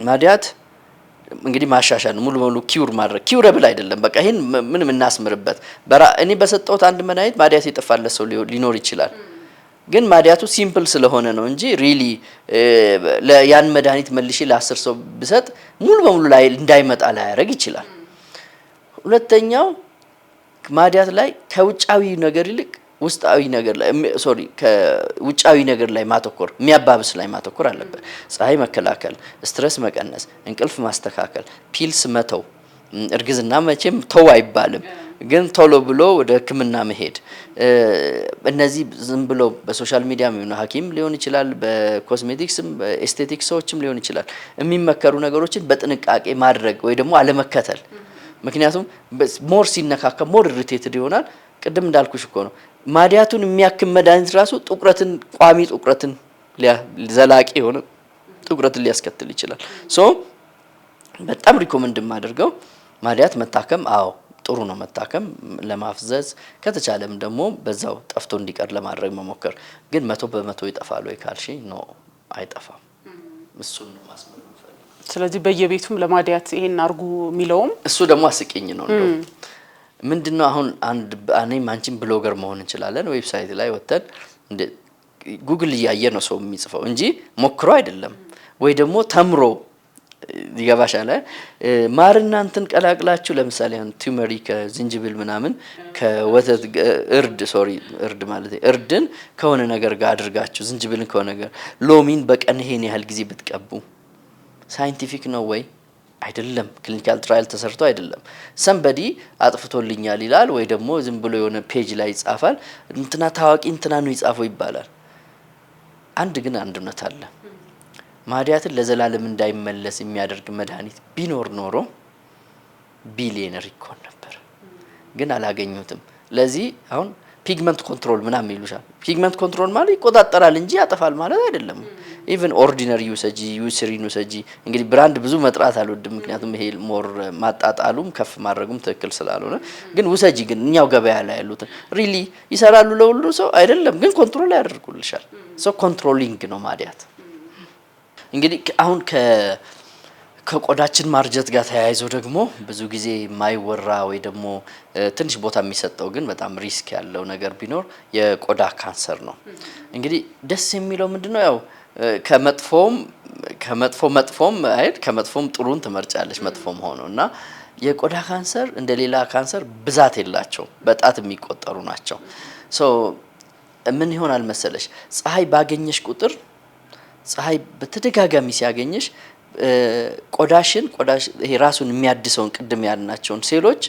ማዲያት እንግዲህ ማሻሻል ሙሉ በሙሉ ኪውር ማድረግ ኪውረብል አይደለም። በቃ ይሄን ምንም እናስምርበት። እኔ በሰጠሁት አንድ መድኃኒት ማዲያት የጠፋለት ሰው ሊኖር ይችላል። ግን ማዲያቱ ሲምፕል ስለሆነ ነው እንጂ ሪሊ ያን መድኃኒት መልሼ ለ10 ሰው ብሰጥ ሙሉ በሙሉ ላይ እንዳይመጣ ላያደርግ ይችላል። ሁለተኛው ማዲያት ላይ ከውጫዊ ነገር ይልቅ ውስጣዊ ነገር ላይ ከውጫዊ ነገር ላይ ማተኮር የሚያባብስ ላይ ማተኮር አለበት። ፀሐይ መከላከል፣ ስትረስ መቀነስ፣ እንቅልፍ ማስተካከል፣ ፒልስ መተው። እርግዝና መቼም ተው አይባልም፣ ግን ቶሎ ብሎ ወደ ሕክምና መሄድ። እነዚህ ዝም ብሎ በሶሻል ሚዲያ የሚሆኑ ሐኪም ሊሆን ይችላል፣ በኮስሜቲክስም በኤስቴቲክስ ሰዎችም ሊሆን ይችላል የሚመከሩ ነገሮችን በጥንቃቄ ማድረግ ወይ ደግሞ አለመከተል። ምክንያቱም ሞር ሲነካካ ሞር ኢሪቴትድ ይሆናል። ቅድም እንዳልኩሽ እኮ ነው ማዲያቱን የሚያክም መድኃኒት ራሱ ጥቁረትን ቋሚ ጥቁረትን ዘላቂ የሆነ ጥቁረትን ሊያስከትል ይችላል። ሶ በጣም ሪኮመንድ የማደርገው ማዲያት መታከም ጥሩ ነው። መታከም ለማፍዘዝ ከተቻለም ደግሞ በዛው ጠፍቶ እንዲቀር ለማድረግ መሞከር። ግን 100% ይጠፋል ወይ ካልሽ ነው አይጠፋም። እሱን ነው ማስመር። ስለዚህ በየቤቱም ለማዲያት ይሄን አርጉ የሚለውም እሱ ደግሞ አስቂኝ ነው። ምንድነው አሁን እኔም አንቺም ብሎገር መሆን እንችላለን። ዌብሳይት ላይ ወተን ጉግል እያየ ነው ሰው የሚጽፈው እንጂ ሞክሮ አይደለም። ወይ ደግሞ ተምሮ ይገባሻል። ማርና እንትን ቀላቅላችሁ ለምሳሌ አሁን ቱርመሪክ ዝንጅብል ምናምን ከወተት እርድ ማለት እርድን ከሆነ ነገር ጋር አድርጋችሁ ዝንጅብልን ከሆነ ነገር ሎሚን በቀን ይሄን ያህል ጊዜ ብትቀቡ ሳይንቲፊክ ነው ወይ? አይደለም። ክሊኒካል ትራያል ተሰርቶ አይደለም። ሰምበዲ አጥፍቶልኛል ይላል ወይ ደግሞ ዝም ብሎ የሆነ ፔጅ ላይ ይጻፋል። እንትና ታዋቂ እንትና ነው ይጻፈው ይባላል። አንድ እውነት አለ። ማዲያትን ለዘላለም እንዳይመለስ የሚያደርግ መድኃኒት ቢኖር ኖሮ ቢሊየነር ይኮን ነበር። ግን አላገኙትም። ለዚህ አሁን ፒግመንት ኮንትሮል ምናምን ይሉሻል። ፒግመንት ኮንትሮል ማለት ይቆጣጠራል እንጂ ያጠፋል ማለት አይደለም። ኢቭን ኦርዲነሪ ዩሰጂን ውሰጂ። እንግዲህ ብራንድ ብዙ መጥራት አልወድም፣ ምክንያቱም ይሄ ሞር ማጣጣሉም ከፍ ማድረጉም ትክክል ስላልሆነ። ግን ውሰጂ፣ ግን እኛው ገበያ ላይ ያሉትን ሪሊ ይሰራሉ ለሁሉ ሰው አይደለም፣ ግን ኮንትሮል ያደርጉልሻል። ሶ ኮንትሮሊንግ ነው ማዲያት። እንግዲህ አሁን ከቆዳችን ማርጀት ጋር ተያይዞ ደግሞ ብዙ ጊዜ የማይወራ ወይ ደግሞ ትንሽ ቦታ የሚሰጠው ግን በጣም ሪስክ ያለው ነገር ቢኖር የቆዳ ካንሰር ነው። እንግዲህ ደስ የሚለው ምንድነው ያው ከመጥፎም ጥሩን ትመርጫለች መጥፎም ሆኖ እና የቆዳ ካንሰር እንደ ሌላ ካንሰር ብዛት የላቸው በጣት የሚቆጠሩ ናቸው። ሶ ምን ይሆናል መሰለሽ ፀሐይ ባገኘሽ ቁጥር ፀሐይ በተደጋጋሚ ሲያገኘሽ ቆዳሽ ይሄ ራሱን የሚያድሰውን ቅድም ያልናቸውን ሴሎች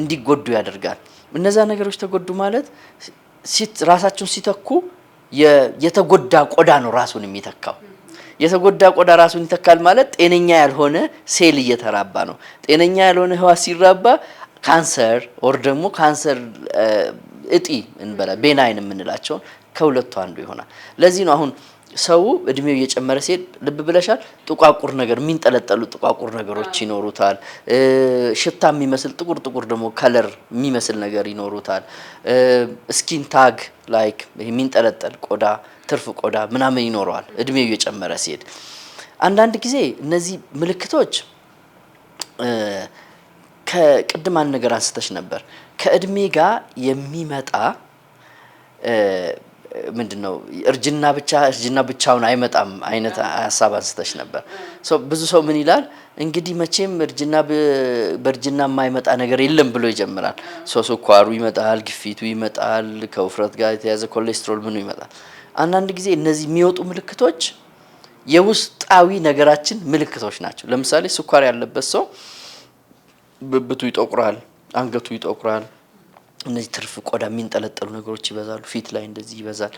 እንዲጎዱ ያደርጋል። እነዛ ነገሮች ተጎዱ ማለት ራሳቸውን ሲተኩ የተጎዳ ቆዳ ነው ራሱን የሚተካው። የተጎዳ ቆዳ ራሱን ይተካል ማለት ጤነኛ ያልሆነ ሴል እየተራባ ነው። ጤነኛ ያልሆነ ህዋስ ሲራባ ካንሰር ወር ደግሞ ካንሰር እጢ እንበላ ቤናይን የምንላቸው ከሁለቱ አንዱ ይሆናል። ለዚህ ነው አሁን ሰው እድሜው እየጨመረ ሲሄድ ልብ ብለሻል፣ ጥቋቁር ነገር የሚንጠለጠሉ ጥቋቁር ነገሮች ይኖሩታል። ሽታ የሚመስል ጥቁር ደግሞ ከለር የሚመስል ነገር ይኖሩታል። ስኪን ታግ ላይክ የሚንጠለጠል ቆዳ ትርፍ ቆዳ ምናምን ይኖረዋል እድሜው እየጨመረ ሲሄድ። አንዳንድ ጊዜ እነዚህ ምልክቶች ከቅድም አንድ ነገር አንስተሽ ነበር ከእድሜ ጋር የሚመጣ ምንድነው እርጅና ብቻውን አይመጣም አይነት ሐሳብ አንስተሽ ነበር። ብዙ ሰው ምን ይላል እንግዲህ መቼም በእርጅና የማይመጣ ነገር የለም ብሎ ይጀምራል። ስኳሩ ይመጣል፣ ግፊቱ ይመጣል፣ ከውፍረት ጋር የተያዘ ኮሌስትሮል ምኑ ይመጣል። አንዳንድ ጊዜ እነዚህ የሚወጡ ምልክቶች የውስጣዊ ነገራችን ምልክቶች ናቸው። ለምሳሌ ስኳር ያለበት ሰው ብብቱ ይጠቁራል፣ አንገቱ ይጠቁራል፣ እነዚህ ትርፍ ቆዳ የሚንጠለጠሉ ነገሮች ይበዛሉ፣ ፊት ላይ እንደዚህ ይበዛል።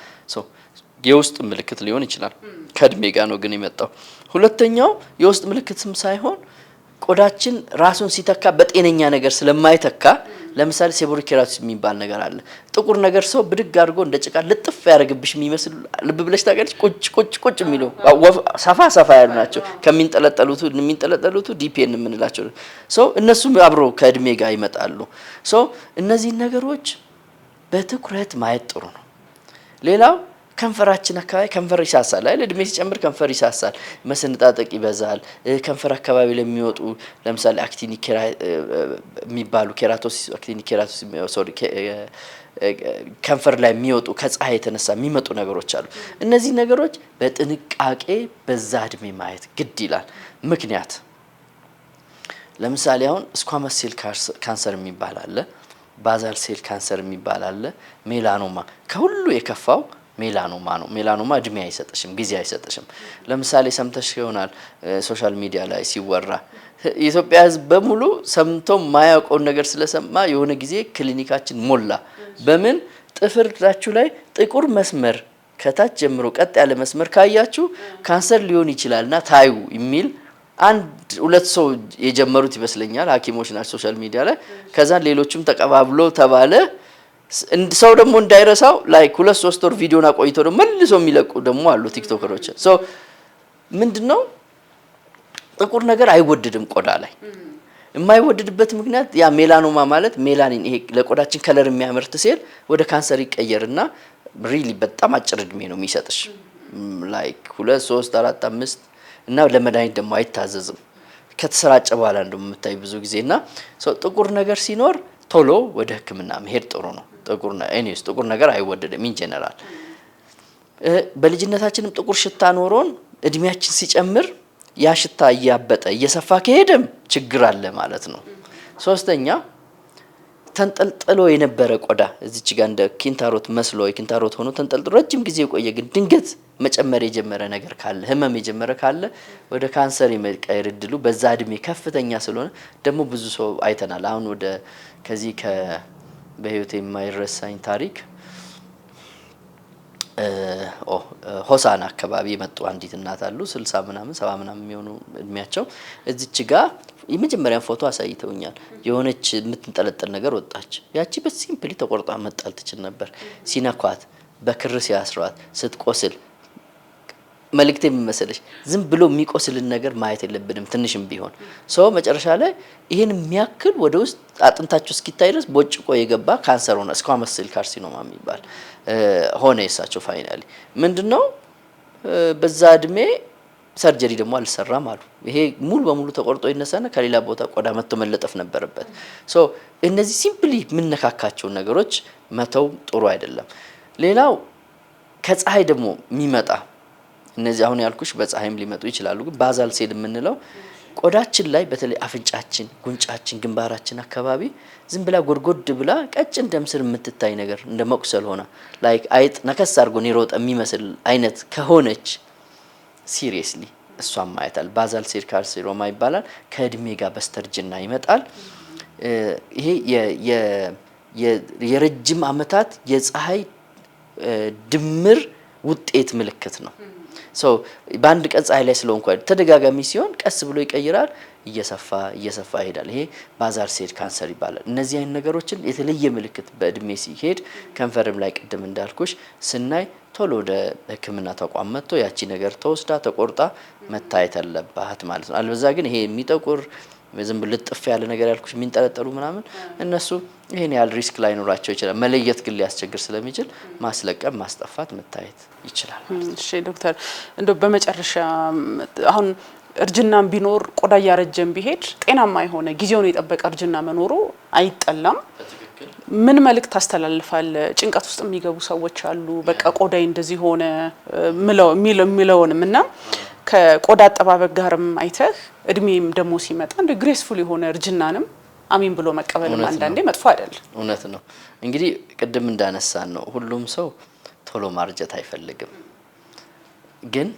የውስጥ ምልክት ሊሆን ይችላል። ከእድሜ ጋር ነው ግን የመጣው። ሁለተኛው የውስጥ ምልክትም ሳይሆን ቆዳችን ራሱን ሲተካ በጤነኛ ነገር ስለማይተካ፣ ለምሳሌ ሴቦሪክ ኬራቲስ የሚባል ነገር አለ። ጥቁር ነገር ሰው ብድግ አድርጎ እንደ ጭቃ ልጥፍ ያደርግብሽ የሚመስል ልብ ብለሽ ታውቂያለሽ? ቁጭ የሚለው ሰፋ ያሉ ናቸው። የሚንጠለጠሉት ዲፒኤን የምንላቸው እነሱም አብሮ ከእድሜ ጋር ይመጣሉ። እነዚህ ነገሮች በትኩረት ማየት ጥሩ ነው። ሌላው ከንፈራችን አካባቢ ከንፈር ይሳሳል አይደል? እድሜ ሲጨምር ከንፈር ይሳሳል፣ መሰነጣጠቅ ይበዛል። ከንፈር አካባቢ ለሚወጡ ለምሳሌ አክቲኒክ የሚባሉ ኬራቶሲስ አክቲኒክ ኬራቶሲስ ሶሪ ከንፈር ላይ የሚወጡ ከፀሐይ የተነሳ የሚመጡ ነገሮች አሉ። እነዚህ ነገሮች በጥንቃቄ በዛ እድሜ ማየት ግድ ይላል። ምክንያት ለምሳሌ አሁን ስኳመስ ሴል ካንሰር የሚባል አለ፣ ባዛል ሴል ካንሰር የሚባል አለ፣ ሜላኖማ ከሁሉ የከፋው ሜላኖማ ነው። ሜላኖማ እድሜ አይሰጥሽም፣ ጊዜ አይሰጥሽም። ለምሳሌ ሰምተሽ ይሆናል ሶሻል ሚዲያ ላይ ሲወራ የኢትዮጵያ ሕዝብ በሙሉ ሰምቶ ማያውቀውን ነገር ስለሰማ የሆነ ጊዜ ክሊኒካችን ሞላ። በምን ጥፍራችሁ ላይ ጥቁር መስመር ከታች ጀምሮ ቀጥ ያለ መስመር ካያችሁ ካንሰር ሊሆን ይችላልና ታዩ የሚል አንድ ሁለት ሰው የጀመሩት ይመስለኛል ሐኪሞች ናቸው ሶሻል ሚዲያ ላይ። ከዛ ሌሎችም ተቀባብሎ ተባለ። ሰው ደግሞ እንዳይረሳው ላይክ 2-3 ወር ቪዲዮና ቆይቶ ደግሞ መልሶ የሚለቁ ደግሞ አሉ ቲክቶከሮች። ሶ ምንድነው ጥቁር ነገር አይወደድም ቆዳ ላይ። የማይወደድበት ምክንያት ያ ሜላኖማ ማለት ሜላኒን ይሄ ለቆዳችን ከለር የሚያመርት ሴል ወደ ካንሰር ይቀየርና ሪሊ በጣም አጭር እድሜ ነው የሚሰጥሽ ላይክ 2 3 4 5 እና ለመድኃኒት ደግሞ አይታዘዝም ከተሰራጨ በኋላ እንደውም የምታይ ብዙ ጊዜና ጥቁር ነገር ሲኖር ቶሎ ወደ ሕክምና መሄድ ጥሩ ነው። ጥቁር ነገር አይወደድም ኢን ጀነራል። በልጅነታችንም ጥቁር ሽታ ኖሮን እድሜያችን ሲጨምር ያ ሽታ እያበጠ እየሰፋ ከሄደም ችግር አለ ማለት ነው። ሶስተኛ ተንጠልጥሎ የነበረ ቆዳ እዚች ጋር እንደ ኪንታሮት መስሎ የኪንታሮት ሆኖ ተንጠልጥሎ ረጅም ጊዜ የቆየ ግን ድንገት መጨመር የጀመረ ነገር ካለ ህመም የጀመረ ካለ ወደ ካንሰር የመቀየር እድሉ በዛ እድሜ ከፍተኛ ስለሆነ ደግሞ ብዙ ሰው አይተናል። አሁን ወደ ከዚህ በህይወት የማይረሳኝ ታሪክ ሆሳና አካባቢ የመጡ አንዲት እናት አሉ 60 ምናምን 70 ምናምን የሚሆኑ እድሜያቸው እዚች ጋር የመጀመሪያ ፎቶ አሳይተውኛል። የሆነች የምትንጠለጠል ነገር ወጣች። ያቺ በሲምፕሊ ተቆርጣ መጣል ትችል ነበር። ሲነኳት በክር ሲያስሯት ስትቆስል መልእክት የሚመስልሽ ዝም ብሎ የሚቆስልን ነገር ማየት የለብንም ትንሽም ቢሆን ሰው መጨረሻ ላይ ይሄን የሚያክል ወደ ውስጥ አጥንታችሁ እስኪታይ ድረስ ቦጭቆ የገባ ካንሰር ሆነ ስኳመስ ሴል ካርሲኖማ የሚባል ሆነ። የሳቸው ፋይናሊ ምንድነው በዛ እድሜ ሰርጀሪ ደግሞ አልሰራም አሉ። ይሄ ሙሉ በሙሉ ተቆርጦ ይነሳና ከሌላ ቦታ ቆዳ መጥቶ መለጠፍ ነበረበት። ሶ እነዚህ ሲምፕሊ የምንነካካቸው ነገሮች መተው ጥሩ አይደለም። ሌላው ከፀሐይ ደግሞ የሚመጣ እነዚህ አሁን ያልኩሽ በፀሐይም ሊመጡ ይችላሉ። ግን ባዛል ሴል የምንለው ቆዳችን ላይ በተለይ አፍንጫችን፣ ጉንጫችን፣ ግንባራችን አካባቢ ዝም ብላ ጎድጎድ ብላ ቀጭን ደም ስር የምትታይ ነገር እንደ መቁሰል ሆና ላይክ አይጥ ነከስ አድርጎ ይሮጥ የሚመስል አይነት ከሆነች ሲሪየስሊ እሷም ማየታል ባዛል ሴል ካርሲኖማ ይባላል። ከእድሜ ጋር በስተርጅና ይመጣል። ይሄ የረጅም አመታት የፀሐይ ድምር ውጤት ምልክት ነው። በአንድ ቀን ፀሐይ ላይ ስለሆንኩ ተደጋጋሚ ሲሆን ቀስ ብሎ ይቀይራል፣ እየሰፋ ይሄዳል። ይሄ ባዛል ሴል ካንሰር ይባላል። እነዚህ አይነት ነገሮችን የተለየ ምልክት በእድሜ ሲሄድ ከንፈርም ላይ ቅድም እንዳልኩሽ ስናይ ቶሎ ወደ ሕክምና ተቋም መጥቶ ያቺ ነገር ተወስዳ ተቆርጣ መታየት አለባት ማለት ነው። አልበዛ ግን ይሄ የሚጠቁር ዝም ብሎ ልጥፍ ያለ ነገር ያልኩሽ የሚንጠለጠሉ ምናምን እነሱ ይሄን ያህል ሪስክ ላይ ኖራቸው ይችላል። መለየት ግን ሊያስቸግር ስለሚችል ማስለቀም ማስጠፋት መታየት ይችላል። እሺ ዶክተር እንደው በመጨረሻ አሁን እርጅናም ቢኖር ቆዳ ያረጀም ቢሄድ ጤናማ የሆነ ጊዜውን የጠበቀ እርጅና መኖሩ አይጠላም። ምን መልእክት ታስተላልፋል? ጭንቀት ውስጥ የሚገቡ ሰዎች አሉ። በቃ ቆዳይ እንደዚህ ሆነ ሚለውንም እና ከቆዳ አጠባበቅ ጋርም አይተህ እድሜም ደግሞ ሲመጣ እንደ ግሬስፉል የሆነ እርጅናንም አሚን ብሎ መቀበልም አንዳንዴ መጥፎ አይደል? እውነት ነው። እንግዲህ ቅድም እንዳነሳን ነው ሁሉም ሰው ቶሎ ማርጀት አይፈልግም። ግን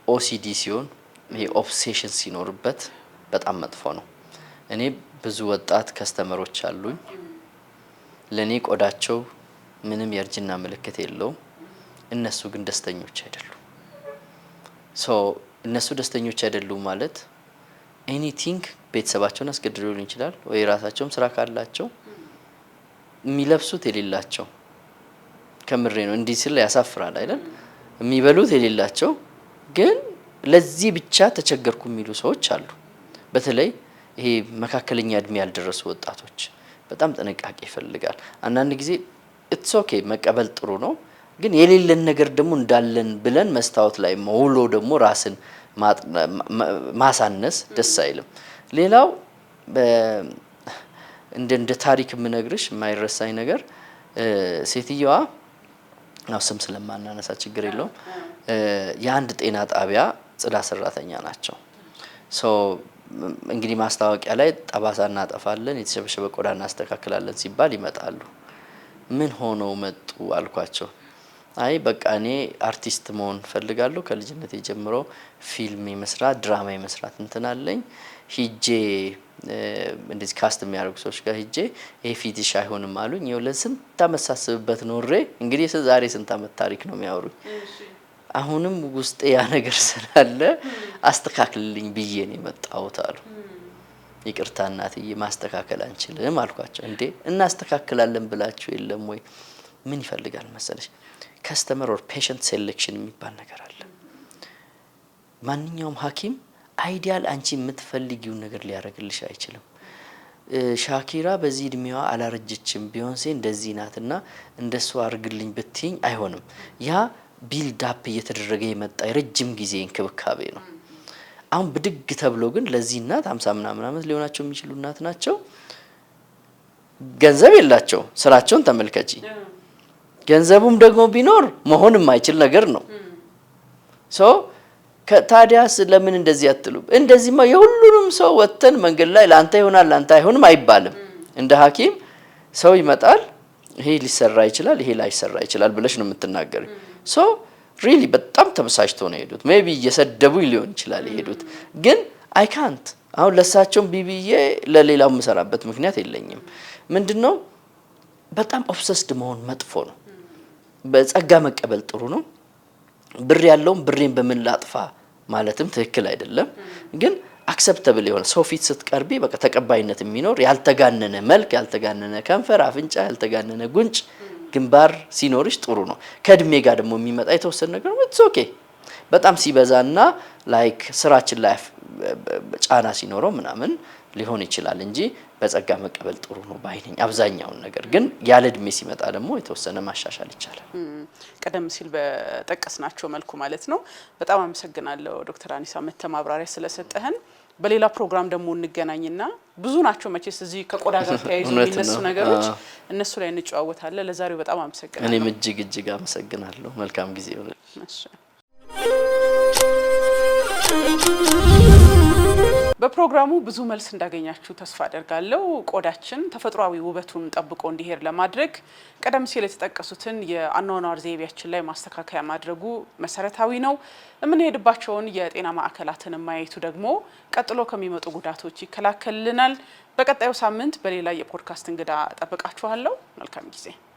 ኦሲዲ ሲሆን ይሄ ኦብሴሽን ሲኖርበት በጣም መጥፎ ነው። እኔ ብዙ ወጣት ከስተመሮች አሉኝ። ለኔ ቆዳቸው ምንም የእርጅና ምልክት የለውም። እነሱ ግን ደስተኞች አይደሉም። እነሱ ደስተኞች አይደሉም ማለት ኤኒቲንግ ቤተሰባቸውን አስገድዶ ሊሆን ይችላል ወይ ራሳቸውም ስራ ካላቸው የሚለብሱት የሌላቸው ከምሬ ነው እንዲህ ሲል ያሳፍራል አይደል? የሚበሉት የሌላቸው ግን ለዚህ ብቻ ተቸገርኩ የሚሉ ሰዎች አሉ። በተለይ ይሄ መካከለኛ እድሜ ያልደረሱ ወጣቶች በጣም ጥንቃቄ ይፈልጋል። አንዳንድ ጊዜ ኢትስ ኦኬ መቀበል ጥሩ ነው። ግን የሌለን ነገር ደግሞ እንዳለን ብለን መስታወት ላይ መውሎ ደግሞ ራስን ማሳነስ ደስ አይልም። ሌላው እንደ ታሪክ የምነግርሽ የማይረሳኝ ነገር ሴትየዋ ነው ስም ስለማናነሳ ችግር የለውም የአንድ ጤና ጣቢያ ጽዳት ሰራተኛ ናቸው። እንግዲህ ማስታወቂያ ላይ ጠባሳ እናጠፋለን የተሸበሸበ ቆዳ እናስተካክላለን ሲባል ይመጣሉ። ምን ሆነው መጡ አልኳቸው። አይ በቃ እኔ አርቲስት መሆን ፈልጋለሁ ከልጅነቴ ጀምሮ ፊልም የመስራት ድራማ የመስራት እንትን አለኝ ሂጄ እንደዚህ ካስት የሚያደርጉ ሰዎች ጋር ሂጄ ይሄ ፊትሽ አይሆንም አሉኝ። ይኸው ለስንት አመት ሳስብበት ኖሬ እንግዲህ ዛሬ ስንት አመት ታሪክ ነው የሚያወሩኝ። አሁንም ውስጤ ያ ነገር ስላለ አስተካክልልኝ ብዬ ነው የመጣሁት አሉ። ይቅርታ እናትዬ ማስተካከል አንችልም አልኳቸው። እንዴ እናስተካክላለን ብላችሁ የለም ወይ? ምን ይፈልጋል መሰለሽ ከስተመር ኦር ፔሸንት ሴሌክሽን የሚባል ነገር አለ። ማንኛውም ሐኪም አይዲያል አንቺ የምትፈልጊው ነገር ሊያደርግልሽ አይችልም። ሻኪራ በዚህ እድሜዋ አላረጀችም ቢዮንሴ እንደዚህ ናትና እንደሱ አርግልኝ ብትይኝ አይሆንም። ያ ቢልድ አፕ እየተደረገ የመጣ የረጅም ጊዜ እንክብካቤ ነው። አሁን ብድግ ተብሎ ግን ለዚህ እናት 50 ምናምን አመት ሊሆናቸው የሚችሉ እናት ናቸው። ገንዘብ የላቸው ስራቸውን ተመልከጂ። ገንዘቡም ደግሞ ቢኖር መሆን የማይችል ነገር ነው። ታዲያስ ለምን እንደዚህ አትሉም? እንደዚህማ የሁሉንም ሰው ወተን መንገድ ላይ ላንተ ይሆናል ላንተ አይሆንም አይባልም። እንደ ሐኪም ሰው ይመጣል ይሄ ሊሰራ ይችላል ይሄ ላይሰራ ይችላል ብለሽ ነው የምትናገሪ። ሪሊ በጣም ተበሳጭቶ ነው የሄዱት። ሜቢ እየሰደቡ ሊሆን ይችላል የሄዱት ግን አይ ካንት አሁን ለሳቸውም ቢቢዬ ለሌላው መሰራበት ምክንያት የለኝም። ምንድነው በጣም ኦብሰስድ መሆን መጥፎ ነው። በጸጋ መቀበል ጥሩ ነው። ብር ያለውም ብሬን በምን ላጥፋ ማለትም ትክክል አይደለም። ግን አክሰፕተብል የሆነ ሰው ፊት ስትቀርቢ በቃ ተቀባይነት የሚኖር ያልተጋነነ መልክ ያልተጋነነ ከንፈር አፍንጫ ያልተጋነነ ጉንጭ ግንባር ሲኖርሽ ጥሩ ነው። ከእድሜ ጋር ደግሞ የሚመጣ የተወሰነ ነገር ነው ኦኬ። በጣም ሲበዛና ላይክ ስራችን ላይ ጫና ሲኖረው ምናምን ሊሆን ይችላል እንጂ በጸጋ መቀበል ጥሩ ነው ባይነኝ። አብዛኛውን ነገር ግን ያለ እድሜ ሲመጣ ደግሞ የተወሰነ ማሻሻል ይቻላል። ቀደም ሲል በጠቀስናቸው መልኩ ማለት ነው። በጣም አመሰግናለሁ ዶክተር አኒሳ ማብራሪያ ስለሰጠህን። በሌላ ፕሮግራም ደግሞ እንገናኝና ብዙ ናቸው መቼስ እዚህ ከቆዳ ጋር ተያይዞ የሚነሱ ነገሮች እነሱ ላይ እንጨዋወታለን። ለዛሬው በጣም አመሰግናለሁ። እኔም እጅግ አመሰግናለሁ። መልካም ጊዜ ይሁን። በፕሮግራሙ ብዙ መልስ እንዳገኛችሁ ተስፋ አደርጋለሁ። ቆዳችን ተፈጥሯዊ ውበቱን ጠብቆ እንዲሄድ ለማድረግ ቀደም ሲል የተጠቀሱትን የአኗኗር ዘይቤያችን ላይ ማስተካከያ ማድረጉ መሰረታዊ ነው። የምንሄድባቸውን የጤና ማዕከላትን ማየቱ ደግሞ ቀጥሎ ከሚመጡ ጉዳቶች ይከላከልልናል። በቀጣዩ ሳምንት በሌላ የፖድካስት እንግዳ ጠብቃችኋለሁ። መልካም ጊዜ